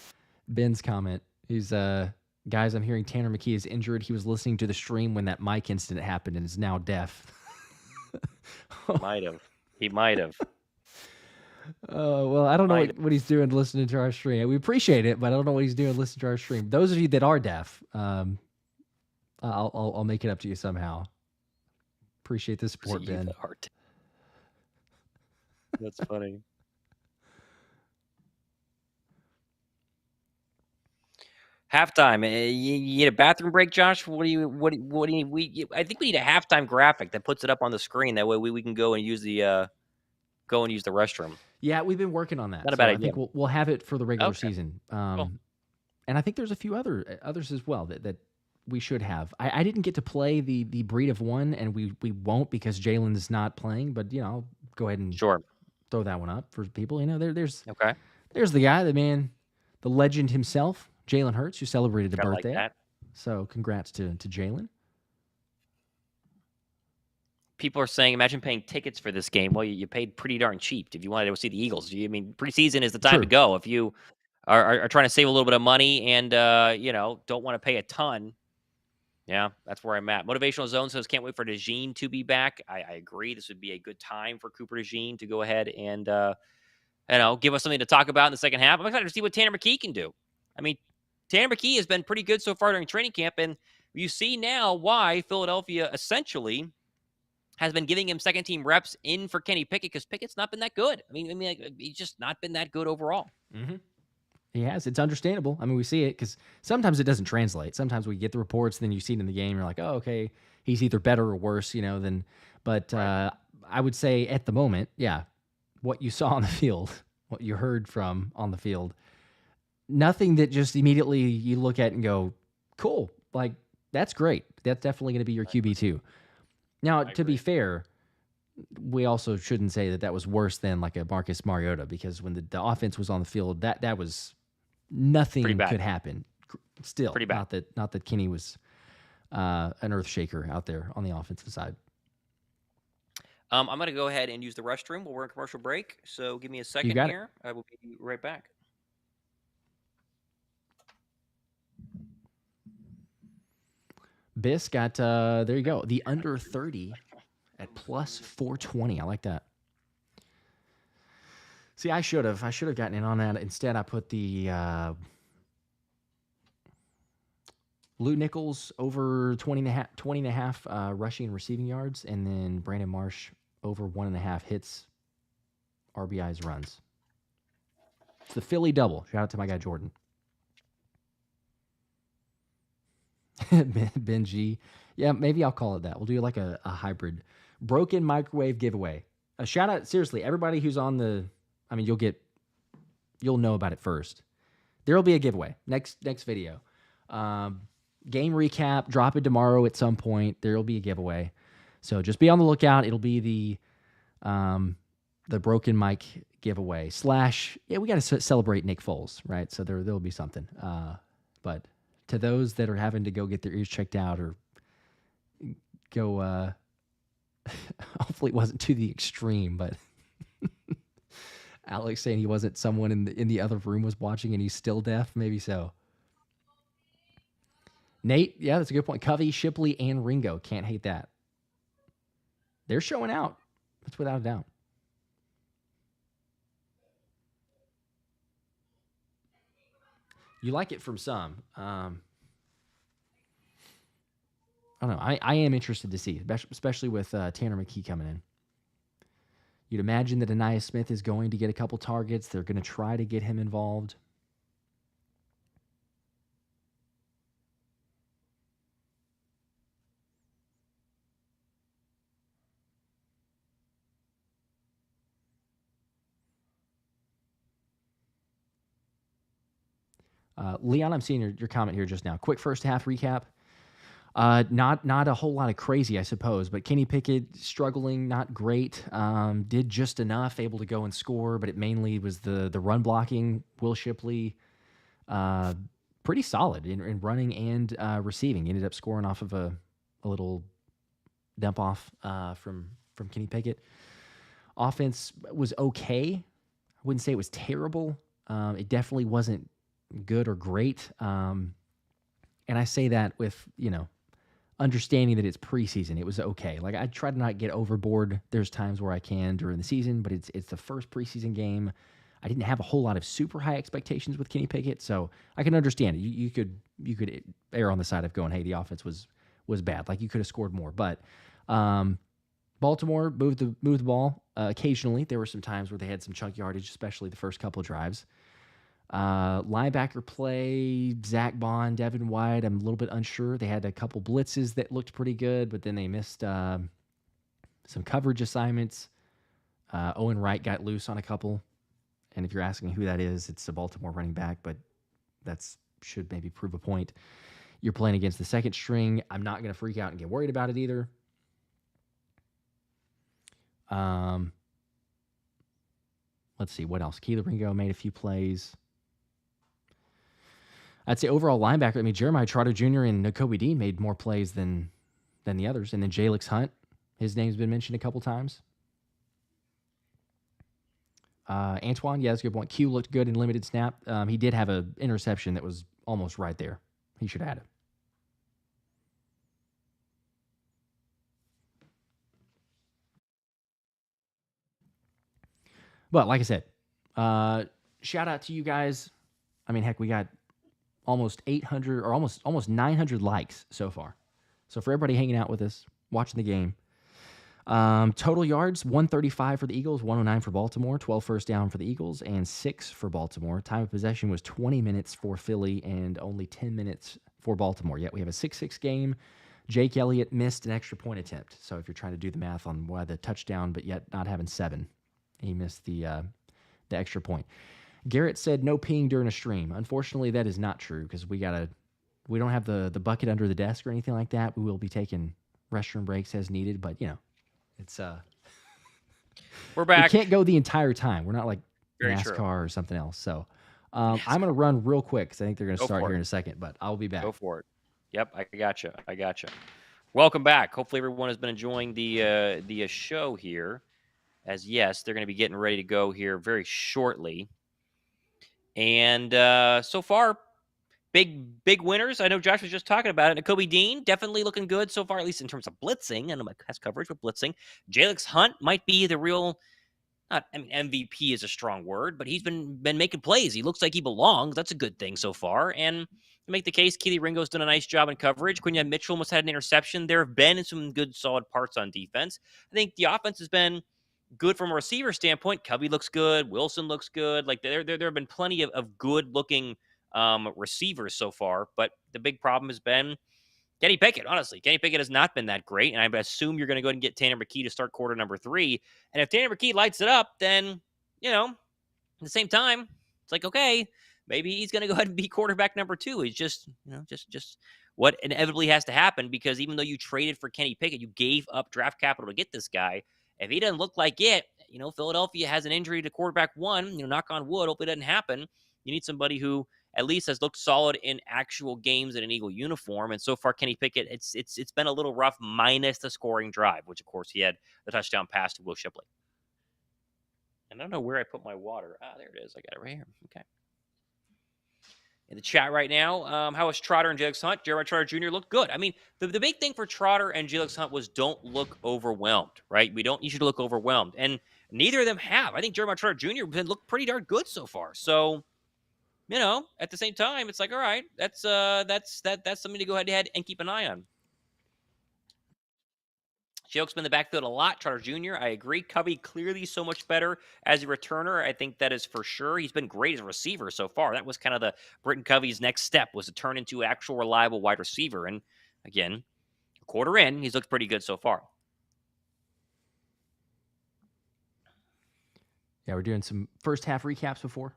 Ben's comment, he's guys, I'm hearing Tanner McKee is injured. He was listening to the stream when that mic incident happened and is now deaf. He might have. Well, I don't know what he's doing listening to our stream. We appreciate it, but I don't know what he's doing listening to our stream. Those of you that are deaf, I'll make it up to you somehow. Appreciate the support, Ben. That's funny. Halftime. You need a bathroom break, Josh? What do you? I think we need a halftime graphic that puts it up on the screen. That way we can go and use the restroom. Yeah, we've been working on that. Not a bad idea. I think we'll have it for the regular season. Cool. And I think there's a few others as well that we should have. I didn't get to play the breed of one, and we won't because Jalen is not playing. But I'll go ahead and throw that one up for people. There's the guy, the man, the legend himself, Jalen Hurts, who celebrated a birthday. Like that. So congrats to Jalen. People are saying, imagine paying tickets for this game. Well, you paid pretty darn cheap if you wanted to see the Eagles. Preseason is the time to go. If you are trying to save a little bit of money and don't want to pay a ton, yeah, that's where I'm at. Motivational Zone says, can't wait for DeJean to be back. I agree. This would be a good time for Cooper DeJean to go ahead and give us something to talk about in the second half. I'm excited to see what Tanner McKee can do. I mean, Tanner McKee has been pretty good so far during training camp, and you see now why Philadelphia essentially has been giving him second team reps in for Kenny Pickett, because Pickett's not been that good. I mean, he's just not been that good overall. Mm-hmm. He has. It's understandable. I mean, we see it because sometimes it doesn't translate. Sometimes we get the reports, then you see it in the game. You're like, oh, okay, he's either better or worse, than. But I would say at the moment, yeah, what you saw on the field, what you heard from on the field, nothing that just immediately you look at and go, cool, like that's great. That's definitely going to be your QB2. Now, to be fair, we also shouldn't say that was worse than like a Marcus Mariota, because when the offense was on the field, that was nothing could happen. Still, pretty bad. Not that Kenny was an earth shaker out there on the offensive side. I'm going to go ahead and use the restroom while we're in commercial break. So give me a second here. I will be right back. Biss got, there you go, the under 30 at plus 420. I like that. See, I should have gotten in on that. Instead, I put the Lou Nichols over 20 and a half rushing and receiving yards, and then Brandon Marsh over 1.5 hits, RBIs, runs. It's the Philly double. Shout out to my guy Jordan. Ben G. Yeah, maybe I'll call it that. We'll do like a hybrid. Broken microwave giveaway. A shout out, seriously, everybody who's on the, I mean, you'll know about it first. There'll be a giveaway next video. Game recap, drop it tomorrow at some point. There'll be a giveaway. So just be on the lookout. It'll be the broken mic giveaway / yeah, we got to celebrate Nick Foles, right? So there'll be something. But to those that are having to go get their ears checked out or go, hopefully it wasn't to the extreme, but Alex saying he wasn't someone in the other room was watching and he's still deaf. Maybe so. Nate, yeah, that's a good point. Covey, Shipley, and Ringo. Can't hate that. They're showing out. That's without a doubt. You like it from some. I don't know. I am interested to see, especially with Tanner McKee coming in. You'd imagine that Anaya Smith is going to get a couple targets. They're going to try to get him involved. Leon, I'm seeing your comment here just now. Quick first half recap. Not a whole lot of crazy, I suppose, but Kenny Pickett struggling, not great. Did just enough, able to go and score, but it mainly was the run blocking. Will Shipley, pretty solid in running and receiving. Ended up scoring off of a little dump off from Kenny Pickett. Offense was okay. I wouldn't say it was terrible. It definitely wasn't good or great. And I say that with, understanding that it's preseason. It was okay. Like, I try to not get overboard. There's times where I can during the season, but it's the first preseason game. I didn't have a whole lot of super high expectations with Kenny Pickett, so I can understand it. You could err on the side of going, hey, the offense was bad. Like, you could have scored more. But Baltimore moved the ball occasionally. There were some times where they had some chunk yardage, especially the first couple of drives. Linebacker play, Zack Baun, Devin White, I'm a little bit unsure. They had a couple blitzes that looked pretty good, but then they missed some coverage assignments. Owen Wright got loose on a couple. And if you're asking who that is, it's a Baltimore running back, but that's should maybe prove a point. You're playing against the second string. I'm not going to freak out and get worried about it either. Let's see, what else? Kelee Ringo made a few plays. I'd say overall linebacker, I mean, Jeremiah Trotter Jr. and Nakobe Dean made more plays than the others. And then Jalix Hunt, his name's been mentioned a couple times. Antoine, yeah, that's a good point. Q looked good in limited snap. He did have an interception that was almost right there. He should have had it. But like I said, shout out to you guys. I mean, heck, we got almost 800 or almost 900 likes so far. So for everybody hanging out with us, watching the game. Total yards, 135 for the Eagles, 109 for Baltimore, 12 first down for the Eagles, and 6 for Baltimore. Time of possession was 20 minutes for Philly and only 10 minutes for Baltimore. Yet we have a 6-6 game. Jake Elliott missed an extra point attempt. So if you're trying to do the math on why the touchdown, but yet not having 7, he missed the extra point. Garrett said no peeing during a stream. Unfortunately, that is not true because we don't have the bucket under the desk or anything like that. We will be taking restroom breaks as needed, but it's we're back. We can't go the entire time. We're not like Very NASCAR true. or something else. So I'm going to run real quick because I think they're going to start here in a second, but I'll be back. Go for it. Yep, I gotcha. Welcome back. Hopefully everyone has been enjoying the show here. As yes, they're going to be getting ready to go here very shortly. And so far, big winners. I know Josh was just talking about it. Nakobe Dean definitely looking good so far, at least in terms of blitzing. I know Mike has coverage with blitzing. Jalix Hunt might be the real not, I mean, MVP is a strong word, but he's been making plays. He looks like he belongs. That's a good thing so far. And to make the case, Kelee Ringo's done a nice job in coverage. Quinyon Mitchell almost had an interception. There have been some good, solid parts on defense. I think the offense has been good from a receiver standpoint. Covey looks good. Wilson looks good. Like there have been plenty of good looking receivers so far. But the big problem has been Kenny Pickett. Honestly, Kenny Pickett has not been that great. And I assume you're going to go ahead and get Tanner McKee to start quarter number 3. And if Tanner McKee lights it up, then, at the same time, it's like, okay, maybe he's going to go ahead and be quarterback number 2. It's just, just what inevitably has to happen, because even though you traded for Kenny Pickett, you gave up draft capital to get this guy. If he doesn't look like it, Philadelphia has an injury to quarterback 1, knock on wood, hope it doesn't happen. You need somebody who at least has looked solid in actual games in an Eagle uniform. And so far, Kenny Pickett, it's been a little rough, minus the scoring drive, which of course he had the touchdown pass to Will Shipley. And I don't know where I put my water. There it is. I got it right here. Okay. In the chat right now, how is Trotter and Jalix Hunt? Jeremiah Trotter Jr. looked good. I mean, the big thing for Trotter and Jalix Hunt was don't look overwhelmed, right? We don't need you to look overwhelmed. And neither of them have. I think Jeremiah Trotter Jr. looked pretty darn good so far. So, at the same time, it's like, all right, that's something to go ahead and keep an eye on. Joke's been in the backfield a lot. Trotter Jr., I agree. Covey clearly so much better as a returner. I think that is for sure. He's been great as a receiver so far. That was kind of the Britton Covey's next step, was to turn into actual reliable wide receiver. And again, a quarter in, he's looked pretty good so far. Yeah, we're doing some first half recaps before.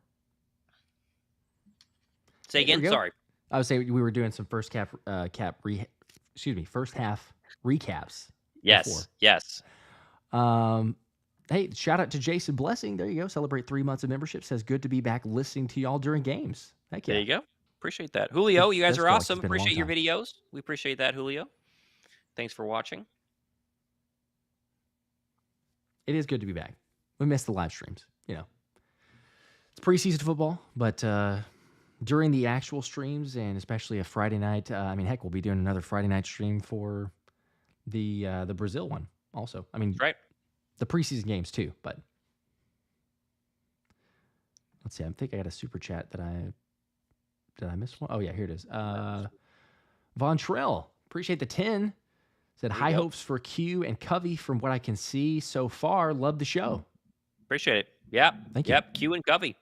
Say again, sorry. I would say we were doing some first half recaps. Yes, before. yes. Hey, shout out to Jason Blessing. There you go. Celebrate 3 months of membership. Says good to be back listening to y'all during games. Heck yeah. There you go. Appreciate that. Julio, you guys are awesome. Appreciate your videos. We appreciate that, Julio. Thanks for watching. It is good to be back. We missed the live streams. It's preseason football, but during the actual streams, and especially a Friday night, heck, we'll be doing another Friday night stream for the Brazil one also. Right. The preseason games too, but let's see. I think I got a super chat did I miss one? Oh yeah, here it is. Von Trell, appreciate the 10. Said high hopes for Q and Covey from what I can see so far. Love the show. Appreciate it. Yeah. Thank you. Yep. Q and Covey.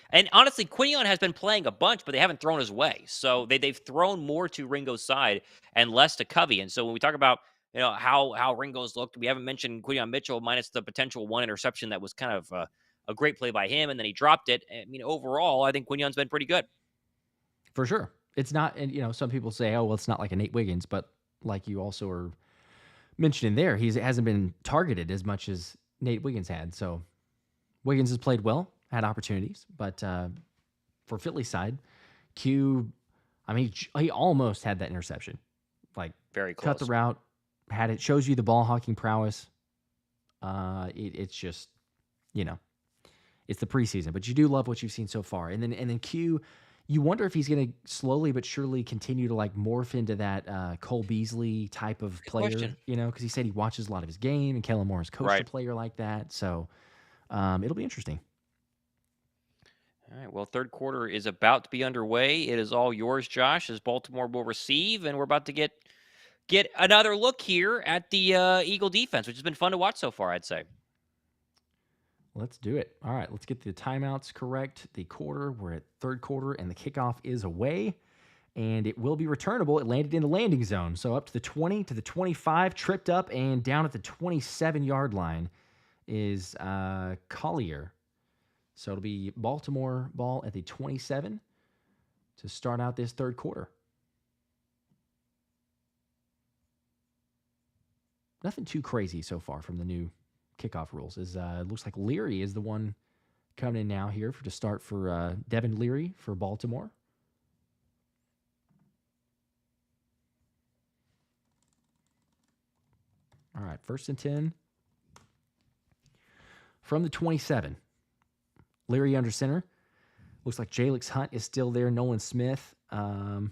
And honestly, Quinyon has been playing a bunch, but they haven't thrown his way. So they've thrown more to Ringo's side and less to Covey. And so when we talk about how Ringo's looked, we haven't mentioned Quinyon Mitchell, minus the potential 1 interception that was kind of a great play by him, and then he dropped it. Overall, I think Quinyon's been pretty good. For sure. It's not, and some people say, oh, well, it's not like a Nate Wiggins, but like you also are mentioning there, he hasn't been targeted as much as Nate Wiggins had. So Wiggins has played well, had opportunities, but for Philly's side, Q, he almost had that interception. Like, very close. Cut the route, had it, shows you the ball hawking prowess. It's just, it's the preseason, but you do love what you've seen so far. And then Q, you wonder if he's going to slowly but surely continue to like morph into that Cole Beasley type of player, because he said he watches a lot of his game, and Kellen Moore has coached a player like that. So it'll be interesting. All right. Well, third quarter is about to be underway. It is all yours, Josh, as Baltimore will receive, and we're about to get another look here at the Eagle defense, which has been fun to watch so far, I'd say. Let's do it. All right, let's get the timeouts correct. The quarter, we're at third quarter, and the kickoff is away, and it will be returnable. It landed in the landing zone, so up to the 20, to the 25, tripped up, and down at the 27-yard line is Collier. So it'll be Baltimore ball at the 27 to start out this third quarter. Nothing too crazy so far from the new kickoff rules. It looks like Leary is the one coming in now here to start for Devin Leary for Baltimore. All right, 1st and 10 from the 27. Leary under center. Looks like Jalix Hunt is still there. Nolan Smith. Can't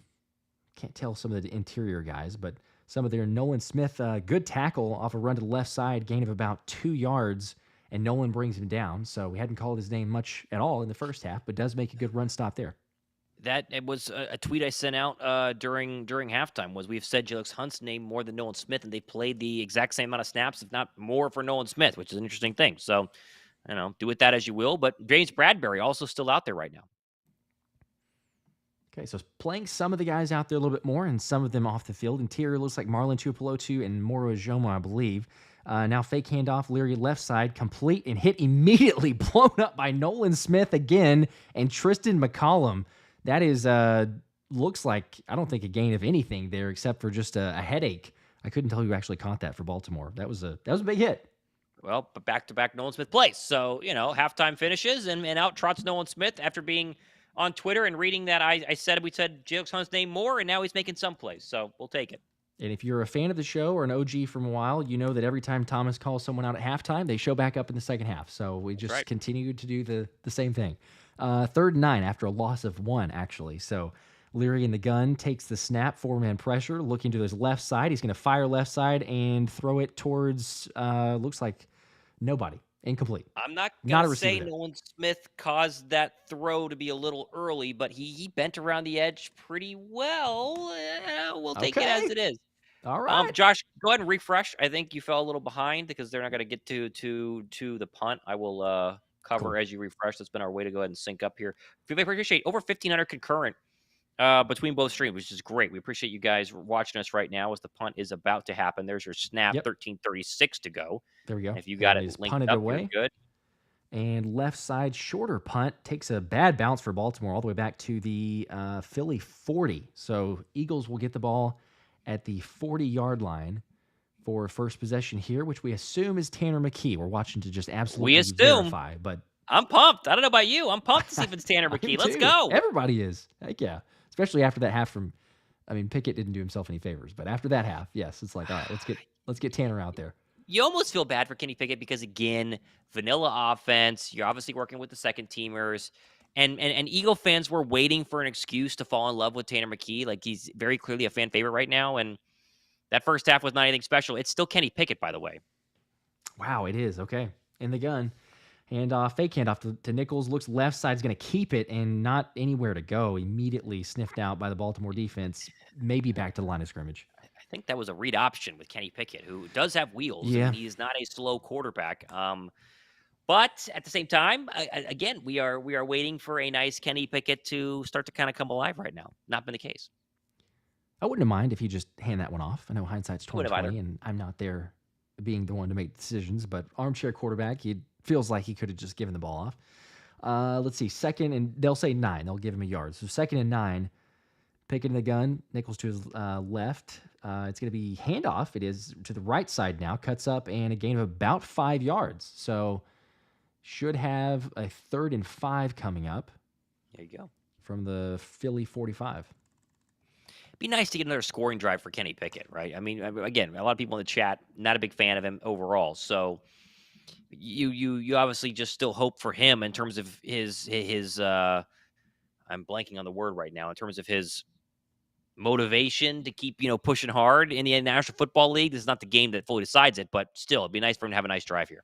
tell some of the interior guys, but some of their Nolan Smith, good tackle off a run to the left side, gain of about 2 yards, and Nolan brings him down. So we hadn't called his name much at all in the first half, but does make a good run stop there. That it was a tweet I sent out during halftime. Was we've said Jalen Hunt's name more than Nolan Smith, and they played the exact same amount of snaps, if not more, for Nolan Smith, which is an interesting thing. So, do with that as you will. But James Bradberry also still out there right now. Okay, so playing some of the guys out there a little bit more, and some of them off the field. Interior looks like Marlon Tuipulotu and Moro Jomo, I believe. Now fake handoff, Leary left side, complete and hit immediately, blown up by Nolan Smith again, and Tristan McCollum. That is, looks like, I don't think a gain of anything there except for just a headache. I couldn't tell who actually caught that for Baltimore. That was a big hit. Well, but back-to-back Nolan Smith plays. So, halftime finishes and out trots Nolan Smith after being on Twitter and reading that we said Jalen Hunt's name more, and now he's making some plays. So we'll take it. And if you're a fan of the show or an OG from a while, you know that every time Thomas calls someone out at halftime, they show back up in the second half. So we just continue to do the same thing. 3rd and 9 after a loss of 1, actually. So Leary in the gun takes the snap, 4-man pressure, looking to his left side. He's going to fire left side and throw it towards, looks like nobody. Incomplete. I'm not going to say Nolan Smith caused that throw to be a little early, but he bent around the edge pretty well. We'll take it as it is. All right. Josh, go ahead and refresh. I think you fell a little behind because they're not going to get to the punt. I will cover as you refresh. That's been our way to go ahead and sync up here. We appreciate over 1,500 concurrent between both streams, which is great. We appreciate you guys watching us right now as the punt is about to happen. There's your snap, 13:36 to go. There we go. And if you got it linked up, away. You're good. And left side shorter punt takes a bad bounce for Baltimore all the way back to the Philly 40. So Eagles will get the ball at the 40-yard line for first possession here, which we assume is Tanner McKee. We're watching to just absolutely verify, but I'm pumped. I don't know about you. I'm pumped to see if it's Tanner McKee. Let's go. Everybody is. Heck yeah. Especially after that half from, Pickett didn't do himself any favors, but after that half, yes, it's like, all right, let's get Tanner out there. You almost feel bad for Kenny Pickett because, again, vanilla offense. You're obviously working with the second teamers. And Eagle fans were waiting for an excuse to fall in love with Tanner McKee. Like, he's very clearly a fan favorite right now. And that first half was not anything special. It's still Kenny Pickett, by the way. Wow, it is. Okay. In the gun. And fake handoff to Nichols. Looks left side's going to keep it and not anywhere to go. Immediately sniffed out by the Baltimore defense. Maybe back to the line of scrimmage. I think that was a read option with Kenny Pickett, who does have wheels. Yeah. And he's not a slow quarterback. But at the same time, again, we are waiting for a nice Kenny Pickett to start to kind of come alive right now. Not been the case. I wouldn't mind if you just hand that one off. I know hindsight's 20/20, and I'm not there being the one to make decisions. But armchair quarterback, he feels like he could have just given the ball off. Let's see, 2nd and they'll say 9. They'll give him a yard. So 2nd and 9. Pickett in the gun. Nichols to his left. It's going to be handoff. It is to the right side now. Cuts up and a gain of about 5 yards. So should have a 3rd and 5 coming up. There you go. From the Philly 45. It'd be nice to get another scoring drive for Kenny Pickett, right? Again, a lot of people in the chat, not a big fan of him overall. So you obviously just still hope for him in terms of his I'm blanking on the word right now, in terms of his motivation to keep, pushing hard in the National Football League. This is not the game that fully decides it, but still, it'd be nice for him to have a nice drive here.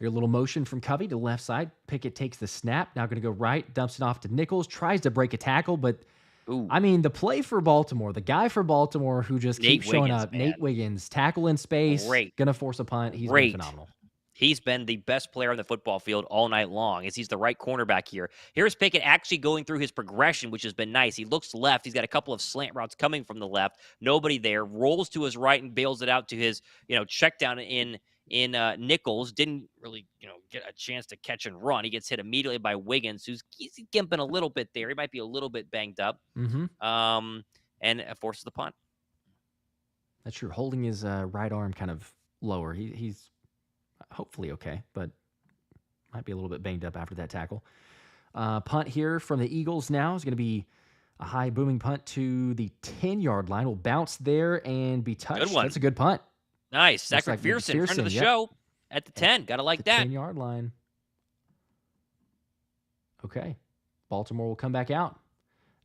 A little motion from Covey to the left side. Pickett takes the snap. Now going to go right. Dumps it off to Nichols. Tries to break a tackle, but the play for Baltimore, the guy for Baltimore who just keeps showing up, Nate Wiggins, tackle in space, going to force a punt. He's been phenomenal. He's been the best player on the football field all night long, as he's the right cornerback here. Here's Pickett actually going through his progression, which has been nice. He looks left. He's got a couple of slant routes coming from the left. Nobody there. Rolls to his right and bails it out to his, check down in Nichols. Didn't really, get a chance to catch and run. He gets hit immediately by Wiggins, he's gimping a little bit there. He might be a little bit banged up. And forces the punt. That's true. Holding his right arm kind of lower. He's hopefully okay, but might be a little bit banged up after that tackle. Punt here from the Eagles now is going to be a high booming punt to the 10-yard line. Will bounce there and be touched. Good one. That's a good punt. Nice. Zach McPherson, friend of the show at the 10. Got to like that. 10-yard line. Okay. Baltimore will come back out.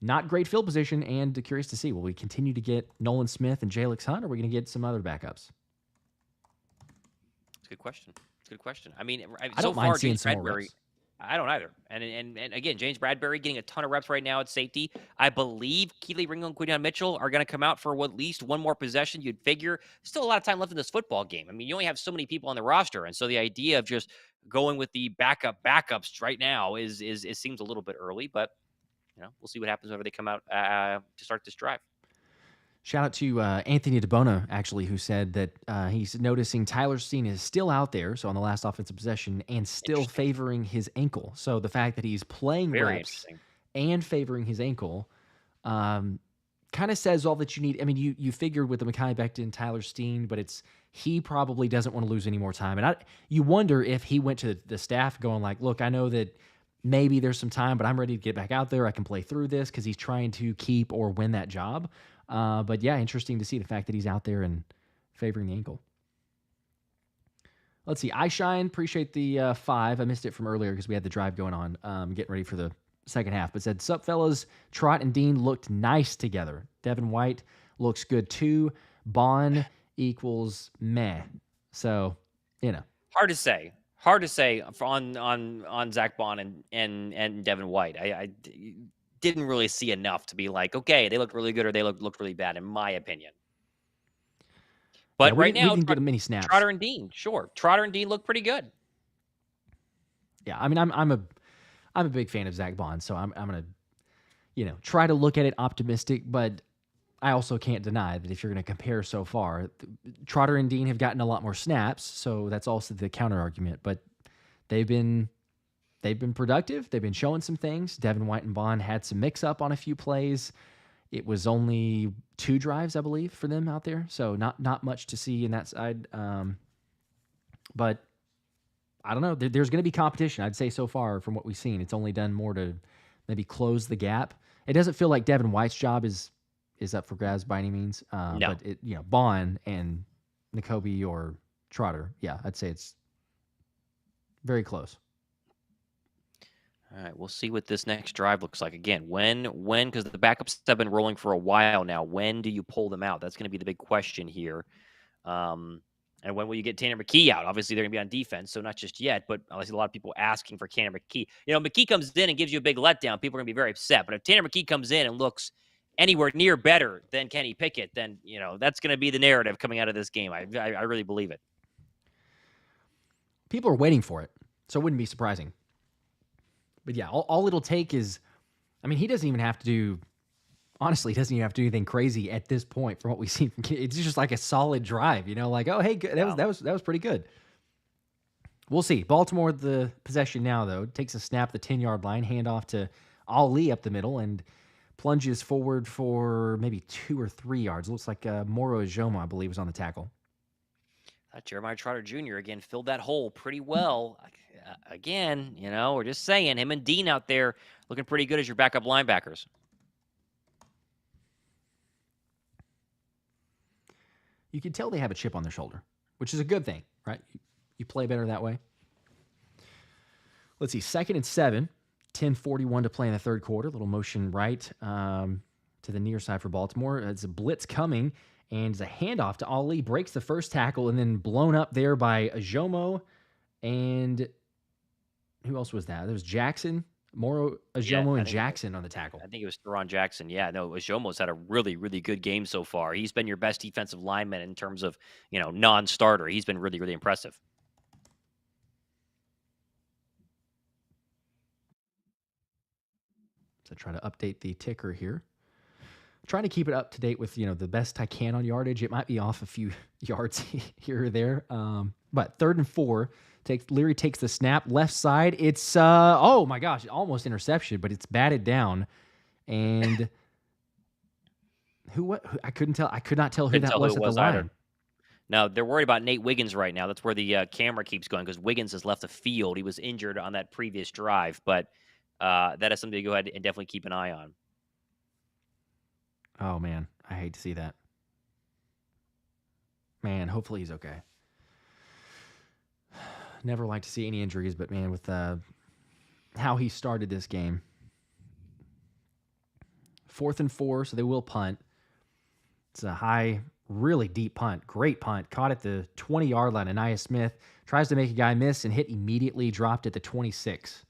Not great field position, and curious to see, will we continue to get Nolan Smith and Jalen Hunt, or are we going to get some other backups? That's a good question. Good question. I mean, I so don't mind far, seeing James some more Bradberry, reps. I don't either. And again, James Bradberry getting a ton of reps right now at safety. I believe Kelee Ringo and Quinton Mitchell are going to come out for at least one more possession. You'd figure still a lot of time left in this football game. I mean, you only have so many people on the roster, and so the idea of just going with the backups right now is it seems a little bit early, but we'll see what happens whenever they come out to start this drive. Shout out to Anthony DeBona, actually, who said that he's noticing Tyler Steen is still out there, so on the last offensive possession, and still favoring his ankle. So the fact that he's playing Very reps interesting. and favoring his ankle kind of says all that you need. I mean, you figured with the Mekhi Becton, Tyler Steen, but he probably doesn't want to lose any more time. And you wonder if he went to the staff going like, look, I know that maybe there's some time, but I'm ready to get back out there. I can play through this because he's trying to keep or win that job. But yeah, interesting to see the fact that he's out there and favoring the ankle. Let's see. I Shine, appreciate the 5. I missed it from earlier because we had the drive going on, getting ready for the second half. But said, sup, fellas. Trot and Dean looked nice together. Devin White looks good too. Baun equals meh. So, Hard to say. Hard to say on Zack Baun and Devin White. I didn't really see enough to be like, okay, they looked really good or they looked really bad, in my opinion. But yeah, right now, we didn't get many snaps. Trotter and Dean, sure. Trotter and Dean look pretty good. Yeah, I mean, I'm a big fan of Zack Baun, so I'm gonna, try to look at it optimistic, but I also can't deny that if you're gonna compare so far, Trotter and Dean have gotten a lot more snaps, so that's also the counter argument. But they've been productive. They've been showing some things. Devin White and Baun had some mix up on a few plays. It was only 2 drives, I believe, for them out there, so not much to see in that side. But I don't know. There's going to be competition, I'd say, so far from what we've seen. It's only done more to maybe close the gap. It doesn't feel like Devin White's job is up for grabs by any means. No. But Baun and Nakobe or Trotter, yeah, I'd say it's very close. All right, we'll see what this next drive looks like. Again, when, because the backups have been rolling for a while now. When do you pull them out? That's going to be the big question here. And when will you get Tanner McKee out? Obviously, they're going to be on defense, so not just yet, but I see a lot of people asking for Tanner McKee. McKee comes in and gives you a big letdown. People are going to be very upset. But if Tanner McKee comes in and looks anywhere near better than Kenny Pickett, then, that's going to be the narrative coming out of this game. I really believe it. People are waiting for it, so it wouldn't be surprising. But yeah, all it'll take is, I mean, he doesn't even have to do anything crazy at this point from what we've seen. It's just like a solid drive, like, oh, hey, that was pretty good. We'll see. Baltimore, the possession now, though, takes a snap, the 10-yard line, handoff to Ali up the middle, and plunges forward for maybe 2 or 3 yards. Looks like Moro Ajomo, I believe, was on the tackle. Jeremiah Trotter Jr. again filled that hole pretty well. Again, we're just saying, him and Dean out there looking pretty good as your backup linebackers. You can tell they have a chip on their shoulder, which is a good thing, right? You play better that way. Let's see, 2nd and 7, 10:41 to play in the third quarter. Little motion right to the near side for Baltimore. It's a blitz coming, and it's a handoff to Ali. Breaks the first tackle, and then blown up there by Ajomo. And who else was that? There was Jackson, Moro Ajomo, and Jackson on the tackle. I think it was Theron Jackson. Yeah, no, Ajomo's had a really, really good game so far. He's been your best defensive lineman in terms of, non-starter. He's been really, really impressive. So try to update the ticker here. Trying to keep it up to date with, the best I can on yardage. It might be off a few yards here or there. But 3rd and 4, Leary takes the snap, left side. It's, oh my gosh, almost interception, but it's batted down. And I could not tell who that was at the line. Either. No, they're worried about Nate Wiggins right now. That's where the camera keeps going because Wiggins has left the field. He was injured on that previous drive, but that is something to go ahead and definitely keep an eye on. Oh, man. I hate to see that. Man, hopefully he's okay. Never like to see any injuries, but, man, with how he started this game. 4th and 4, so they will punt. It's a high, really deep punt. Great punt. Caught at the 20-yard line. Aniyah Smith Tries to make a guy miss and hit immediately, dropped at the 26.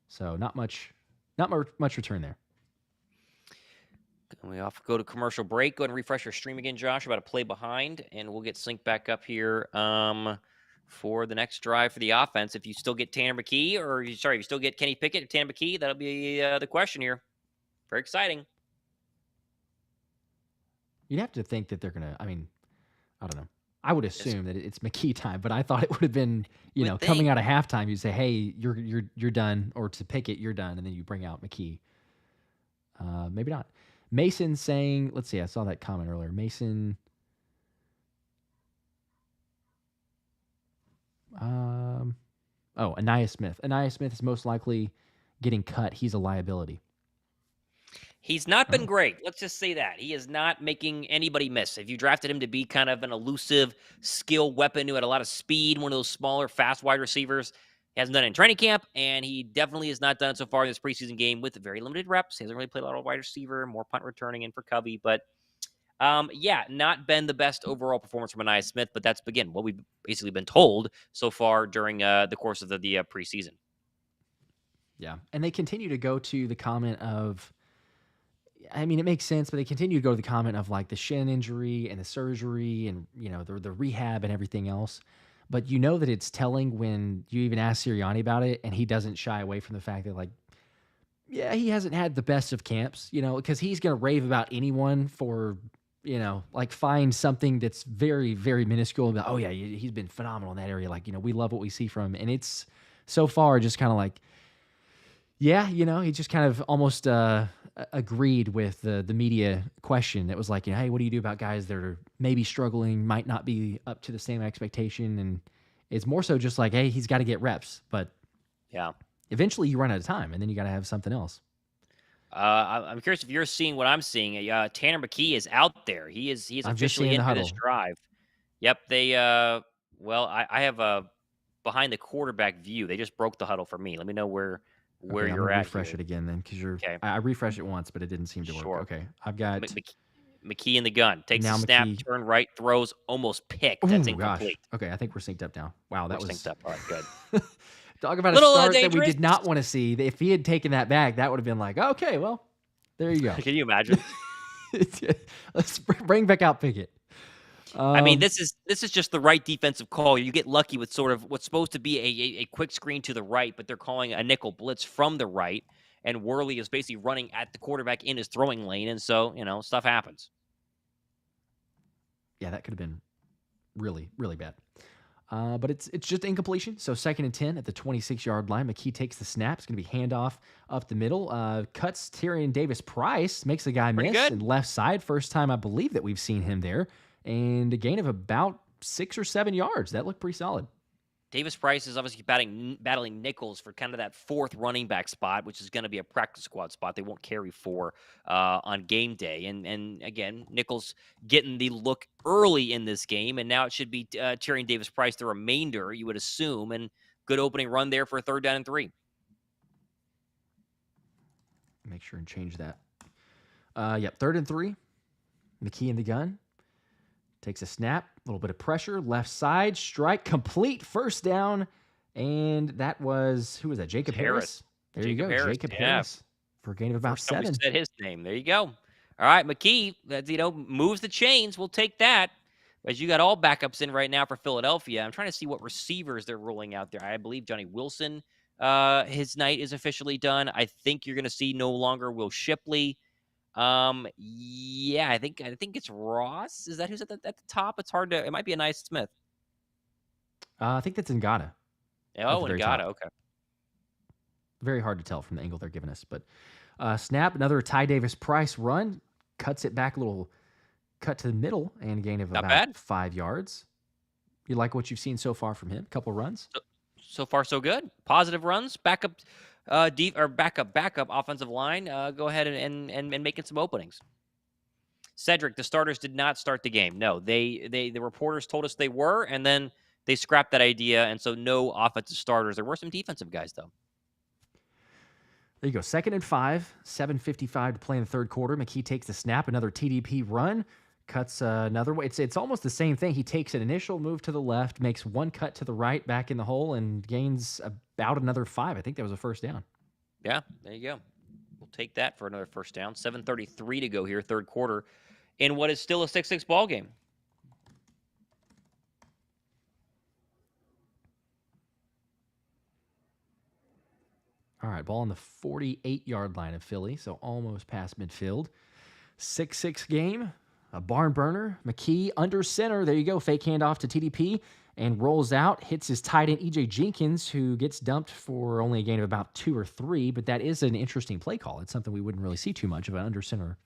So not much return there. We off go to commercial break. Go ahead and refresh your stream again, Josh. About to play behind, and we'll get synced back up here for the next drive for the offense. If you still get Tanner McKee, if you still get Kenny Pickett or Tanner McKee, that'll be the question here. Very exciting. You'd have to think that they're gonna. I mean, I don't know. I would assume that it's McKee time, but I thought it would have been, coming out of halftime, you'd say, "Hey, you're done," or to Pickett, "You're done," and then you bring out McKee. Maybe not. Mason saying, let's see, I saw that comment earlier. Mason. Anaya Smith. Anaya Smith is most likely getting cut. He's a liability. He's not been great. Let's just say that. He is not making anybody miss. If you drafted him to be kind of an elusive skill weapon who had a lot of speed, one of those smaller, fast wide receivers, he hasn't done it in training camp, and he definitely has not done it so far in this preseason game with very limited reps. He hasn't really played a lot of wide receiver, more punt returning in for Covey. But, not been the best overall performance from Anaya Smith, but that's, again, what we've basically been told so far during the course of the preseason. Yeah, and they continue to go to the comment of, I mean, it makes sense, but they continue to go to the comment of like the shin injury and the surgery and, the rehab and everything else. But that it's telling when you even ask Sirianni about it and he doesn't shy away from the fact that, he hasn't had the best of camps, because he's going to rave about anyone for, find something that's very, very minuscule about, oh, yeah, he's been phenomenal in that area. We love what we see from him. And it's so far just kind of he just kind of almost agreed with the media question that was like, hey, what do you do about guys that are maybe struggling, might not be up to the same expectation? And it's more so just like, hey, he's got to get reps. But yeah, eventually you run out of time, and then you got to have something else. I'm curious if you're seeing what I'm seeing. Tanner McKee is out there. He's officially in for this drive. Yep, they I have a behind the quarterback view. They just broke the huddle for me. Let me know where you're at. Refresh it again then, because I refreshed it once, but it didn't seem to work. Okay, I've got McKee in the gun. Takes the snap, turn right, throws, almost picked. That's incomplete. Gosh. Okay, I think we're synced up now. Wow, that was synced up. All right, good. Talk about a start that we did not want to see. If he had taken that back, that would have been like, okay, well, there you go. Can you imagine? Let's bring back out Pickett. I mean, this is just the right defensive call. You get lucky with sort of what's supposed to be a quick screen to the right, but they're calling a nickel blitz from the right, and Worley is basically running at the quarterback in his throwing lane, and so, stuff happens. Yeah, that could have been really, really bad. But it's just incompletion. So 2nd and 10 at the 26-yard line. McKee takes the snap. It's going to be handoff up the middle. Cuts Tyrion Davis-Price. Makes the guy miss. And left side. First time I believe that we've seen him there. And a gain of about 6 or 7 yards. That looked pretty solid. Davis-Price is obviously battling Nichols for kind of that 4th running back spot, which is going to be a practice squad spot. They won't carry 4 on game day. And again, Nichols getting the look early in this game, and now it should be Tyrion Davis-Price the remainder, you would assume, and good opening run there for a 3rd down and 3. Make sure and change that. 3rd and 3. McKee in the gun. Takes a snap, a little bit of pressure, left side, strike, complete, first down. And that was, who was that? Jacob Harris. There you go, Jacob Harris for a gain of about 7. We said his name. There you go. All right, McKee, moves the chains. We'll take that. As you got all backups in right now for Philadelphia. I'm trying to see what receivers they're rolling out there. I believe Johnny Wilson, his night is officially done. I think you're going to see no longer Will Shipley. I think it's Ross. Is that who's at the top? It's hard to. It might be Anaya Smith. I think that's Ngata. Oh, Ngata. Okay. Very hard to tell from the angle they're giving us, but snap, another Ty Davis-Price run, cuts it back a little, cut to the middle, and a gain of about 5 yards. You like what you've seen so far from him? A couple runs. So far, so good. Positive runs. Backup offensive line, go ahead and making some openings. Cedric, the starters did not start the game. No, the reporters told us they were, and then they scrapped that idea, and so no offensive starters. There were some defensive guys, though. There you go. 2nd and 5, 7:55 to play in the 3rd quarter. McKee takes the snap, another TDP run, cuts another way. It's almost the same thing. He takes an initial move to the left, makes one cut to the right, back in the hole, and gains about another 5. I think that was a first down. Yeah, there you go. We'll take that for another first down. 7:33 to go here, third quarter, in what is still a 6-6 ball game. All right, ball on the 48-yard line of Philly, so almost past midfield. 6-6 game, a barn burner. McKee under center. There you go. Fake handoff to TDP and rolls out, hits his tight end EJ Jenkins, who gets dumped for only a gain of about 2 or 3. But that is an interesting play call. It's something we wouldn't really see too much of an under center.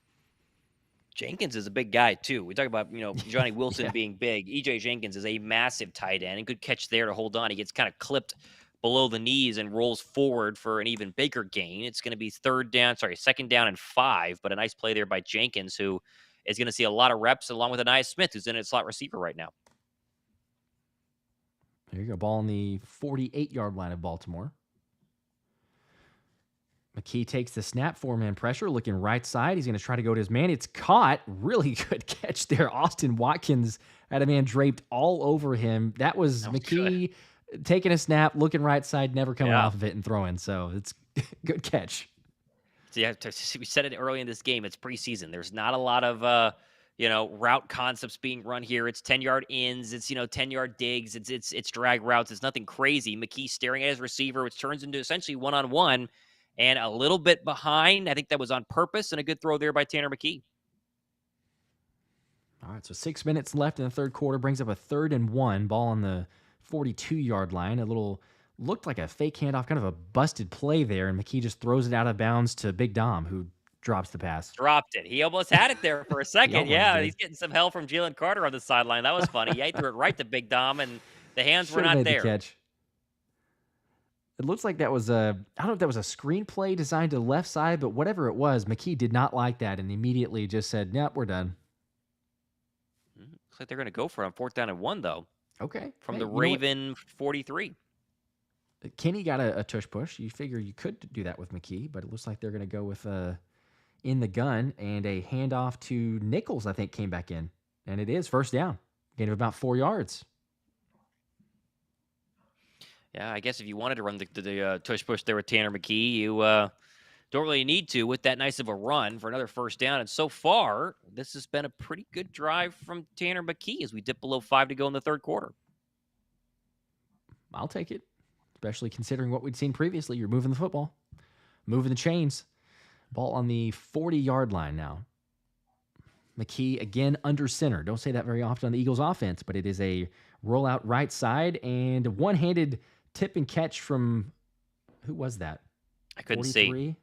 Jenkins is a big guy too. We talk about, Johnny Wilson being big. EJ Jenkins is a massive tight end, and good catch there to hold on. He gets kind of clipped below the knees and rolls forward for an even bigger gain. It's going to be second down and 5, but a nice play there by Jenkins, who is going to see a lot of reps, along with Ainias Smith, who's in at slot receiver right now. There you go. Ball on the 48-yard line of Baltimore. McKee takes the snap, 4-man pressure, looking right side. He's going to try to go to his man. It's caught. Really good catch there. Austin Watkins had a man draped all over him. That was McKee taking a snap, looking right side, never coming off of it and throwing. So it's good catch. So we said it early in this game. It's preseason. There's not a lot of route concepts being run here. It's 10-yard ins. It's 10-yard digs. It's drag routes. It's nothing crazy. McKee staring at his receiver, which turns into essentially one-on-one. And a little bit behind. I think that was on purpose, and a good throw there by Tanner McKee. All right, so 6 minutes left in the third quarter. Brings up a 3rd and 1. Ball on the 42-yard line. A little looked like a fake handoff, kind of a busted play there, and McKee just throws it out of bounds to Big Dom, who drops the pass. Dropped it. He almost had it there for a second. He's getting some hell from Jalen Carter on the sideline. That was funny. Yeah, he threw it right to Big Dom, and the hands were not there. The catch. It looks like that was I don't know if that was a screenplay designed to the left side, but whatever it was, McKee did not like that and immediately just said, "Nope, we're done." Looks like they're going to go for it on 4th down and 1, though. Okay. From the Raven 43. Kenny got a tush push. You figure you could do that with McKee, but it looks like they're going to go with in the gun, and a handoff to Nichols, I think, came back in. And it is first down. Gain of about 4 yards. Yeah, I guess if you wanted to run the tush push there with Tanner McKee, you don't really need to with that nice of a run for another first down. And so far, this has been a pretty good drive from Tanner McKee as we dip below 5 to go in the third quarter. I'll take it, especially considering what we'd seen previously. You're moving the football, moving the chains. Ball on the 40-yard line now. McKee, again, under center. Don't say that very often on the Eagles offense, but it is a rollout right side and a one-handed tip and catch from, who was that? I couldn't 43? see.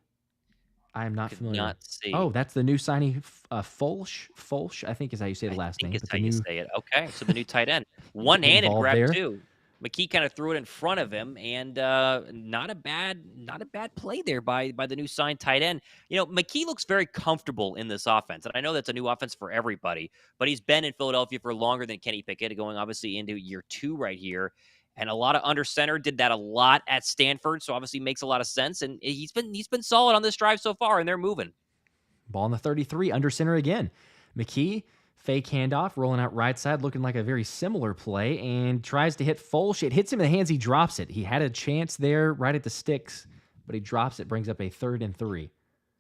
I am not familiar. Not see. Oh, that's the new signing, Folsch, I think is how you say the last name. It's how you say it. Okay, so the new tight end. One-handed grab, too. McKee kind of threw it in front of him, and not a bad play there by the new signed tight end. McKee looks very comfortable in this offense, and I know that's a new offense for everybody, but he's been in Philadelphia for longer than Kenny Pickett, going obviously into year 2 right here, and a lot of under center. Did that a lot at Stanford, so obviously makes a lot of sense, and he's been solid on this drive so far, and they're moving. Ball on the 33, under center again. McKee, fake handoff, rolling out right side, looking like a very similar play, and tries to hit Folsch. It hits him in the hands. He drops it. He had a chance there right at the sticks, but he drops it, brings up a 3rd and 3.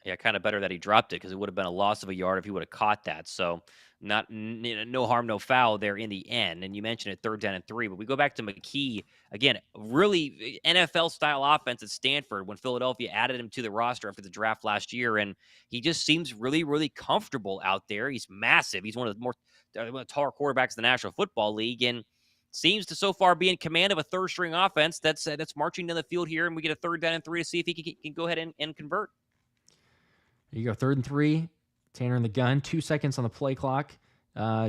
Yeah, kind of better that he dropped it because it would have been a loss of a yard if he would have caught that. So no harm, no foul there in the end. And you mentioned it, 3rd down and 3. But we go back to McKee, again, really NFL-style offense at Stanford when Philadelphia added him to the roster after the draft last year. And he just seems really, really comfortable out there. He's massive. He's one of the taller quarterbacks in the National Football League. And seems to so far be in command of a third-string offense that's marching down the field here. And we get a 3rd down and 3 to see if he can go ahead and convert. There you go, 3rd and 3. Tanner in the gun, 2 seconds on the play clock.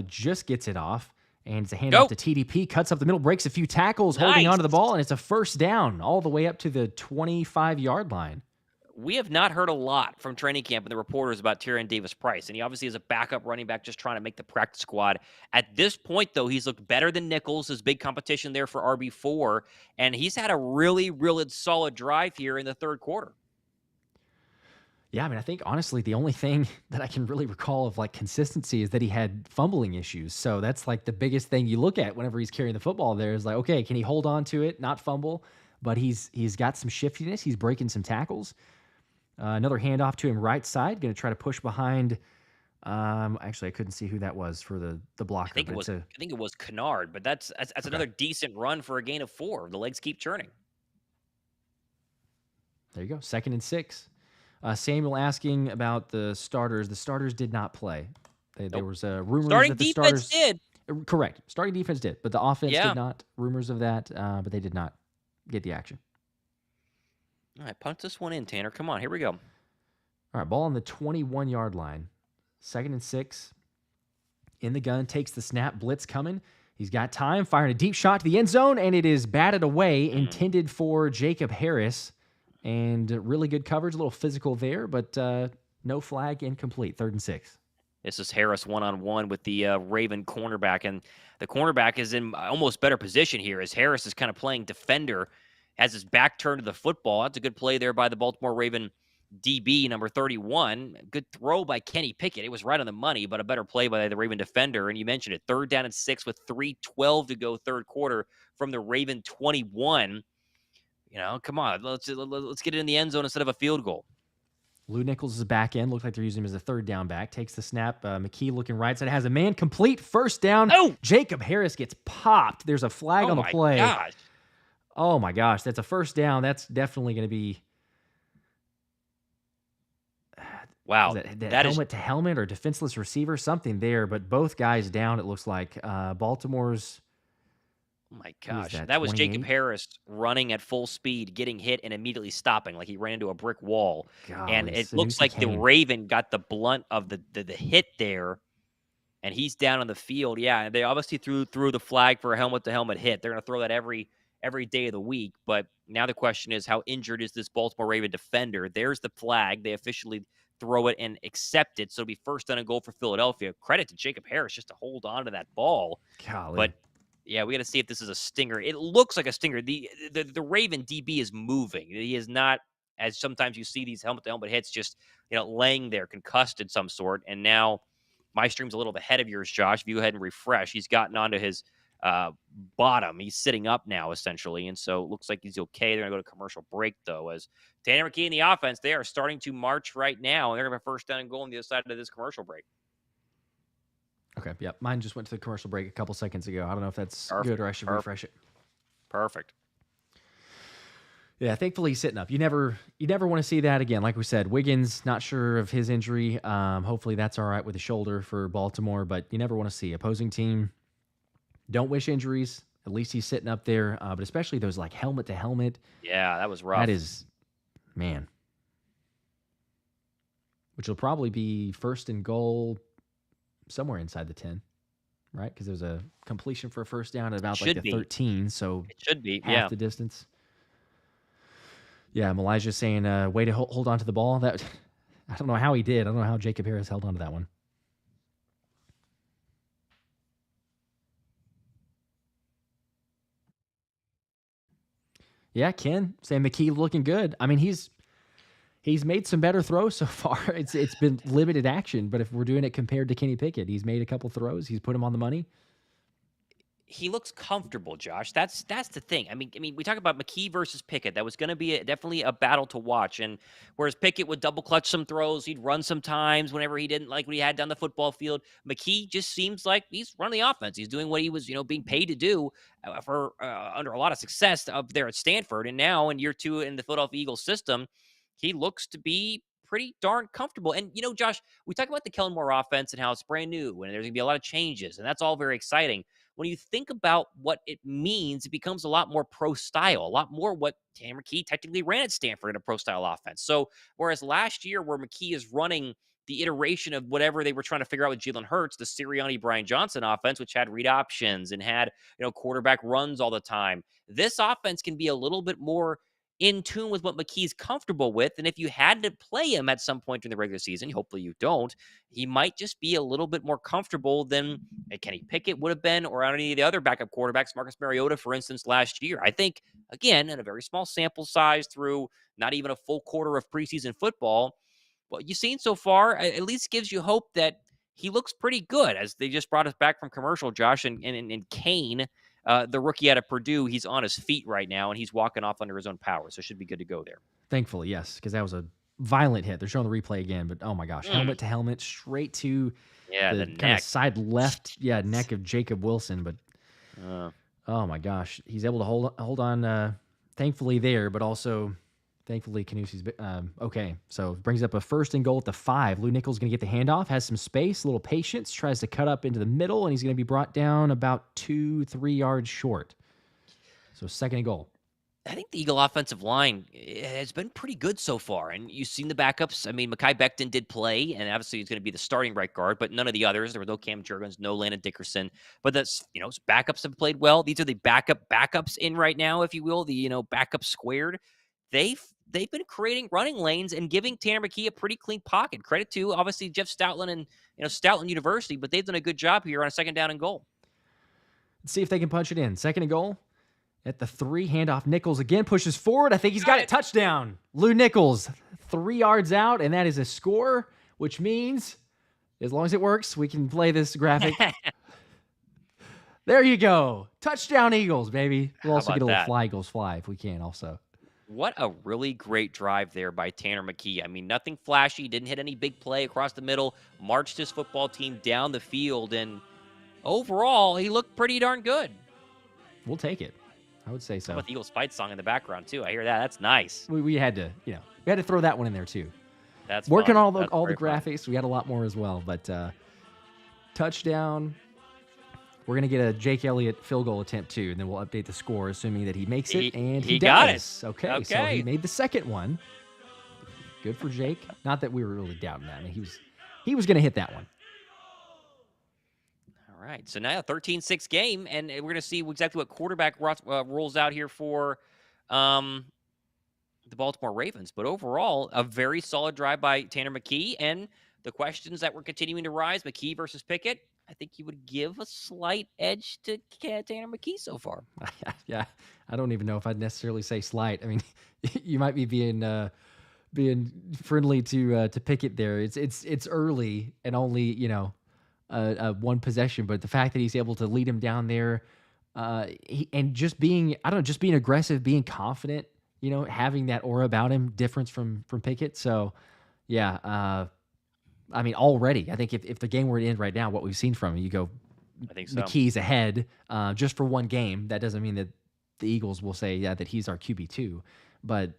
Just gets it off, and it's a handoff to TDP. Cuts up the middle, breaks a few tackles, holding onto the ball, and it's a first down all the way up to the 25-yard line. We have not heard a lot from training camp and the reporters about Tyrion Davis-Price, and he obviously is a backup running back just trying to make the practice squad. At this point, though, he's looked better than Nichols, his big competition there for RB4, and he's had a really, really solid drive here in the third quarter. Yeah, I mean, I think honestly, the only thing that I can really recall of like consistency is that he had fumbling issues. So that's like the biggest thing you look at whenever he's carrying the football there is like, okay, can he hold on to it, not fumble? But he's got some shiftiness. He's breaking some tackles. Another handoff to him right side, going to try to push behind. Actually, I couldn't see who that was for the blocker, but it's a I think it was Kennard, but that's okay. another decent run for a gain of 4. The legs keep churning. There you go, 2nd and 6. Samuel asking about the starters. The starters did not play. There Nope. was rumors Starting that the defense starters. did. Correct. Starting defense did, but the offense Yeah. did not. Rumors of that, but they did not get the action. All right, punch this one in, Tanner. Come on, here we go. All right, ball on the 21-yard line. 2nd and 6. In the gun, takes the snap, blitz coming. He's got time, firing a deep shot to the end zone, and it is batted away, intended for Jacob Harris. And really good coverage, a little physical there, but no flag, incomplete. 3rd and 6. This is Harris one-on-one with the Raven cornerback, and the cornerback is in almost better position here as Harris is kind of playing defender, has his back turned to the football. That's a good play there by the Baltimore Raven DB, number 31. Good throw by Kenny Pickett. It was right on the money, but a better play by the Raven defender. And you mentioned it, 3rd down and 6 with 3:12 to go, third quarter from the Raven 21. You know, come on, let's get it in the end zone instead of a field goal. Lou Nichols is back in. Looks like they're using him as a 3rd down back. Takes the snap. McKee looking right side. Has a man complete. 1st down. Oh! Jacob Harris gets popped. There's a flag on the play. Gosh. Oh, my gosh. That's a 1st down. That's definitely going to be... Wow. That helmet to helmet or defenseless receiver, something there. But both guys down, it looks like. Baltimore's... Oh my gosh. That was Jacob Harris running at full speed, getting hit, and immediately stopping like he ran into a brick wall. And it looks like the Raven got the blunt of the hit there, and he's down on the field. Yeah, they obviously threw the flag for a helmet-to-helmet hit. They're going to throw that every day of the week. But now the question is, how injured is this Baltimore Raven defender? There's the flag. They officially throw it and accept it. So it'll be 1st down and goal for Philadelphia. Credit to Jacob Harris just to hold on to that ball. Golly. But yeah, we got to see if this is a stinger. It looks like a stinger. The Raven DB is moving. He is not, as sometimes you see these helmet-to-helmet hits, just laying there, concussed in some sort. And now my stream's a little ahead of yours, Josh. If you go ahead and refresh, he's gotten onto his bottom. He's sitting up now, essentially, and so it looks like he's okay. They're going to go to commercial break, though, as Tanner McKee and the offense, they are starting to march right now, and they're going to have a 1st down and goal on the other side of this commercial break. Okay, yeah. Mine just went to the commercial break a couple seconds ago. I don't know if that's Perfect. good or I should refresh it. Perfect. Yeah, thankfully he's sitting up. You never want to see that again. Like we said, Wiggins, not sure of his injury. Hopefully that's all right with the shoulder for Baltimore, but you never want to see opposing team. Don't wish injuries. At least he's sitting up there, but especially those like helmet to helmet. Yeah, that was rough. That is, man. Which will probably be 1st and goal somewhere inside the 10, right? Because there's a completion for a 1st down at about like the 13, so it should be half the distance. Yeah, Elijah's saying, way to hold on to the ball. That I don't know how he did. I don't know how Jacob Harris held on to that one. Yeah, Ken saying McKee looking good. I mean, he's made some better throws so far. It's been limited action, but if we're doing it compared to Kenny Pickett, he's made a couple throws. He's put him on the money. He looks comfortable, Josh. That's the thing. I mean, we talk about McKee versus Pickett. That was going to be definitely a battle to watch. And whereas Pickett would double clutch some throws, he'd run sometimes whenever he didn't like what he had down the football field. McKee just seems like he's running the offense. He's doing what he was, being paid to do for under a lot of success up there at Stanford. And now in year 2 in the Philadelphia Eagles system, he looks to be pretty darn comfortable. And, Josh, we talk about the Kellen Moore offense and how it's brand new and there's going to be a lot of changes, and that's all very exciting. When you think about what it means, it becomes a lot more pro style, a lot more what Tanner McKee technically ran at Stanford in a pro style offense. So whereas last year where McKee is running the iteration of whatever they were trying to figure out with Jalen Hurts, the Sirianni Brian Johnson offense, which had read options and had, quarterback runs all the time, this offense can be a little bit more in tune with what McKee's comfortable with. And if you had to play him at some point during the regular season, hopefully you don't, he might just be a little bit more comfortable than Kenny Pickett would have been, or any of the other backup quarterbacks, Marcus Mariota, for instance, last year. I think, again, in a very small sample size through not even a full quarter of preseason football, what you've seen so far at least gives you hope that he looks pretty good. As they just brought us back from commercial, Josh, and Kane, the rookie out of Purdue, he's on his feet right now, and he's walking off under his own power, so should be good to go there. Thankfully, yes, because that was a violent hit. They're showing the replay again, but oh my gosh, helmet to helmet, straight to the kind neck. of side left, neck of Jacob Wilson. But oh my gosh, he's able to hold on. Thankfully there, but also thankfully Canusi's okay. So brings up a 1st and goal at the 5. Lou Nichols going to get the handoff, has some space, a little patience, tries to cut up into the middle, and he's going to be brought down about 2-3 yards short. So 2nd and goal. I think the Eagle offensive line has been pretty good so far, and you've seen the backups. I mean, Mekhi Becton did play, and obviously he's going to be the starting right guard, but none of the others. There were no Cam Jurgens, no Landon Dickerson, but that's, backups have played well. These are the backups in right now, if you will, the, backup squared. They've been creating running lanes and giving Tanner McKee a pretty clean pocket. Credit to, obviously, Jeff Stoutland and, Stoutland University, but they've done a good job here on a 2nd down and goal. Let's see if they can punch it in. 2nd and goal. At the 3, handoff, Nichols again pushes forward. I think he's got it. Touchdown. Lou Nichols, 3 yards out, and that is a score, which means, as long as it works, we can play this graphic. There you go. Touchdown Eagles, baby. We'll also get a little fly Eagles fly if we can also. What a really great drive there by Tanner McKee. I mean, nothing flashy, didn't hit any big play across the middle, marched his football team down the field, and overall, he looked pretty darn good. We'll take it. I would say so. With the Eagles fight song in the background too. I hear that. That's nice. We had to, we had to throw that one in there too. That's working fun. all the graphics. Fun. We had a lot more as well, but touchdown. We're gonna get a Jake Elliott field goal attempt too, and then we'll update the score, assuming that he makes it, and he got does. it. Okay, so he made the 2nd one. Good for Jake. Not that we were really doubting that. I mean, he was gonna hit that one. All right, so now a 13-6 game, and we're going to see exactly what quarterback rolls out here for the Baltimore Ravens. But overall, a very solid drive by Tanner McKee, and the questions that were continuing to rise, McKee versus Pickett, I think you would give a slight edge to Tanner McKee so far. Yeah, I don't even know if I'd necessarily say slight. I mean, you might be being friendly to Pickett there. It's early and only, one possession, but the fact that he's able to lead him down there, and just being aggressive, being confident, having that aura about him, difference from Pickett. So, yeah, I mean, already, I think if the game were to end right now, what we've seen from him, you go, I think so. McKee's ahead, just for one game. That doesn't mean that the Eagles will say, that he's our QB2, but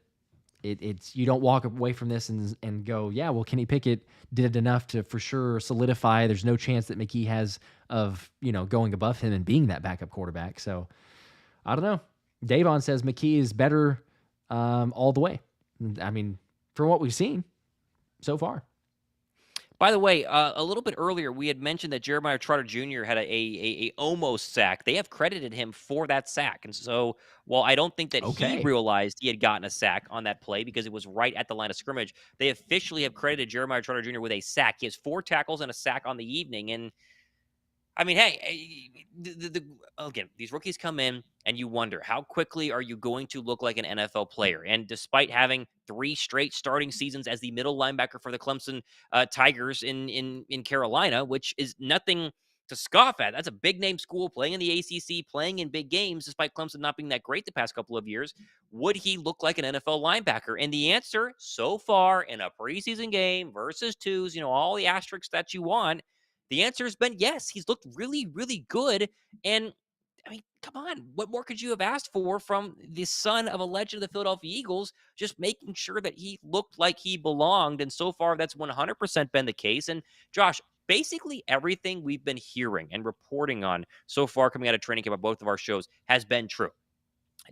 it's you don't walk away from this and go, well, Kenny Pickett did enough to for sure solidify. There's no chance that McKee has of, going above him and being that backup quarterback. So I don't know. Davon says McKee is better all the way. I mean, from what we've seen so far. By the way, a little bit earlier, we had mentioned that Jeremiah Trotter Jr. had a almost sack. They have credited him for that sack. And so while I don't think that he realized he had gotten a sack on that play because it was right at the line of scrimmage, they officially have credited Jeremiah Trotter Jr. with a sack. He has 4 tackles and a sack on the evening. And I mean, hey, again, these rookies come in and you wonder, how quickly are you going to look like an NFL player? And despite having 3 straight starting seasons as the middle linebacker for the Clemson Tigers in Carolina, which is nothing to scoff at. That's a big name school, playing in the ACC, playing in big games, despite Clemson not being that great the past couple of years. Would he look like an NFL linebacker? And the answer so far in a preseason game versus 2s, all the asterisks that you want, the answer has been yes. He's looked really, really good. And I mean, come on. What more could you have asked for from the son of a legend of the Philadelphia Eagles, just making sure that he looked like he belonged? And so far, that's 100% been the case. And Josh, basically everything we've been hearing and reporting on so far coming out of training camp on both of our shows has been true.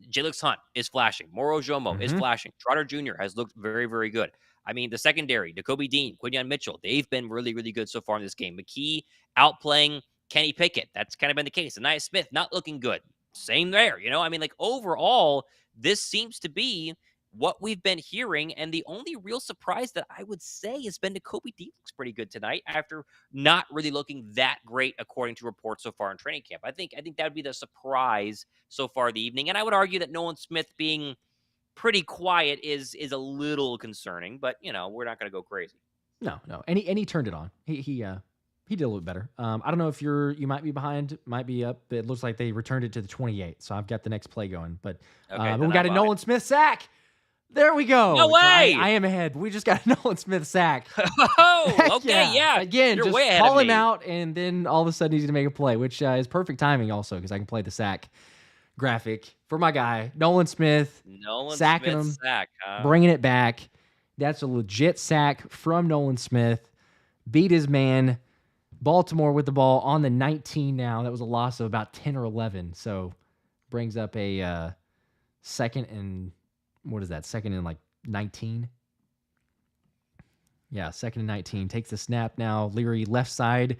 Jalix Hunt is flashing. Moro Jomo is flashing. Trotter Jr. has looked very, very good. I mean, the secondary, Nakobe Dean, Quinyon Mitchell, they've been really, really good so far in this game. McKee outplaying Kenny Pickett. That's kind of been the case. Anaya Smith not looking good. Same there, I mean, like overall, this seems to be what we've been hearing. And the only real surprise that I would say has been Nakobe Dean looks pretty good tonight after not really looking that great according to reports so far in training camp. I think that would be the surprise so far the evening. And I would argue that Nolan Smith being pretty quiet is a little concerning, but we're not going to go crazy. No, and he turned it on. He did a little better. I don't know if you might be behind, might be up. It looks like they returned it to the 28, so I've got the next play going. But Okay, we then got I'm a behind. Nolan Smith sack. There we No go. So way! I am ahead. We just got a Nolan Smith sack. Oh, Heck okay, yeah. Again, You're just way ahead call of him me. out, and then all of a sudden he's gonna make a play, which is perfect timing also because I can play the sack graphic for my guy Nolan Smith, Nolan sacking Smith him, sack, huh? bringing it back. That's a legit sack from Nolan Smith. Beat his man. Baltimore with the ball on the 19 now. That was a loss of about 10 or 11. So brings up a second and what is that? Second and like 19. Yeah, second and 19. Takes the snap now. Leary left side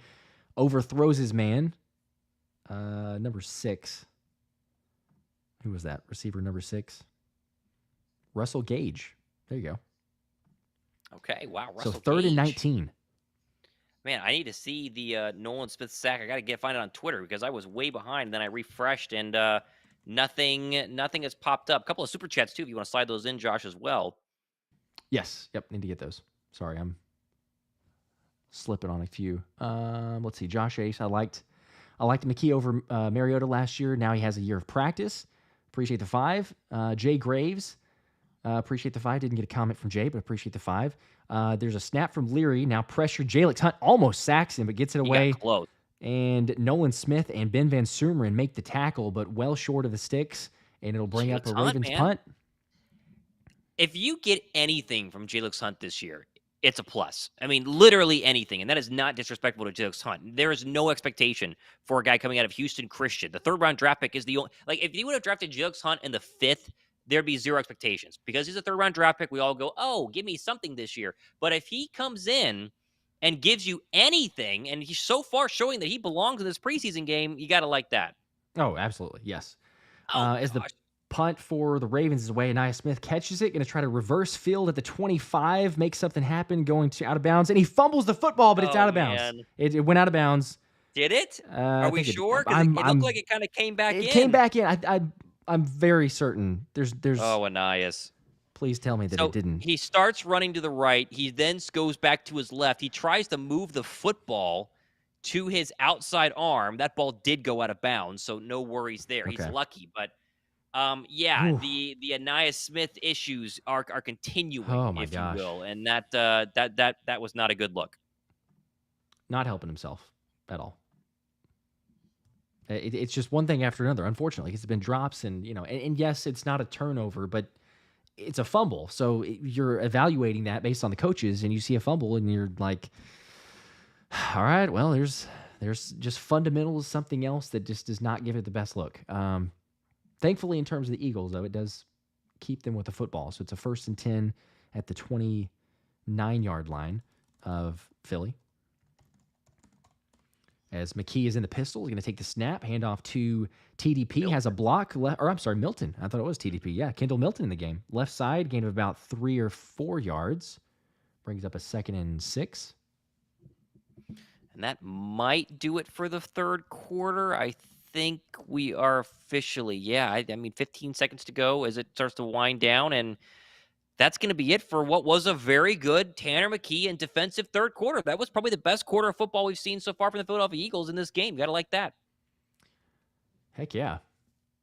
overthrows his man. Number 6. Who was that? Receiver number 6. Russell Gage. There you go. Okay, wow. Russell So third Gage. and 19. Man, I need to see the Nolan Smith sack. I got to find it on Twitter because I was way behind. Then I refreshed and nothing has popped up. A couple of super chats too if you want to slide those in, Josh, as well. Yes. Yep. Need to get those. Sorry, I'm slipping on a few. Let's see. Josh Ace. I liked McKee over Mariota last year. Now he has a year of practice. Appreciate the 5. Jay Graves. Appreciate the 5. Didn't get a comment from Jay, but appreciate the 5. There's a snap from Leary. Now pressure. Jalen Hunt almost sacks him, but gets it away. He got close. And Nolan Smith and Ben Van Sumeren make the tackle, but well short of the sticks. And it'll bring up a Ravens punt. If you get anything from Jalen Hunt this year, it's a plus. I mean, literally anything. And that is not disrespectful to Jalen Hunt. There is no expectation for a guy coming out of Houston Christian. The 3rd-round draft pick is the only... Like, if you would have drafted Jalen Hunt in the 5th, there'd be 0 expectations. Because he's a 3rd-round draft pick, we all go, oh, give me something this year. But if he comes in and gives you anything, and he's so far showing that he belongs in this preseason game, you got to like that. Oh, absolutely. Yes. As the punt for the Ravens is away, Anaya Smith catches it, going to try to reverse field at the 25, make something happen, going to out of bounds, and he fumbles the football, but it's out of bounds. It went out of bounds. Did it? Are we sure? Because it looked like it kind of came back in. It came back in. I'm very certain. There's. Oh, Anais. Please tell me that it didn't. He starts running to the right. He then goes back to his left. He tries to move the football to his outside arm. That ball did go out of bounds, so no worries there. Okay. He's lucky, but the Anais Smith issues are continuing, if you will, and that was not a good look. Not helping himself at all. It's just one thing after another. Unfortunately, it's been drops, and and yes, it's not a turnover, but it's a fumble. So you're evaluating that based on the coaches, and you see a fumble, and you're like, all right, well, there's just fundamentals, something else that just does not give it the best look. Thankfully, in terms of the Eagles, though, it does keep them with the football. So it's a 1st and 10 at the 29-yard line of Philly. As McKee is in the pistol, he's going to take the snap, hand off to TDP, Milton. Has a block, Milton. I thought it was TDP. Yeah, Kendall Milton in the game. Left side, gain of about 3 or 4 yards. Brings up a 2nd and 6. And that might do it for the 3rd quarter. I think we are officially, I mean, 15 seconds to go as it starts to wind down, and that's going to be it for what was a very good Tanner McKee and defensive 3rd quarter. That was probably the best quarter of football we've seen so far from the Philadelphia Eagles in this game. You got to like that. Heck yeah.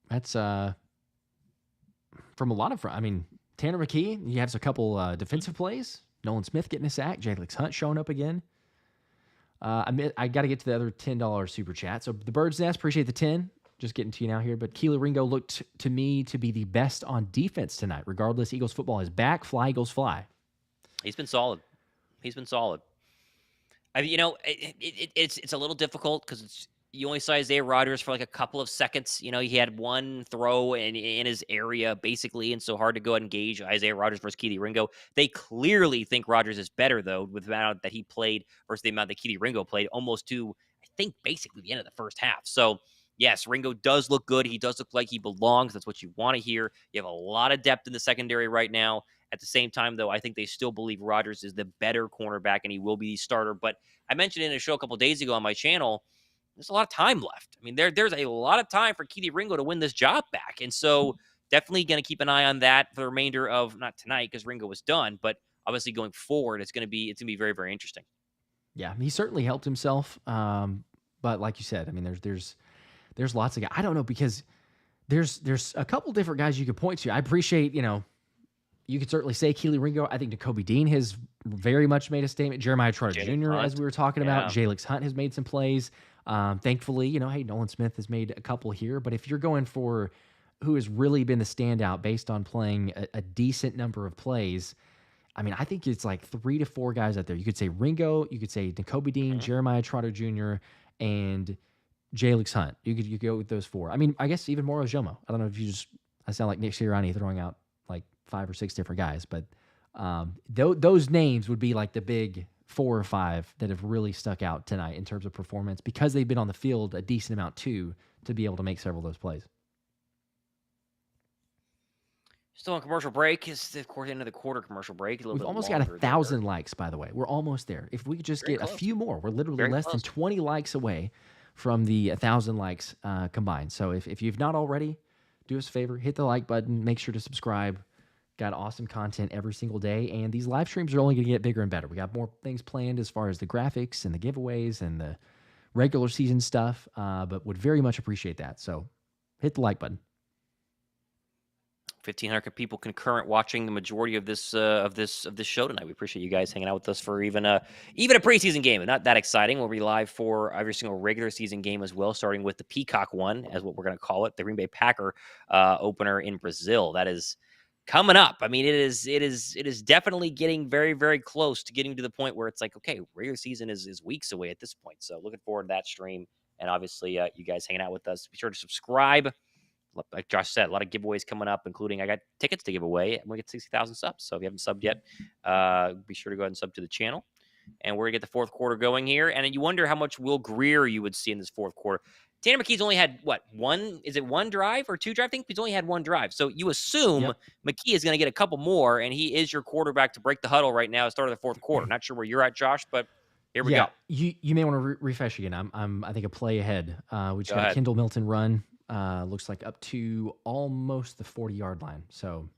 That's from a lot of, Tanner McKee, you have a couple defensive plays. Nolan Smith getting a sack. Jalen Hunt showing up again. I got to get to the other $10 super chat. So the Bird's Nest, appreciate the 10. Just getting to you now here. But Kelee Ringo looked to me to be the best on defense tonight. Regardless, Eagles football is back. Fly, Eagles, fly. He's been solid. I mean, it's a little difficult because you only saw Isaiah Rodgers for like a couple of seconds. He had one throw in his area, basically, and so hard to go and engage Isaiah Rodgers versus Kelee Ringo. They clearly think Rodgers is better, though, with the amount that he played versus the amount that Kelee Ringo played, almost to, I think, basically the end of the first half. So, yes, Ringo does look good. He does look like he belongs. That's what you want to hear. You have a lot of depth in the secondary right now. At the same time, though, I think they still believe Rodgers is the better cornerback, and he will be the starter. But I mentioned in a show a couple days ago on my channel, there's a lot of time left. I mean, there's a lot of time for Kelee Ringo to win this job back. And so definitely going to keep an eye on that for the remainder of, not tonight because Ringo was done, but obviously going forward, it's going to be very, very interesting. Yeah, he certainly helped himself. But like you said, I mean, there's lots of guys. I don't know, because there's a couple different guys you could point to. I appreciate, you could certainly say Kelee Ringo. I think Nakobe Dean has very much made a statement. Jeremiah Trotter Jalen Jr., as Hunt. we were talking about, Yeah. Jalen Hunt has made some plays. Thankfully, hey, Nolan Smith has made a couple here. But if you're going for who has really been the standout based on playing a decent number of plays, I mean, I think it's like 3 to 4 guys out there. You could say Ringo, you could say Nakobe Dean, Mhm. Jeremiah Trotter Jr., and Jalen Hunt. You could go with those 4. I mean, I guess even Moro Jomo. I don't know if I sound like Nick Sirianni throwing out like 5 or 6 different guys, but those names would be like the big 4 or 5 that have really stuck out tonight in terms of performance, because they've been on the field a decent amount too, to be able to make several of those plays. Still on commercial break. It's the end of the quarter commercial break. A little We've bit almost got longer 1,000 likes, by the way. We're almost there. If we could just Very get a close. few more, we're literally Very less than close. 20 likes away from the 1,000 likes combined. So if you've not already, do us a favor, hit the like button, make sure to subscribe. Got awesome content every single day, and these live streams are only going to get bigger and better. We got more things planned as far as the graphics and the giveaways and the regular season stuff, but would very much appreciate that. So hit the like button. 1,500 people concurrent watching the majority of this show tonight. We appreciate you guys hanging out with us for even a preseason game. Not that exciting. We'll be live for every single regular season game as well, starting with the Peacock one, as what we're going to call it, the Green Bay Packer opener in Brazil. That is coming up. I mean, it is definitely getting very, very close to getting to the point where it's like, okay, regular season is weeks away at this point. So looking forward to that stream, and obviously you guys hanging out with us. Be sure to subscribe. Like Josh said, a lot of giveaways coming up, including I got tickets to give away, and we get 60,000 subs. So if you haven't subbed yet, be sure to go ahead and sub to the channel. And we're going to get the fourth quarter going here. And you wonder how much Will Grier you would see in this fourth quarter. Tanner McKee's only had, one drive or 2 drive? I think he's only had 1 drive. So you assume McKee is going to get a couple more, and he is your quarterback to break the huddle right now at the start of the fourth quarter. Not sure where you're at, Josh, but here we go. You may want to refresh again. I think a play ahead. We just got a Kendall Milton run. Looks like up to almost the 40-yard line. So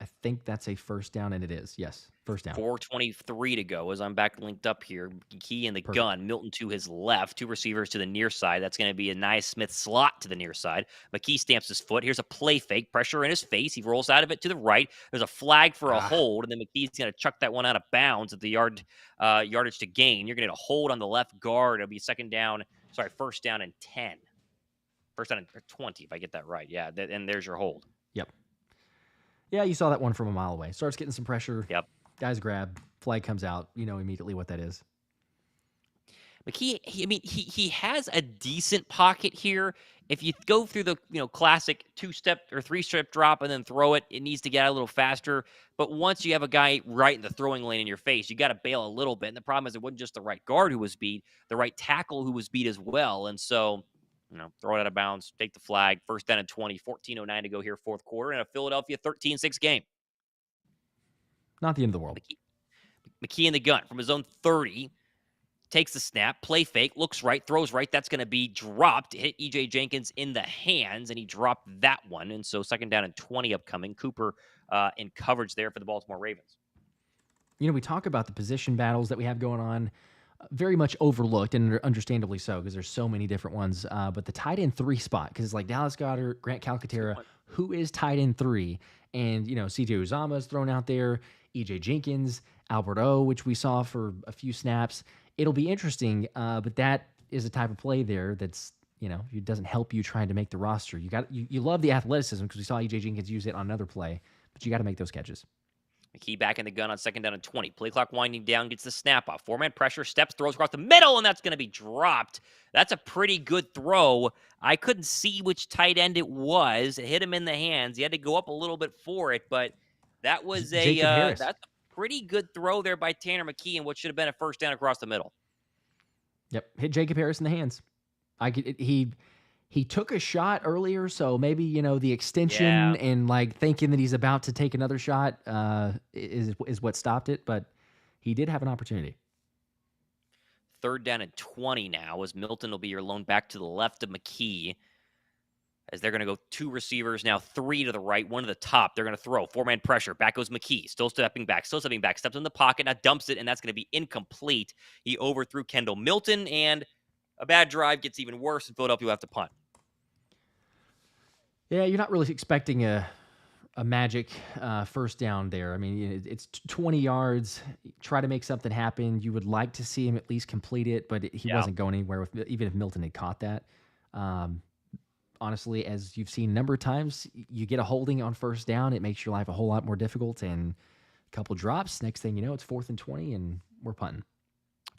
I think that's a first down, and it is. Yes, first down. 4:23 to go as I'm back linked up here. Key in the gun. Milton to his left. 2 receivers to the near side. That's going to be a nice Smith slot to the near side. McKee stamps his foot. Here's a play fake. Pressure in his face. He rolls out of it to the right. There's a flag for a hold, and then McKee's going to chuck that one out of bounds at the yardage to gain. You're going to get a hold on the left guard. It'll be first down and 10. First down and 20, if I get that right. Yeah, and there's your hold. Yep. Yeah, you saw that one from a mile away. Starts getting some pressure. Yep. Guys grab. Flag comes out. You know immediately what that is. McKee, he has a decent pocket here. If you go through the classic 2-step or 3-step drop and then throw it, it needs to get out a little faster. But once you have a guy right in the throwing lane in your face, you got to bail a little bit. And the problem is it wasn't just the right guard who was beat, the right tackle who was beat as well. And so, throw it out of bounds, take the flag, first down and 20, 14:09 to go here, fourth quarter, and a Philadelphia 13-6 game. Not the end of the world. McKee in the gun from his own 30. Takes the snap, play fake, looks right, throws right. That's going to be dropped. Hit E.J. Jenkins in the hands, and he dropped that one. And so second down and 20 upcoming. Cooper in coverage there for the Baltimore Ravens. We talk about the position battles that we have going on. Very much overlooked, and understandably so, because there's so many different ones. But the tight end 3 spot, because it's like Dallas Goedert, Grant Calcaterra, who is tight end 3? And, C.J. Uzomah is thrown out there, E.J. Jenkins, Albert O, which we saw for a few snaps. It'll be interesting, but that is a type of play there that's, it doesn't help you trying to make the roster. You love the athleticism, because we saw E.J. Jenkins use it on another play, but you got to make those catches. McKee back in the gun on second down and 20. Play clock winding down, gets the snap off. 4-man pressure, steps, throws across the middle, and that's going to be dropped. That's a pretty good throw. I couldn't see which tight end it was. It hit him in the hands. He had to go up a little bit for it, but that was that's a pretty good throw there by Tanner McKee and what should have been a first down across the middle. Yep, hit Jacob Harris in the hands. He took a shot earlier, so maybe, the extension and thinking that he's about to take another shot is what stopped it, but he did have an opportunity. Third down and 20 now, as Milton will be your lone back to the left of McKee. as they're going to go 2 receivers now, 3 to the right, 1 to the top. They're going to throw 4-man pressure. Back goes McKee, still stepping back, steps in the pocket, now dumps it, and that's going to be incomplete. He overthrew Kendall Milton, and a bad drive gets even worse, and Philadelphia will have to punt. Yeah, you're not really expecting a magic first down there. I mean, it's 20 yards. Try to make something happen. You would like to see him at least complete it, but he wasn't going anywhere with even if Milton had caught that. Honestly, as you've seen a number of times, you get a holding on first down, it makes your life a whole lot more difficult. And a couple drops, next thing you know, it's 4th and 20, and we're punting.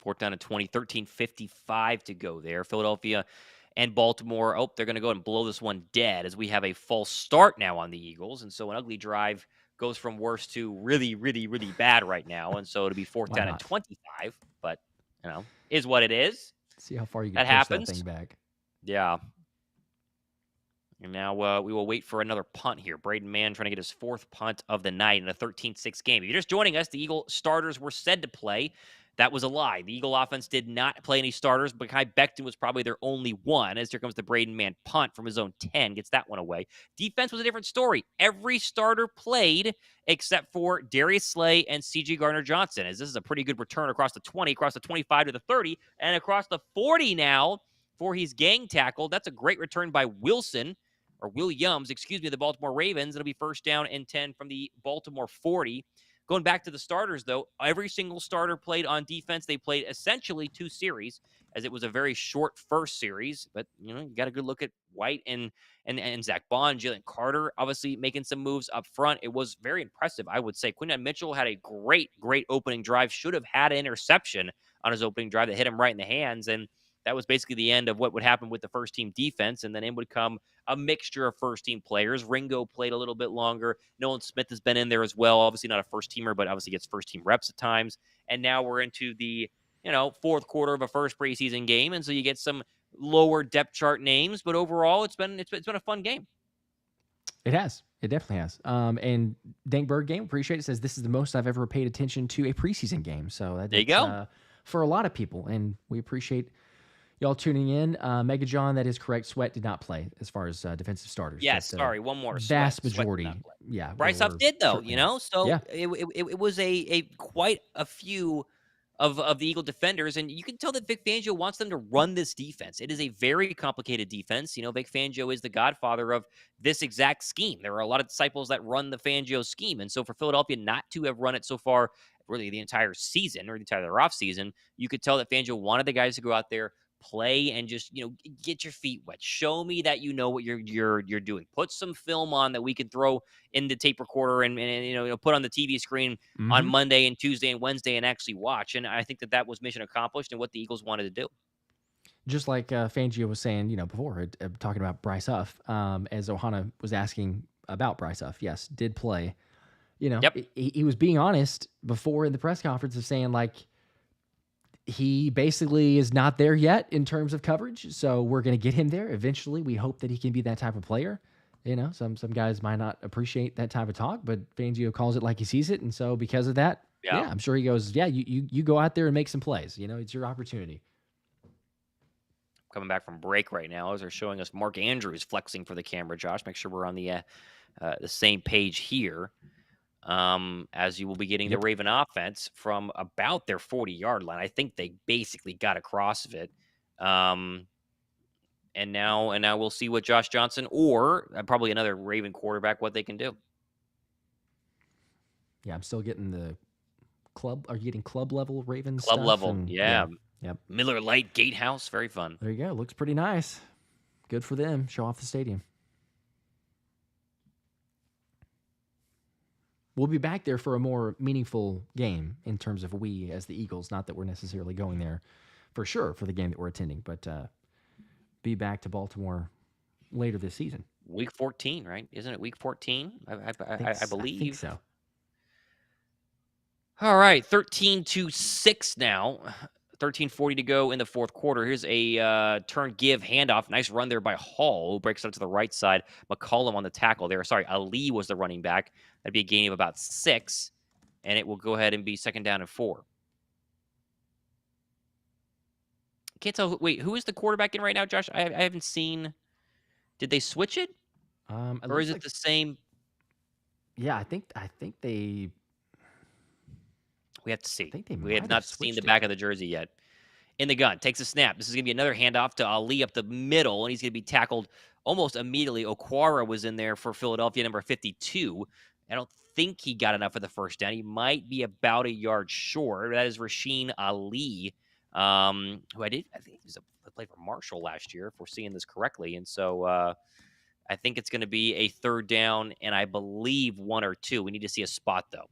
4th down and 20, 13:55 to go there. Philadelphia and Baltimore, they're going to go ahead and blow this one dead as we have a false start now on the Eagles. And so an ugly drive goes from worse to really, really, really bad right now. And so it'll be 4th down and 25, but, is what it is. See how far you can that push happens. that thing back. Yeah. And now we will wait for another punt here. Braden Mann trying to get his 4th punt of the night in a 13-6 game. If you're just joining us, the Eagle starters were said to play. That was a lie. The Eagle offense did not play any starters. Mekhi Becton was probably their only one, as here comes the Braden Mann punt from his own 10, gets that one away. Defense was a different story. Every starter played except for Darius Slay and C.J. Gardner-Johnson, as this is a pretty good return across the 20, across the 25 to the 30, and across the 40 now for his gang tackle. That's a great return by Williams, the Baltimore Ravens. It'll be 1st down and 10 from the Baltimore 40. Going back to the starters, though, every single starter played on defense. They played essentially 2 series, as it was a very short first series. But, you got a good look at White and Zack Baun, Jalen Carter, obviously making some moves up front. It was very impressive, I would say. Quinton Mitchell had a great, great opening drive. Should have had an interception on his opening drive that hit him right in the hands. And that was basically the end of what would happen with the first-team defense, and then in would come a mixture of first-team players. Ringo played a little bit longer. Nolan Smith has been in there as well. Obviously not a first-teamer, but obviously gets first-team reps at times. And now we're into the, 4th quarter of a first preseason game, and so you get some lower depth chart names. But overall, it's been a fun game. It has. It definitely has. And Dankberg Game, appreciate it, says this is the most I've ever paid attention to a preseason game. So there you go. For a lot of people, and we appreciate y'all tuning in. Mega John, that is correct. Sweat did not play as far as defensive starters. Yes, sorry, one more. Vast majority. Yeah. Bryce Huff did, though, So yeah. it was a quite a few of the Eagle defenders, and you can tell that Vic Fangio wants them to run this defense. It is a very complicated defense. Vic Fangio is the godfather of this exact scheme. There are a lot of disciples that run the Fangio scheme, and so for Philadelphia not to have run it so far, really the entire season or the entire off season, you could tell that Fangio wanted the guys to go out there, play, and just get your feet wet. Show me that you know what you're doing. Put some film on that we can throw in the tape recorder and put on the TV screen on Monday and Tuesday and Wednesday and actually watch. And I think that was mission accomplished and what the Eagles wanted to do. Just like Fangio was saying, before talking about Bryce Huff, as Ohana was asking about Bryce Huff, yes, did play. Yep. He was being honest before in the press conference of saying he basically is not there yet in terms of coverage. So we're going to get him there eventually. We hope that he can be that type of player. Some guys might not appreciate that type of talk, but Fangio calls it like he sees it. And so because of that, I'm sure he goes, you go out there and make some plays. It's your opportunity. Coming back from break right now as they're showing us Mark Andrews flexing for the camera, Josh. Make sure we're on the same page here. As you will be getting the Raven offense from about their 40-yard line. I think they basically got across of it. And now we'll see what Josh Johnson or probably another Raven quarterback, what they can do. Yeah, I'm still getting the club. Are you getting club level Ravens Club stuff? level, yeah. Yep. Miller Lite Gatehouse, very fun. There you go. Looks pretty nice. Good for them. Show off the stadium. We'll be back there for a more meaningful game in terms of we as the Eagles. Not that we're necessarily going there for sure for the game that we're attending, but be back to Baltimore later this season. Week 14, right? Isn't it week 14? I believe. I think so. All right, 13-6 now. 13:40 to go in the 4th quarter. Here's a turn give handoff. Nice run there by Hall, who breaks out to the right side. McCollum on the tackle there. Sorry, Ali was the running back. That'd be a gain of about 6, and it will go ahead and be 2nd down and 4. Can't tell. Wait, who is the quarterback in right now, Josh? I haven't seen Did they switch it? It Or is looks it like the same? yeah. I think they We have to see. We have might have not seen the switched it. back of the jersey yet. In the gun, takes a snap. This is going to be another handoff to Ali up the middle, and he's going to be tackled almost immediately. Okwara was in there for Philadelphia, number 52. I don't think he got enough for the first down. He might be about a yard short. That is Rasheen Ali, who I think he was a play for Marshall last year, if we're seeing this correctly. And so I think it's going to be a third down, and I believe 1 or 2. We need to see a spot, though.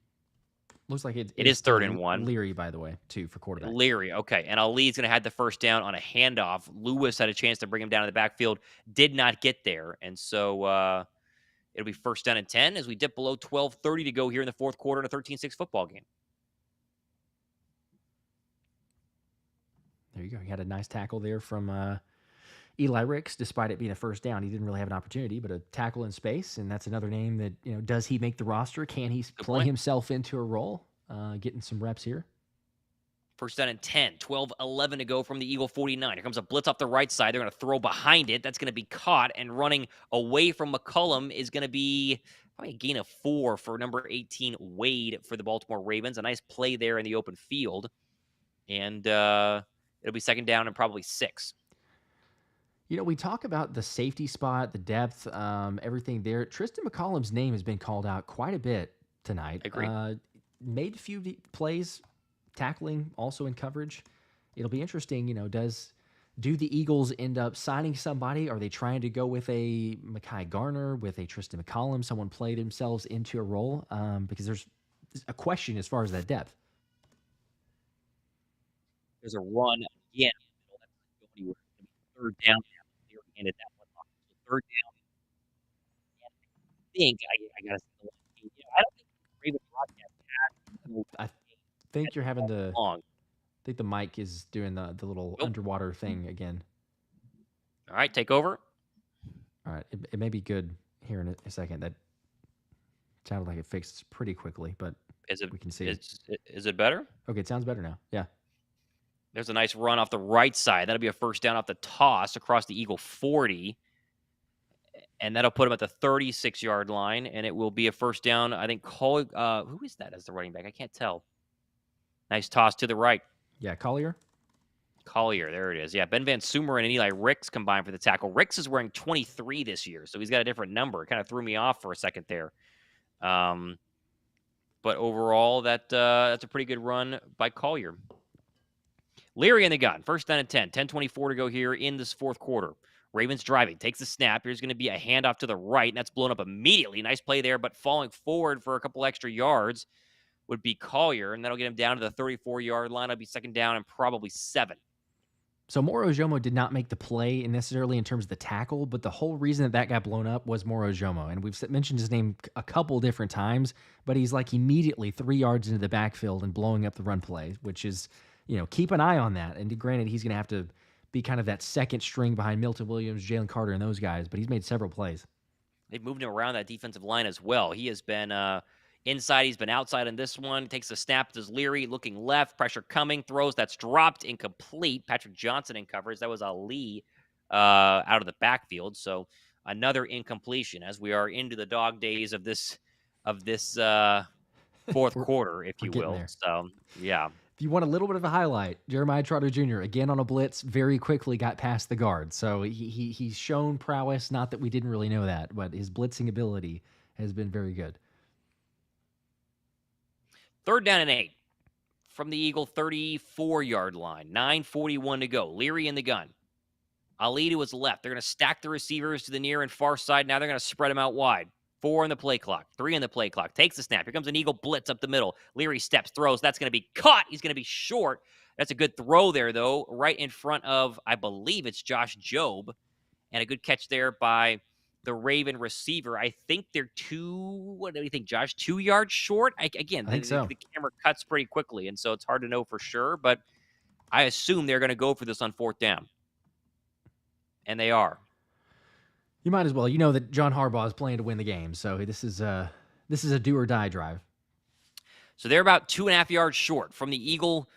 Looks like it It is is third still and 1. Leary, by the way, too, for quarterback. Leary, okay. And Ali's going to have the first down on a handoff. Lewis had a chance to bring him down in the backfield, did not get there. And so it'll be first down and 10 as we dip below 12:30 to go here in the fourth quarter in a 13-6 football game. There you go. He had a nice tackle there from Eli Ricks, despite it being a first down. He didn't really have an opportunity, but a tackle in space, and that's another name that, does he make the roster? Can he play himself into a role, getting some reps here? First down and 10, 12-11 to go from the Eagle 49. Here comes a blitz off the right side. They're going to throw behind it. That's going to be caught, and running away from McCollum is going to be probably a gain of 4 for number 18, Wade, for the Baltimore Ravens. A nice play there in the open field. And it'll be second down and probably 6. We talk about the safety spot, the depth, everything there. Tristan McCollum's name has been called out quite a bit tonight. I agree. Made a few plays, tackling, also in coverage. It'll be interesting, do the Eagles end up signing somebody? Are they trying to go with a Mekhi Garner, with a Tristan McCollum, someone play themselves into a role? Because there's a question as far as that depth. There's a run again. Third down. Handed that one off. So third down. I think I got to see the one. I don't think the Ravens broadcast I think you're having I think the mic is doing the little underwater thing again. All right, take over. All right, it may be good here in a second. That sounded like it fixed pretty quickly, but we can see it. Is it better? Okay, it sounds better now. Yeah. There's a nice run off the right side. That'll be a first down off the toss across the Eagle 40. And that'll put him at the 36-yard line, and it will be a first down. I think who is that as the running back? I can't tell. Nice toss to the right. Yeah, Collier, there it is. Yeah, Ben Van Sumeren and Eli Ricks combined for the tackle. Ricks is wearing 23 this year, so he's got a different number. It kind of threw me off for a second there. But overall, that's a pretty good run by Collier. Leary in the gun. First down and 10. 10:24 to go here in this fourth quarter. Ravens driving. Takes the snap. Here's going to be a handoff to the right, and that's blown up immediately. Nice play there, but falling forward for a couple extra yards would be Collier, and that'll get him down to the 34-yard line. It'll be second down and probably 7. So Moro Ojomo did not make the play necessarily in terms of the tackle, but the whole reason that got blown up was Moro Ojomo. And we've mentioned his name a couple different times, but he's like immediately 3 yards into the backfield and blowing up the run play, which is, keep an eye on that. And granted, he's going to have to be kind of that second string behind Milton Williams, Jalen Carter, and those guys, but he's made several plays. They've moved him around that defensive line as well. He has been inside. He's been outside in this one. Takes a snap. Does Leary looking left. Pressure coming. Throws. That's dropped. Incomplete. Patrick Johnson in coverage. That was Ali out of the backfield. So another incompletion as we are into the dog days of this fourth quarter, if you will. There. So, yeah. If you want a little bit of a highlight, Jeremiah Trotter Jr., again on a blitz, very quickly got past the guard. So he's shown prowess, not that we didn't really know that, but his blitzing ability has been very good. Third down and 8 from the Eagle 34-yard line. 9:41 to go. Leary in the gun. Ali to his left. They're going to stack the receivers to the near and far side. Now they're going to spread them out wide. 4 on the play clock. 3 on the play clock. Takes the snap. Here comes an Eagle blitz up the middle. Leary steps, throws. That's going to be caught. He's going to be short. That's a good throw there, though, right in front of, I believe it's Josh Jobe. And a good catch there by the Raven receiver. I think they're what do you think, Josh? 2 yards short? I think so. The camera cuts pretty quickly, and so it's hard to know for sure, but I assume they're going to go for this on fourth down. And they are. You might as well. You know that John Harbaugh is playing to win the game, so this is a do or die drive. So they're about 2.5 yards short from the Eagle.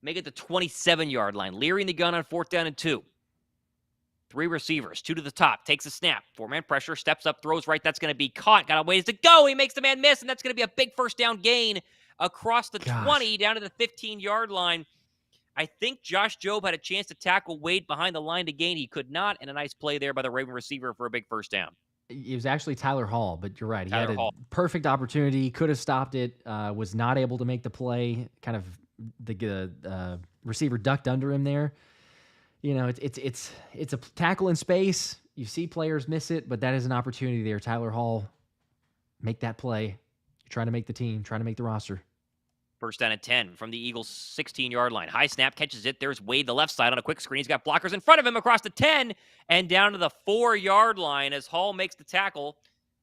Make it the 27-yard line. Leary in the gun on fourth down and 2. Three receivers, two to the top, takes a snap, four-man pressure, steps up, throws right. That's going to be caught. Got a ways to go. He makes the man miss, and that's going to be a big first down gain across the 20 down to the 15-yard line. I think Josh Jobe had a chance to tackle Wade behind the line to gain. He could not, and a nice play there by the Raven receiver for a big first down. It was actually Tyler Hall, but you're right. He Tyler had a Hall. perfect opportunity, could have stopped it, was not able to make the play. Kind of the receiver ducked under him there. You know, it's a tackle in space. You see players miss it, but that is an opportunity there. Tyler Hall, make that play. You're trying to make the team, trying to make the roster. First down at 10 from the Eagles' 16-yard line. High snap, catches it. There's Wade, the left side on a quick screen. He's got blockers in front of him across the 10 and down to the 4-yard line as Hall makes the tackle.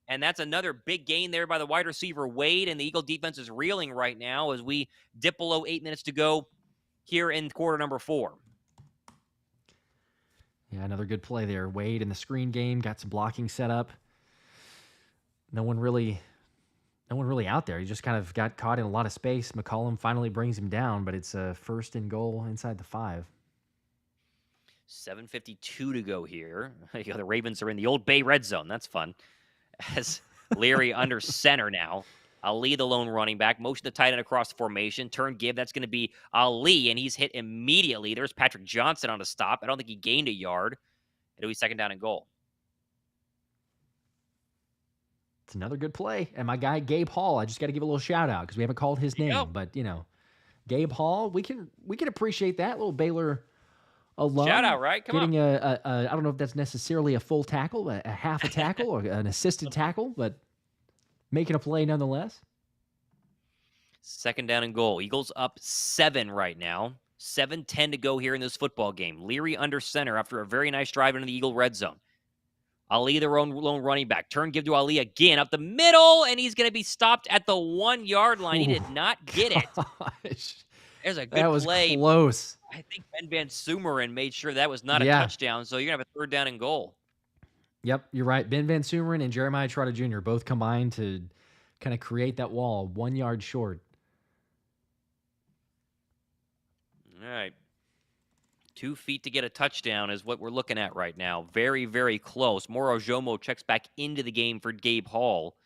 And that's another big gain there by the wide receiver, Wade. And the Eagle defense is reeling right now as we dip below 8 minutes to go here in quarter number 4. Yeah, another good play there. Wade in the screen game, got some blocking set up. No one really out there. He just kind of got caught in a lot of space. McCollum finally brings him down, but it's a first and goal inside the 5. 7:52 to go here. The Ravens are in the Old Bay red zone. That's fun. As Leary under center now. Ali, the lone running back, motion the tight end across the formation. Turn give. That's going to be Ali, and he's hit immediately. There's Patrick Johnson on a stop. I don't think he gained a yard. It'll be second down and goal. It's another good play. And my guy, Gabe Hall, I just got to give a little shout out because we haven't called his name. Yep. But, you know, Gabe Hall, we can appreciate that. Little Baylor alum. Shout out, right? Come getting on. I don't know if that's necessarily a full tackle, a half a tackle, or an assisted tackle, but making a play nonetheless. Second down and goal. Eagles up 7 right now. 7:10 to go here in this football game. Leary under center after a very nice drive into the Eagle red zone. Ali, their own lone running back. Turn give to Ali again up the middle, and he's going to be stopped at the 1-yard line. He did not get it. Gosh. There's a good That was play. close. I think Ben Van Sumeren made sure that was not a touchdown, so you're going to have a third down and goal. Yep, you're right. Ben Van Sumeren and Jeremiah Trotter Jr. both combined to kind of create that wall 1 yard short. All right. 2 feet to get a touchdown is what we're looking at right now. Very, very close. Moro Jomo checks back into the game for Gabe Hall.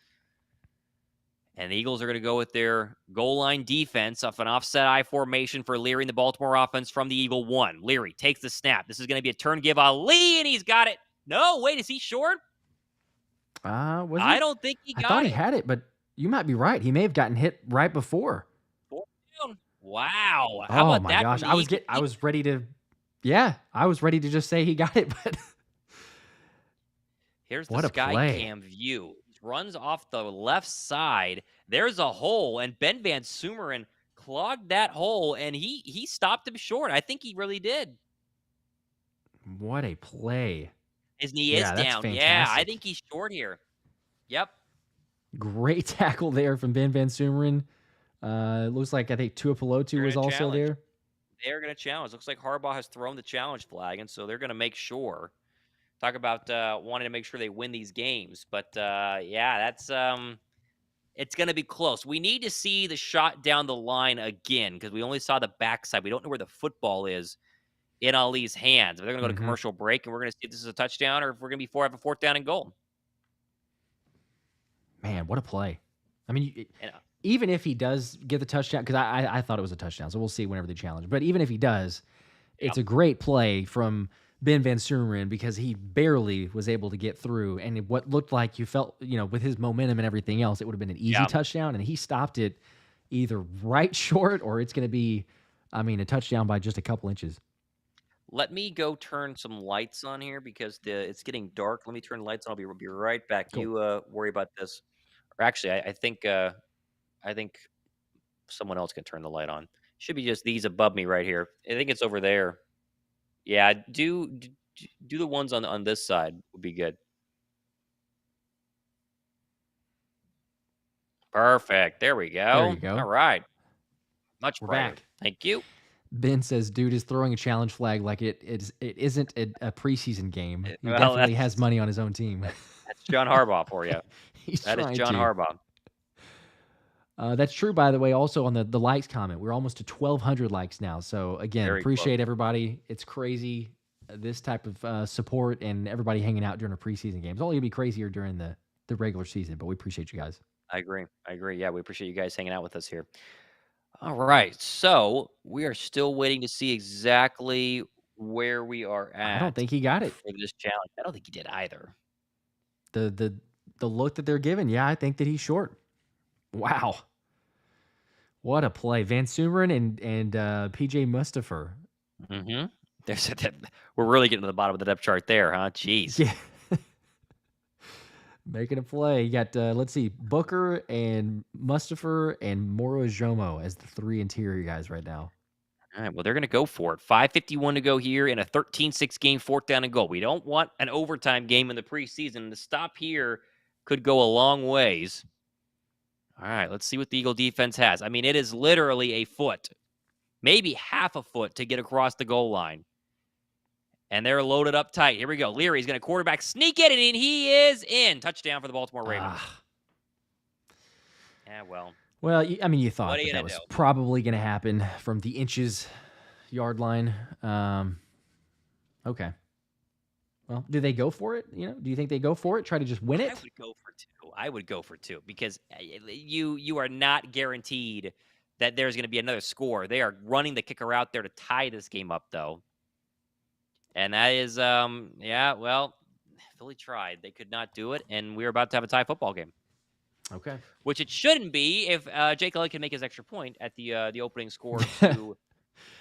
And the Eagles are going to go with their goal line defense off an offset I formation for Leary in the Baltimore offense from the Eagle 1. Leary takes the snap. This is going to be a turn give Ali, and he's got it. No, wait, is he short? I don't think he got it. I thought he had it, but you might be right. He may have gotten hit right before. Wow. How about my that? Gosh. I was ready to just say he got it, but here's the sky cam view. He runs off the left side. There's a hole, and Ben Van Sumeren clogged that hole, and he stopped him short. I think he really did. What a play. His knee is down. Fantastic. Yeah, I think he's short here. Yep. Great tackle there from Ben Van Sumeren. Looks like I think Tuipulotu was also there. They're going to challenge. Looks like Harbaugh has thrown the challenge flag, and so they're going to make sure. Talk about wanting to make sure they win these games. But, that's it's going to be close. We need to see the shot down the line again because we only saw the backside. We don't know where the football is in Ali's hands. They're going to go to commercial break, and we're going to see if this is a touchdown or if we're going to have a fourth down and goal. Man, what a play. I mean, even if he does get the touchdown, because I thought it was a touchdown, so we'll see whenever they challenge. But even if he does, it's a great play from Ben Van Sumeren because he barely was able to get through. And what looked like you felt, with his momentum and everything else, it would have been an easy touchdown. And he stopped it either right short or it's going to be, a touchdown by just a couple inches. Let me go turn some lights on here because it's getting dark. Let me turn the lights on. I'll be right back. Cool. You worry about this. Or actually, I think someone else can turn the light on. Should be just these above me right here. I think it's over there. Yeah, do the ones on this side would be good. Perfect. There we go. There you go. All right. Much We're brighter. back. Thank you. Ben says, dude is throwing a challenge flag like it isn't a preseason game. He definitely has money on his own team. That's John Harbaugh for you. That is John Harbaugh. That's true, by the way, also on the likes comment. We're almost to 1,200 likes now. So, again, appreciate everybody. It's crazy. this type of support and everybody hanging out during a preseason game. It's only gonna be crazier during the regular season, but we appreciate you guys. I agree. I agree. Yeah, we appreciate you guys hanging out with us here. All right. So we are still waiting to see exactly where we are I don't at think he got it. for this challenge. I don't think he did either. The look that they're giving, yeah, I think that he's short. Wow. What a play. Van Sumeren and PJ Mustafer. Mm-hmm. There's we're really getting to the bottom of the depth chart there, huh? Jeez. Yeah. Making a play. You got, let's see, Booker and Mustafer and Moro Jomo as the 3 interior guys right now. All right, well, they're going to go for it. 5:51 to go here in a 13-6 game, 4th down and goal. We don't want an overtime game in the preseason. The stop here could go a long ways. All right, let's see what the Eagle defense has. I mean, it is literally a foot, maybe half a foot to get across the goal line. And they're loaded up tight. Here we go. Leary's going to quarterback sneak it, and he is in. Touchdown for the Baltimore Ravens. Yeah, well. Well, I mean, you thought What are that you that gonna was do? probably going to happen from the inches yard line. Okay. Well, do they go for it? You know, do you think they go for it? Try to just win it? I would go for 2. I would go for 2 because you are not guaranteed that there's going to be another score. They are running the kicker out there to tie this game up, though. And that is, yeah, well, Philly tried. They could not do it, and we're about to have a tie football game. Okay. Which it shouldn't be if Jake Elliott can make his extra point at the opening score to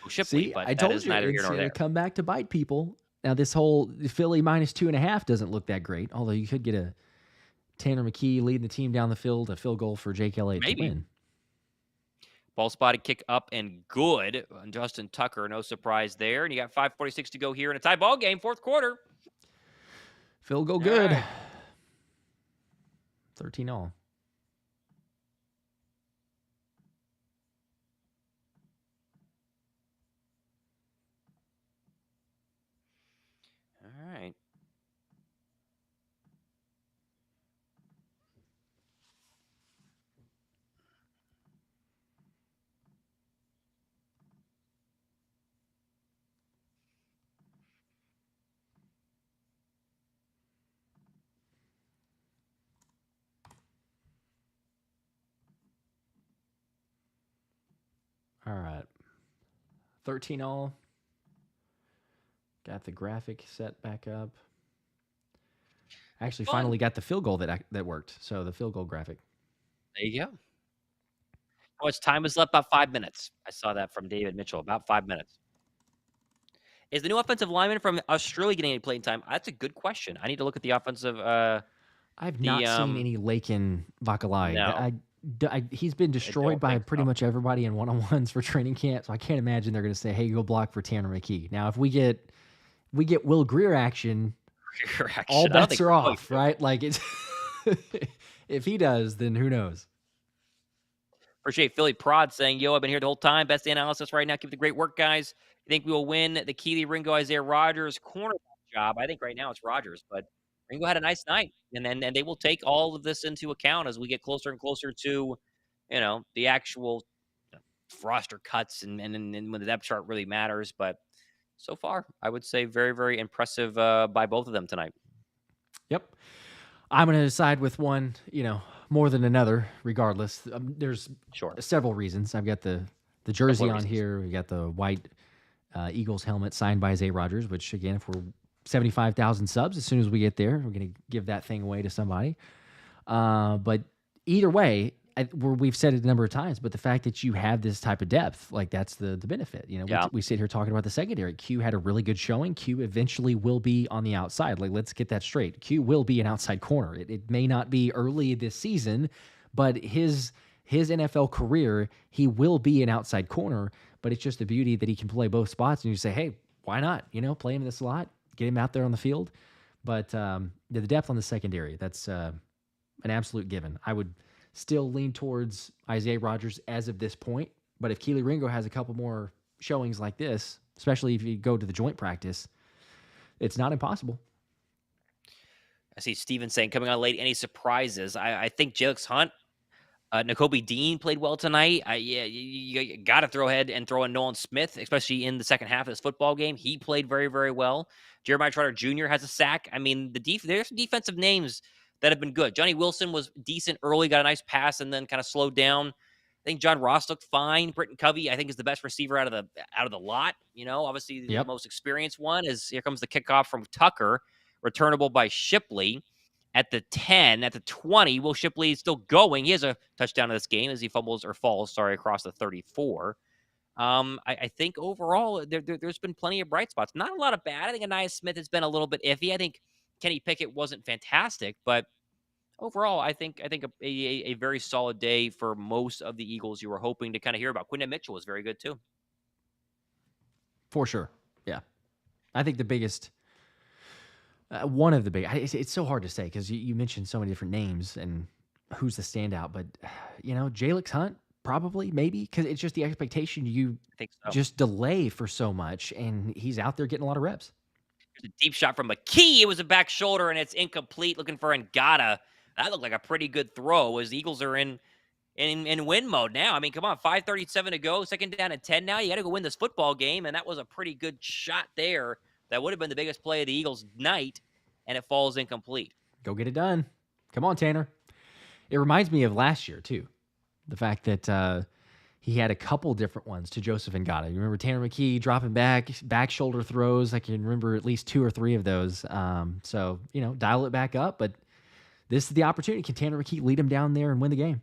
Shipley. See, but I that told is you neither here it's nor going to there. come back to bite people. Now, this whole Philly minus 2.5 doesn't look that great, although you could get a Tanner McKee leading the team down the field, a field goal for Jake Elliott to Maybe. win. Ball spotted, kick up and good. Justin Tucker, no surprise there. And you got 5:46 to go here in a tie ball game, 4th quarter. Field goal good. Right. 13 all. All right. All right. 13 all. Got the graphic set back up. Actually, Fun. finally got the field goal that worked. So the field goal graphic. There you go. How much time is left? About 5 minutes. I saw that from David Mitchell. About 5 minutes. Is the new offensive lineman from Australia getting any playing time? That's a good question. I need to look at the offensive. I've not seen any Laken Vakalai. No. He's been destroyed by pretty much everybody in one-on-ones for training camp, so I can't imagine they're going to say, "Hey, go block for Tanner McKee." Now, if we get Will Greer action, all bets are off, right? Like it's if he does, then who knows? Appreciate Philly Prod saying, "Yo, I've been here the whole time. Best analysis right now. Keep the great work, guys. You think we will win the Kelee Ringo Isaiah Rodgers cornerback job? I think right now it's Rodgers, but Ringo had a nice night, and they will take all of this into account as we get closer and closer to, the actual roster cuts and when the depth chart really matters. But so far, I would say very, very impressive by both of them tonight. Yep. I'm going to decide with one, more than another, regardless. There's several reasons. I've got the jersey on here. We got the white Eagles helmet signed by Isaiah Rodgers, which, again, if we're 75,000 subs, as soon as we get there, we're going to give that thing away to somebody. But either way, we've said it a number of times, but the fact that you have this type of depth, like that's the benefit. We sit here talking about the secondary. Q had a really good showing. Q eventually will be on the outside. Like, let's get that straight. Q will be an outside corner. It may not be early this season, but his NFL career, he will be an outside corner. But it's just the beauty that he can play both spots. And you say, hey, why not? Play him in the slot, get him out there on the field. But the depth on the secondary, that's an absolute given. I would still lean towards Isaiah Rodgers as of this point. But if Kelee Ringo has a couple more showings like this, especially if you go to the joint practice, it's not impossible. I see Steven saying, coming on late, any surprises? I think Jalen Hunt Nakobe Dean played well tonight. Yeah, you got to throw ahead and throw in Nolan Smith, especially in the second half of this football game. He played very, very well. Jeremiah Trotter Jr. has a sack. I mean, there's some defensive names that have been good. Johnny Wilson was decent early, got a nice pass, and then kind of slowed down. I think John Ross looked fine. Britton Covey, I think, is the best receiver out of the lot. Obviously the Yep. most experienced one is here comes the kickoff from Tucker, returnable by Shipley. At the 10, at the 20, Will Shipley is still going. He has a touchdown in this game as he fumbles or falls, across the 34. I think overall there's been plenty of bright spots. Not a lot of bad. I think Anaya Smith has been a little bit iffy. I think Kenny Pickett wasn't fantastic, but overall, I think a very solid day for most of the Eagles you were hoping to kind of hear about. Quinton Mitchell was very good too. For sure. Yeah. I think the biggest, one of the big, it's so hard to say because you mentioned so many different names and who's the standout, but, Jalix Hunt, probably, maybe, because it's just the expectation you I think so. just delay for so much, and he's out there getting a lot of reps. There's a deep shot from McKee. It was a back shoulder, and it's incomplete. Looking for Ngata. That looked like a pretty good throw as the Eagles are in win mode now. I mean, come on, 5:37 to go, second down and 10 now. You got to go win this football game, and that was a pretty good shot there. That would have been the biggest play of the Eagles' night, and it falls incomplete. Go get it done. Come on, Tanner. It reminds me of last year, too. The fact that he had a couple different ones to Joseph Ngata. You remember Tanner McKee dropping back shoulder throws. I can remember at least 2 or 3 of those. So, dial it back up. But this is the opportunity. Can Tanner McKee lead him down there and win the game?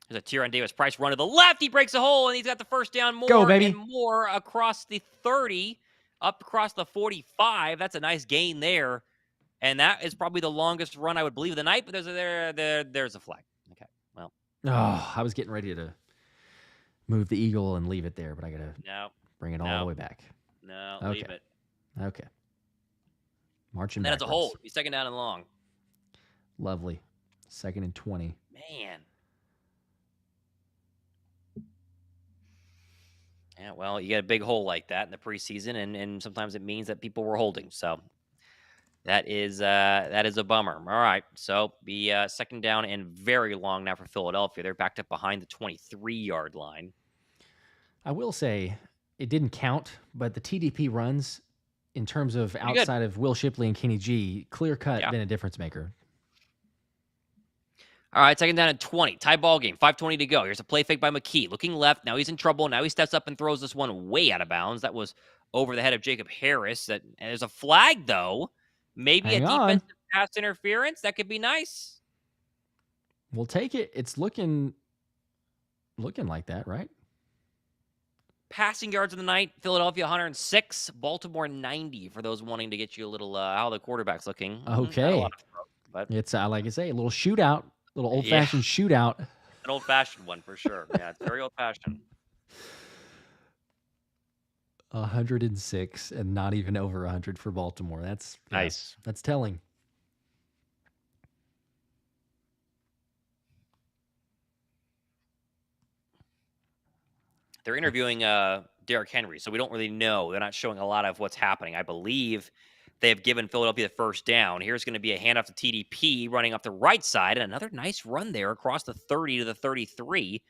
There's a Tyron Davis Price run to the left. He breaks a hole, and he's got the first down. More Go, baby. And more across the 30, up across the 45. That's a nice gain there. And that is probably the longest run I would believe of the night, but there's a flag. Okay, well. Oh, I was getting ready to move the eagle and leave it there, but I got to bring it all the way back. No, okay. Leave it. Okay. Marching backwards. Then it's a hold. He's second down and long. Lovely. 2nd and 20. Man. Yeah, well, you get a big hole like that in the preseason, and sometimes it means that people were holding. So that is a bummer. All right, so be second down and very long now for Philadelphia. They're backed up behind the 23-yard line. I will say it didn't count, but the TDP runs in terms of outside of Will Shipley and Kenny G, clear cut been a difference maker. All right, second down and 20. Tie ball game. 5:20 to go. Here's a play fake by McKee. Looking left. Now he's in trouble. Now he steps up and throws this one way out of bounds. That was over the head of Jacob Harris. And there's a flag, though. Maybe a defensive pass interference. That could be nice. We'll take it. It's looking like that, right? Passing yards of the night. Philadelphia 106. Baltimore 90 for those wanting to get you a little how the quarterback's looking. Okay. But it's, like I say, a little shootout. Little old-fashioned shootout. An old-fashioned one for sure. Yeah, it's very old-fashioned. 106 and not even over 100 for Baltimore. That's nice. That's telling. They're interviewing Derrick Henry, so we don't really know. They're not showing a lot of what's happening. I believe they have given Philadelphia the first down. Here's going to be a handoff to TDP running up the right side, and another nice run there across the 30 to the 33,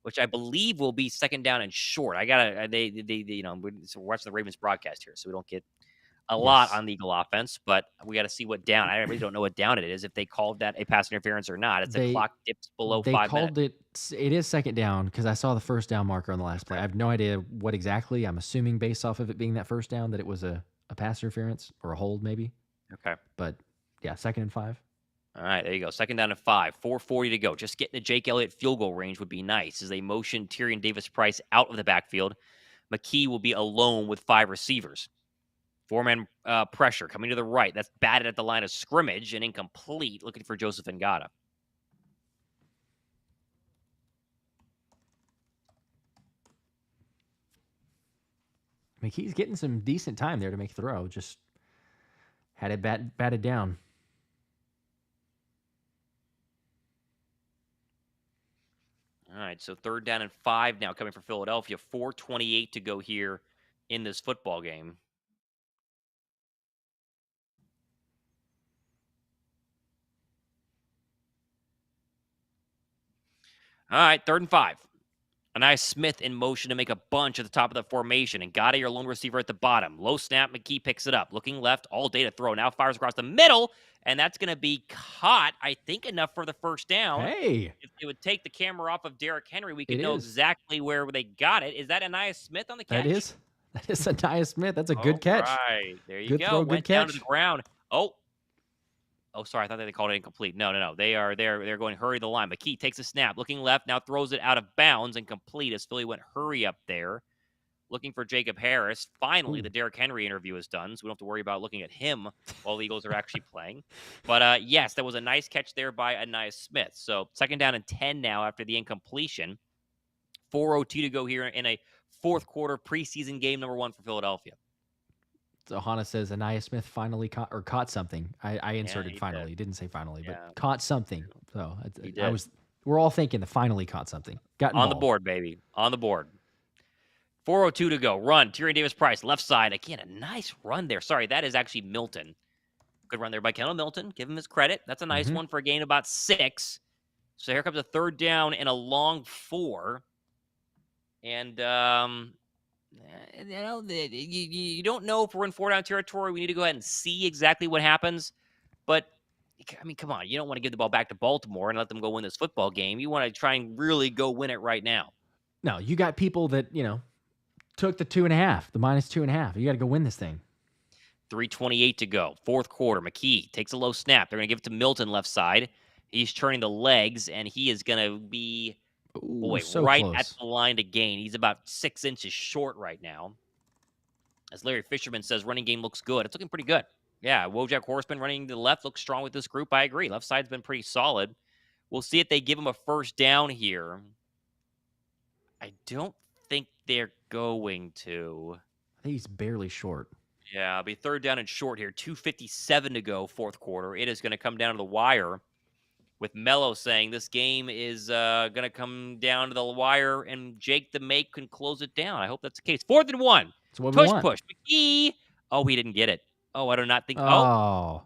which I believe will be second down and short. I gotta we're watching the Ravens broadcast here, so we don't get a lot on the Eagle offense, but we got to see what down. I really don't know what down it is, if they called that a pass interference or not. It's the clock dips below 5 minutes. It is second down because I saw the first down marker on the last play. I have no idea what exactly. I'm assuming based off of it being that first down that it was a pass interference or a hold maybe. Okay. But yeah, 2nd and 5. All right, there you go. Second down and 5, 4:40 to go. Just getting the Jake Elliott field goal range would be nice as they motion Tyrion Davis Price out of the backfield. McKee will be alone with 5 receivers. 4-man pressure coming to the right. That's batted at the line of scrimmage and incomplete. Looking for Joseph Ngata. McKee's getting some decent time there to make a throw. Just had it batted down. All right, so 3rd down and 5 now coming for Philadelphia. 4:28 to go here in this football game. All right, 3rd and 5. Anais Smith in motion to make a bunch at the top of the formation. And Gotti, your lone receiver at the bottom. Low snap, McKee picks it up. Looking left, all day to throw. Now fires across the middle, and that's going to be caught, I think, enough for the first down. Hey. If it would take the camera off of Derrick Henry, we could It know is. exactly where they got it. Is that Anais Smith on the catch? That is Anais Smith. That's a good catch. All right, there you Good go. throw, Went good down to catch. the ground. Oh, sorry. I thought they called it incomplete. No. They're going hurry the line. McKee takes a snap, looking left, now throws it out of bounds and complete as Philly went hurry up there, looking for Jacob Harris. Finally, the Derrick Henry interview is done, so we don't have to worry about looking at him while the Eagles are actually playing. But yes, that was a nice catch there by Anais Smith. So 2nd down and 10 now after the incompletion. 4:02 to go here in a 4th quarter preseason game number 1 for Philadelphia. So Hannah says Anais Smith finally caught something. I inserted he finally. did. Didn't say finally, Yeah. but caught something. So He did. we're all thinking the finally caught something. Got involved. On the board, baby. On the board. 4:02 to go. Run. Tyrion Davis-Price, left side. Again, a nice run there. Sorry, that is actually Milton. Good run there by Kendall Milton. Give him his credit. That's a nice one for a gain of about 6. So here comes a 3rd down and a long 4. And, you don't know if we're in 4-down territory. We need to go ahead and see exactly what happens. But, I mean, come on. You don't want to give the ball back to Baltimore and let them go win this football game. You want to try and really go win it right now. No, you got people that, took the 2.5, the -2.5. You got to go win this thing. 3:28 to go. 4th quarter. McKee takes a low snap. They're going to give it to Milton left side. He's turning the legs, and he is going to be right close. at the line to gain. He's about 6 inches short right now. As Larry Fisherman says, running game looks good. It's looking pretty good. Yeah, Wojak Horseman running to the left looks strong with this group. I agree. Left side's been pretty solid. We'll see if they give him a 1st down here. I don't think they're going to. I think he's barely short. Yeah, it'll be 3rd down and short here. 2:57 to go, 4th quarter. It is going to come down to the wire with Mello saying this game is going to come down to the wire and Jake the Make can close it down. I hope that's the case. 4th and 1. That's what we want. Push. McKee. Oh, he didn't get it. Oh, I do not think. Oh,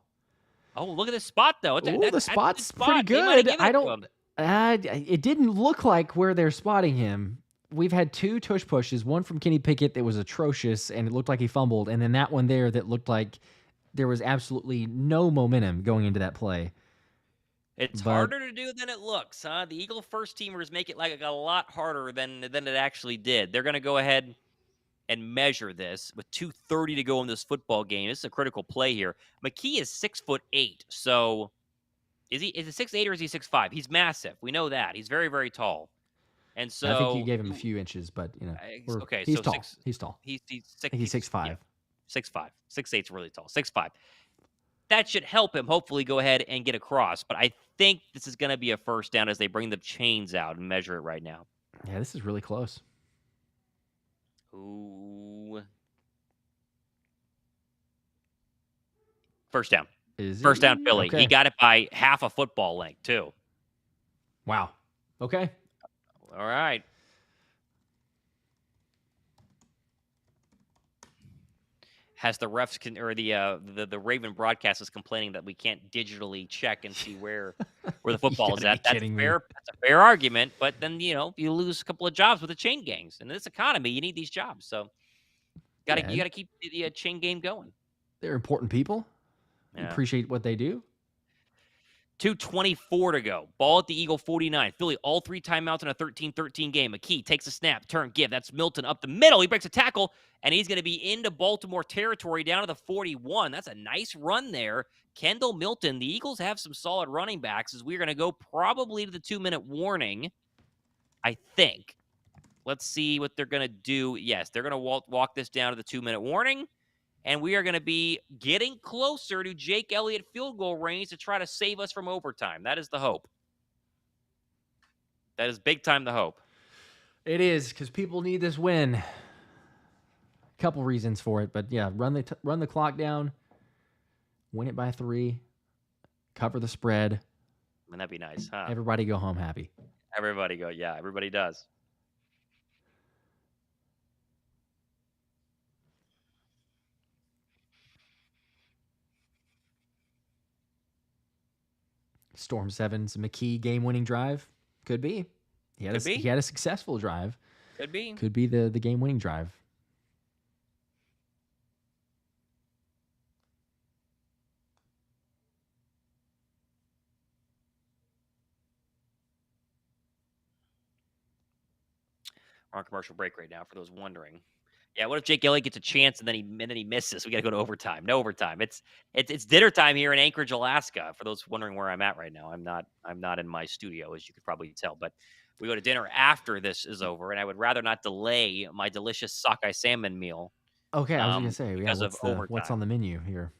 look at this spot, though. the spot's pretty good. I don't. It didn't look like where they're spotting him. We've had 2 tush pushes, one from Kenny Pickett that was atrocious, and it looked like he fumbled, and then that one there that looked like there was absolutely no momentum going into that play. It's harder to do than it looks, huh? The Eagle first teamers make it like a lot harder than it actually did. They're going to go ahead and measure this with 2:30 to go in this football game. This is a critical play here. McKee is 6'8", so is he 6'8" or is he 6'5"? He's massive. We know that. He's very, very tall. And so I think you gave him a few inches, but okay, he's so tall. He's tall. He's I think he's 6'5". Yeah, 6'5". 6'8's really tall. 6'5". That should help him hopefully go ahead and get across. But I think this is going to be a 1st down as they bring the chains out and measure it right now. Yeah, this is really close. Ooh. 1st down. Is 1st down, Philly. Okay. He got it by half a football length, too. Wow. Okay. All right. Has the refs or the Raven broadcast is complaining that we can't digitally check and see where the football is at. That's fair. That's a fair argument, but then you lose a couple of jobs with the chain gangs. In this economy, you need these jobs, so you gotta keep the chain game going. They're important people. Yeah. Appreciate what they do. 2:24 to go. Ball at the Eagle 49. Philly, all 3 timeouts in a 13-13 game. McKee takes a snap, turn, give. That's Milton up the middle. He breaks a tackle, and he's going to be into Baltimore territory down to the 41. That's a nice run there. Kendall Milton, the Eagles have some solid running backs as we're going to go probably to the 2-minute warning, I think. Let's see what they're going to do. Yes, they're going to walk this down to the 2-minute warning. And we are going to be getting closer to Jake Elliott field goal range to try to save us from overtime. That is the hope. That is big time the hope. It is, because people need this win. A couple reasons for it, but yeah, run the clock down, win it by 3, cover the spread. Wouldn't that be nice, huh? Everybody go home happy. Everybody does. Storm 7's McKee game-winning drive. Could be. Could be. He had a successful drive. Could be. Could be the game-winning drive. We're on commercial break right now, for those wondering. Yeah, what if Jake Elliott gets a chance and then he misses? We got to go to overtime. No overtime. It's dinner time here in Anchorage, Alaska. For those wondering where I'm at right now, I'm not in my studio, as you could probably tell. But we go to dinner after this is over, and I would rather not delay my delicious sockeye salmon meal. Okay, I was gonna say, because of overtime. What's on the menu here?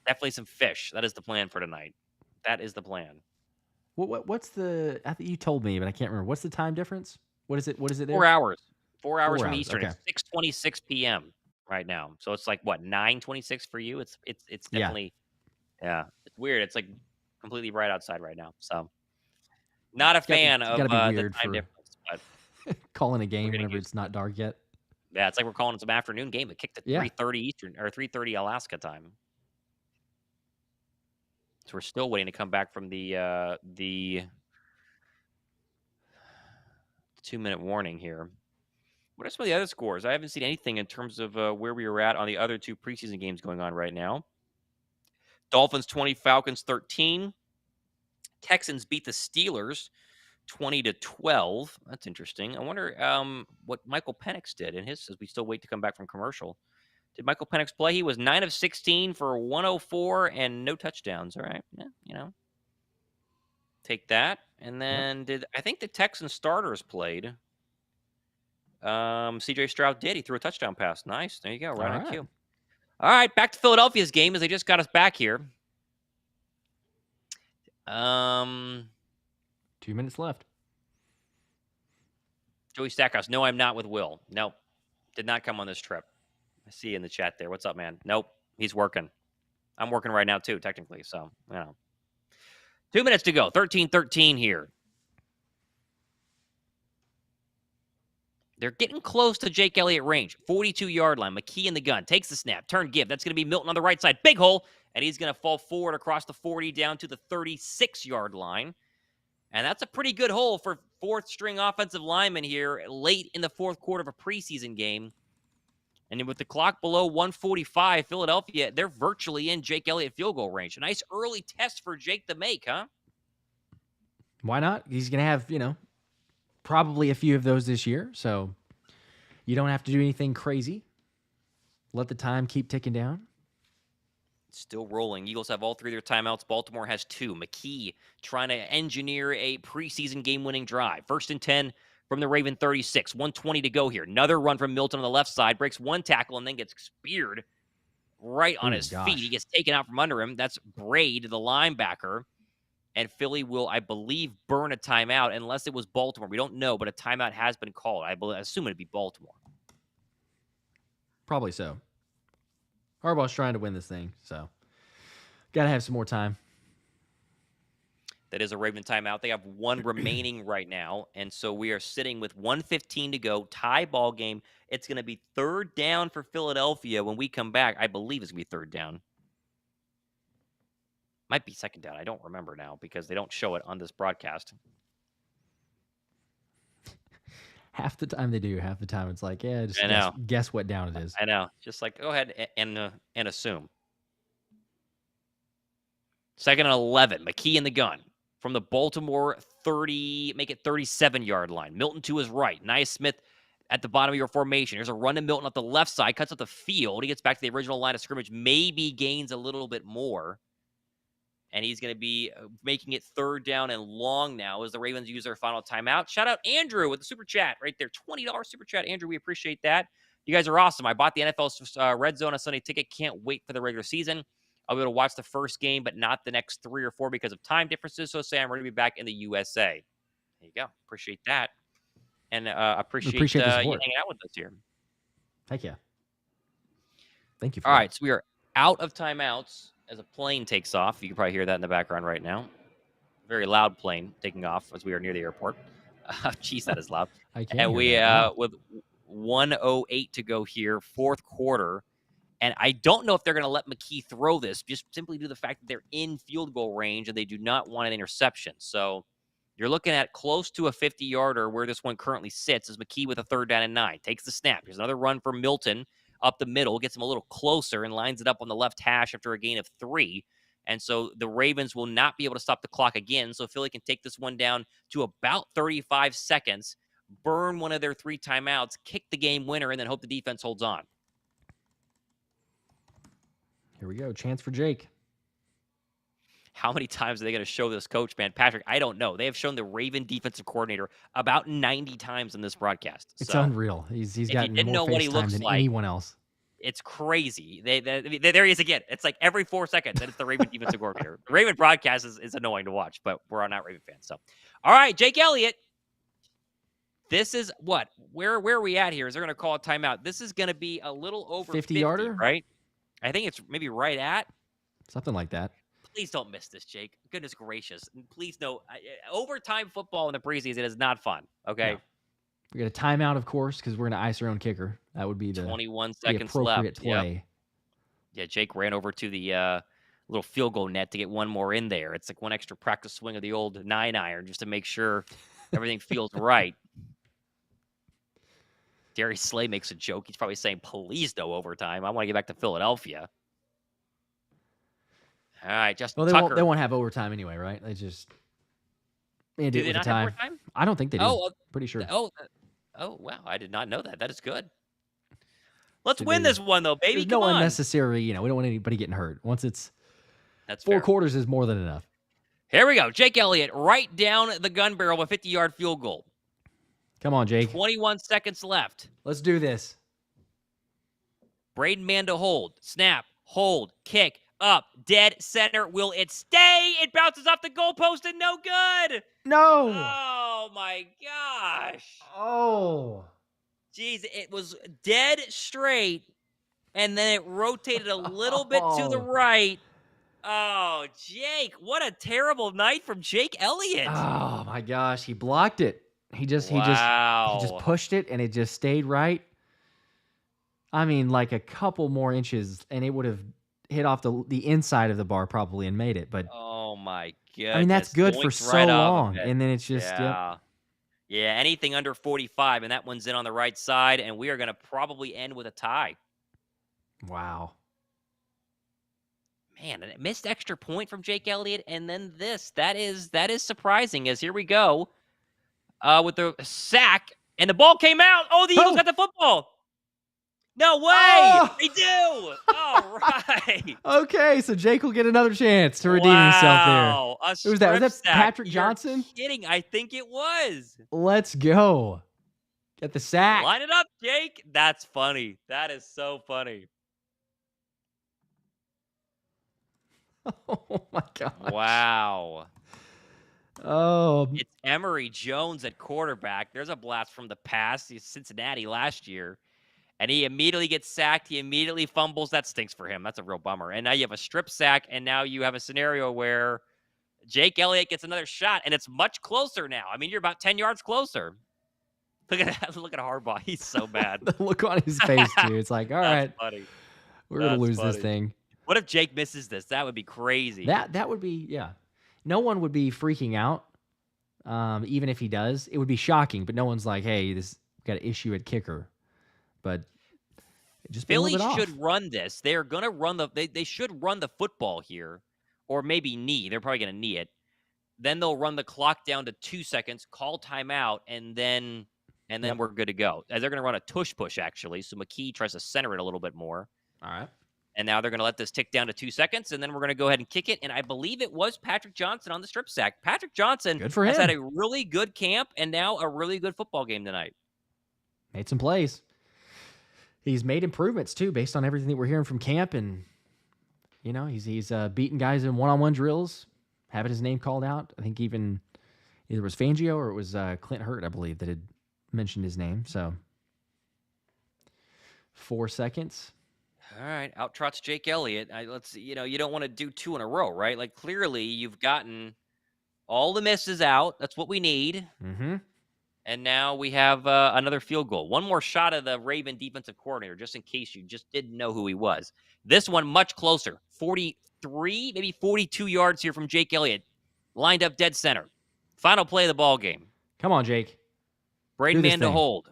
Definitely some fish. That is the plan for tonight. That is the plan. What's the? I think you told me, but I can't remember. What's the time difference? What is it? What is it there? 4 hours. 4 hours 4 from hours, Eastern. okay. It's 6:26 p.m. right now. So it's like what, 9:26 for you? It's definitely it's weird. It's like completely bright outside right now. So not a fan of gotta be the weird time for difference, but calling a game getting whenever used it's not dark yet. yeah, it's like we're calling some afternoon game. It kicked at Yeah. 3:30 Eastern or 3:30 Alaska time. So we're still waiting to come back from the 2-minute warning here. What are some of the other scores? I haven't seen anything in terms of where we were at on the other two preseason games going on right now. Dolphins 20, Falcons 13. Texans beat the Steelers 20-12. That's interesting. I wonder what Michael Penix did in his, as we still wait to come back from commercial. Did Michael Penix play? He was 9 of 16 for 104 and no touchdowns. All right. Yeah, take that. And then I think the Texans starters played? CJ Stroud did. He threw a touchdown pass. Nice. There you go. Right on cue. All right, back to Philadelphia's game as they just got us back here. 2 minutes left. Joey Stackhouse. No, I'm not with Will. Nope. Did not come on this trip. I see you in the chat there. What's up, man? Nope. He's working. I'm working right now, too, technically. So, 2 minutes to go. 13-13 here. They're getting close to Jake Elliott range. 42-yard line. McKee in the gun. Takes the snap. Turn give. That's going to be Milton on the right side. Big hole. And he's going to fall forward across the 40 down to the 36-yard line. And that's a pretty good hole for fourth-string offensive lineman here late in the fourth quarter of a preseason game. And with the clock below 1:45, Philadelphia, they're virtually in Jake Elliott field goal range. A nice early test for Jake to make, huh? Why not? He's going to have, probably a few of those this year. So you don't have to do anything crazy. Let the time keep ticking down. Still rolling. Eagles have all three of their timeouts. Baltimore has 2. McKee trying to engineer a preseason game-winning drive. 1st and 10 from the Raven 36. 1:20 to go here. Another run from Milton on the left side. Breaks one tackle and then gets speared right on his feet. He gets taken out from under him. That's Braid, the linebacker. And Philly will, I believe, burn a timeout unless it was Baltimore. We don't know, but a timeout has been called. I assume it'd be Baltimore. Probably so. Harbaugh's trying to win this thing, so got to have some more time. That is a Raven timeout. They have one remaining right now, and so we are sitting with 1:15 to go, tie ball game. It's going to be 3rd down for Philadelphia when we come back. I believe it's going to be 3rd down. Might be 2nd down. I don't remember now because they don't show it on this broadcast. Half the time they do. Half the time it's like, just guess what down it is. I know. Just like, go ahead and assume. 2nd and 11. McKee in the gun. From the Baltimore 30, make it 37-yard line. Milton to his right. Nia Smith at the bottom of your formation. Here's a run to Milton up the left side. Cuts up the field. He gets back to the original line of scrimmage. Maybe gains a little bit more. And he's going to be making it 3rd down and long now as the Ravens use their final timeout. Shout out Andrew with the super chat right there. $20 super chat. Andrew, we appreciate that. You guys are awesome. I bought the NFL Red Zone on Sunday ticket. Can't wait for the regular season. I'll be able to watch the first game, but not the next 3 or 4 because of time differences. So say I'm ready to be back in the USA. There you go. Appreciate that. And appreciate you hanging out with us here. Heck yeah. Thank you for that. All right, so we are out of timeouts as a plane takes off. You can probably hear that in the background right now. Very loud plane taking off as we are near the airport. Jeez, that is loud. I can and we, that. with 1:08 to go here, fourth quarter. And I don't know if they're going to let McKee throw this, just simply due to the fact that they're in field goal range and they do not want an interception. So You're looking at close to a 50-yarder where this one currently sits is McKee with a 3rd down and 9. Takes the snap. Here's another run for Milton up the middle. Gets him a little closer and lines it up on the left hash after a gain of 3. And so the Ravens will not be able to stop the clock again. So Philly can take this one down to about 35 seconds, burn one of their 3 timeouts, kick the game winner, and then hope the defense holds on. Here we go. Chance for Jake. How many times are they going to show this coach, man? Patrick, I don't know. They have shown the Raven defensive coordinator about 90 times in this broadcast. It's unreal. He's gotten more face time than anyone else. It's crazy. There he is again. It's like every 4 seconds, and it's the Raven defensive coordinator. The Raven broadcast is annoying to watch, but we're not Raven fans. So, all right, Jake Elliott. This is what? Where are we at here? Is they're going to call a timeout? This is going to be a little over 50-yarder, right? I think it's maybe right at something like that. Please don't miss this, Jake. Goodness gracious. Please no. Overtime football in the preseason is not fun, okay? No. We got a timeout, of course, because we're going to ice our own kicker. That would be the 21 seconds appropriate left. play. Yep. Yeah, Jake ran over to the little field goal net to get one more in there. It's like one extra practice swing of the old 9-iron just to make sure everything feels right. Darius Slay makes a joke. He's probably saying, please no overtime. I want to get back to Philadelphia. All right, Justin Tucker. They won't have overtime anyway, right? They just do they not have overtime? I don't think they do. Pretty sure. Oh, wow. I did not know that. That is good. Let's win this one, though, baby. Come on. Unnecessary, we don't want anybody getting hurt. Once it's that's 4 quarters is more than enough. Here we go. Jake Elliott right down the gun barrel of a 50-yard field goal. Come on, Jake. 21 seconds left. Let's do this. Braden Mann to hold. Snap. Hold. Kick. Up. Dead center. Will it stay? It bounces off the goalpost and no good. No. Oh, my gosh. Oh. Jeez, it was dead straight, and then it rotated a little bit to the right. Oh, Jake, what a terrible night from Jake Elliott. Oh, my gosh. He blocked it. He just pushed it, and it just stayed right. I mean, like a couple more inches, and it would have hit off the inside of the bar probably and made it. But oh my goodness, I mean that's good for so long, and then it's just yeah, anything under 45, and that one's in on the right side, and we are going to probably end with a tie. Wow, man, and it missed extra point from Jake Elliott, and then that is surprising. As here we go with the sack, and the ball came out. Oh, the Eagles got the football. No way! Oh! They do! All right. Okay, so Jake will get another chance to redeem himself there. Who was that? Was that Patrick Johnson? You're kidding. I think it was. Let's go. Get the sack. Line it up, Jake. That's funny. That is so funny. Oh, my gosh. Wow. Oh. It's Emory Jones at quarterback. There's a blast from the past. He's Cincinnati last year. And he immediately gets sacked. He immediately fumbles. That stinks for him. That's a real bummer. And now you have a strip sack, and now you have a scenario where Jake Elliott gets another shot, and it's much closer now. I mean, you're about 10 yards closer. Look at that. Look at Harbaugh. He's so bad. The look on his face, too. It's like, all right, funny. We're going to lose this thing. What if Jake misses this? That would be crazy. That would be, yeah. No one would be freaking out, even if he does. It would be shocking, but no one's like, hey, this got an issue at kicker. But just Philly should run this. They're going to run they should run the football here, or maybe knee. They're probably going to knee it. Then they'll run the clock down to 2 seconds, call timeout, and then we're good to go. They're going to run a tush push, actually. So McKee tries to center it a little bit more. All right. And now they're going to let this tick down to 2 seconds, and then we're going to go ahead and kick it. And I believe it was Patrick Johnson on the strip sack. Patrick Johnson has had a really good camp and now a really good football game tonight. Made some plays. He's made improvements, too, based on everything that we're hearing from camp. And, he's beating guys in one-on-one drills, having his name called out. I think even either it was Fangio or it was Clint Hurt, I believe, that had mentioned his name. So 4 seconds. All right, out trots Jake Elliott. You don't want to do 2 in a row, right? Like, clearly you've gotten all the misses out. That's what we need. Mm-hmm. And now we have another field goal. One more shot of the Raven defensive coordinator, just in case you just didn't know who he was. This one much closer. 43, maybe 42 yards here from Jake Elliott. Lined up dead center. Final play of the ball game. Come on, Jake. Braden Man to hold.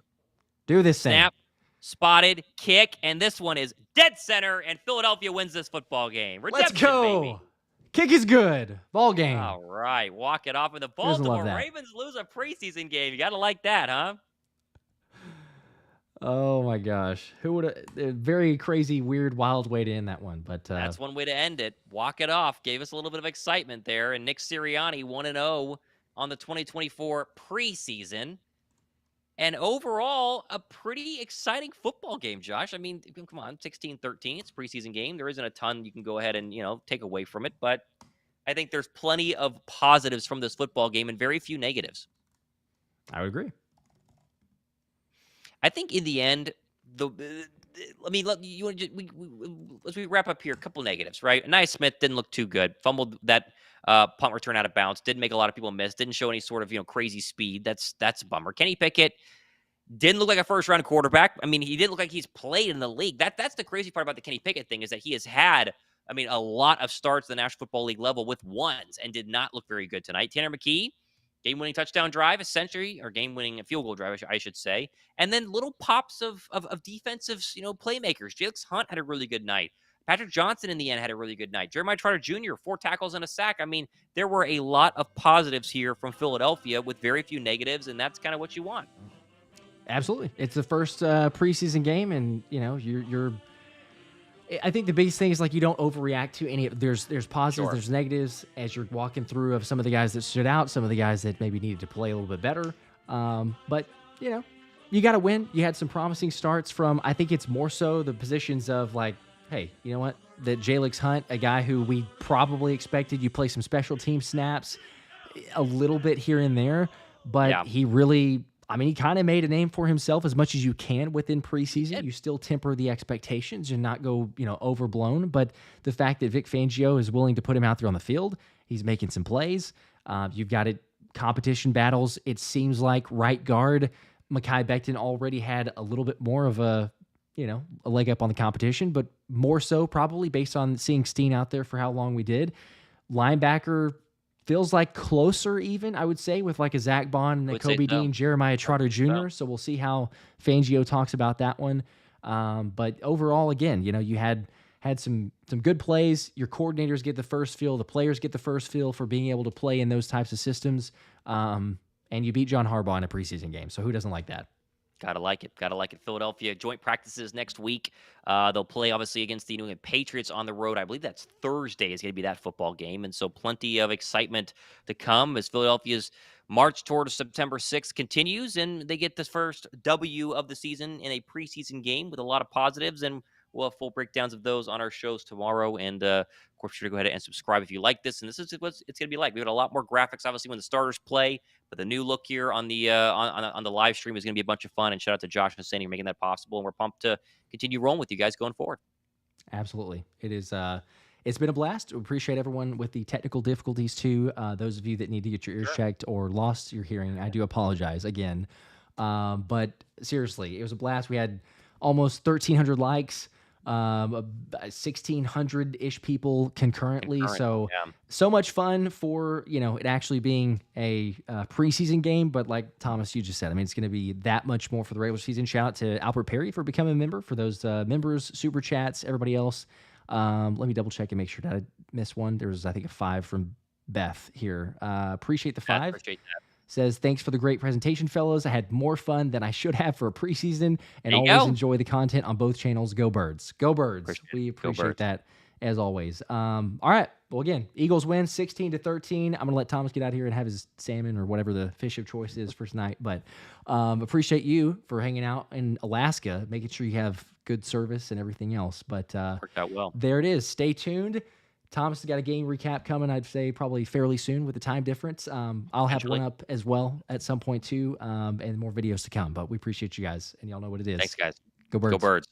Do this thing. Snap, spotted, kick, and this one is dead center, and Philadelphia wins this football game. Redemption, let's go. Baby. Kick is good. Ball game. All right. Walk it off. And the Baltimore Ravens lose a preseason game. You got to like that, huh? Oh, my gosh. Who would have... Very crazy, weird, wild way to end that one. But that's one way to end it. Walk it off. Gave us a little bit of excitement there. And Nick Sirianni 1-0 on the 2024 preseason. And overall, a pretty exciting football game, Josh. I mean, come on, 16-13. It's a preseason game. There isn't a ton you can go ahead and, take away from it. But I think there's plenty of positives from this football game and very few negatives. I would agree. I think in the end, as we wrap up here, a couple negatives, right? Anaya Smith didn't look too good. Fumbled that punt return out of bounds. Didn't make a lot of people miss. Didn't show any sort of crazy speed. That's a bummer. Kenny Pickett didn't look like a first round quarterback. I mean, he didn't look like he's played in the league. That's the crazy part about the Kenny Pickett thing is that he has had, a lot of starts at the National Football League level with ones and did not look very good tonight. Tanner McKee, game-winning touchdown drive, essentially, or game-winning field goal drive, I should say. And then little pops of defensive, playmakers. Jalen Hunt had a really good night. Patrick Johnson, in the end, had a really good night. Jeremiah Trotter Jr., 4 tackles and a sack. I mean, there were a lot of positives here from Philadelphia with very few negatives, and that's kind of what you want. Absolutely. It's the first preseason game, and, you're I think the biggest thing is you don't overreact to any. There's positives, sure. There's negatives as you're walking through of some of the guys that stood out, some of the guys that maybe needed to play a little bit better. But you got to win. You had some promising starts from. I think it's more so the positions of hey, you know what? That Jalen Hunt, a guy who we probably expected you play some special team snaps, a little bit here and there, but he really. He kind of made a name for himself as much as you can within preseason. You still temper the expectations and not go, overblown. But the fact that Vic Fangio is willing to put him out there on the field, he's making some plays. You've got competition battles. It seems like right guard, Mekhi Becton already had a little bit more of a leg up on the competition, but more so probably based on seeing Steen out there for how long we did. Linebacker, feels like closer even, I would say, with a Zack Baun, Nakobe Dean, Jeremiah Trotter Jr. So we'll see how Fangio talks about that one. But overall, again, you had some good plays. Your coordinators get the first feel. The players get the first feel for being able to play in those types of systems. And you beat John Harbaugh in a preseason game. So who doesn't like that? Gotta like it. Gotta like it. Philadelphia joint practices next week. They'll play, obviously, against the New England Patriots on the road. I believe that's Thursday is going to be that football game. And so plenty of excitement to come as Philadelphia's march toward September 6th continues. And they get the first W of the season in a preseason game with a lot of positives. And we'll have full breakdowns of those on our shows tomorrow. And, of course, be sure to go ahead and subscribe if you like this. And this is what it's going to be like. We got a lot more graphics, obviously, when the starters play. But the new look here on the on the live stream is going to be a bunch of fun. And shout out to Josh and Sandy for making that possible. And we're pumped to continue rolling with you guys going forward. Absolutely. It is. It's been a blast. We appreciate everyone with the technical difficulties, too. Those of you that need to get your ears checked or lost your hearing, I do apologize again. But seriously, it was a blast. We had almost 1,300 likes. 1,600-ish people concurrently. So much fun for, it actually being a preseason game. But like Thomas, you just said, it's going to be that much more for the regular season. Shout out to Albert Perry for becoming a member, for those members, super chats, everybody else. Let me double check and make sure that I missed one. There was, I think, a 5 from Beth here. Appreciate the 5. Appreciate that. Says, thanks for the great presentation, fellows. I had more fun than I should have for a preseason, and always enjoy the content on both channels. Go Birds. Go Birds. We appreciate that, as always. All right. Well, again, Eagles win 16-13. I'm going to let Thomas get out here and have his salmon or whatever the fish of choice is for tonight. But appreciate you for hanging out in Alaska, making sure you have good service and everything else. But worked out well. There it is. Stay tuned. Thomas has got a game recap coming, I'd say probably fairly soon with the time difference. I'll have one up as well at some point too, and more videos to come. But we appreciate you guys, and y'all know what it is. Thanks, guys. Go Birds. Go Birds.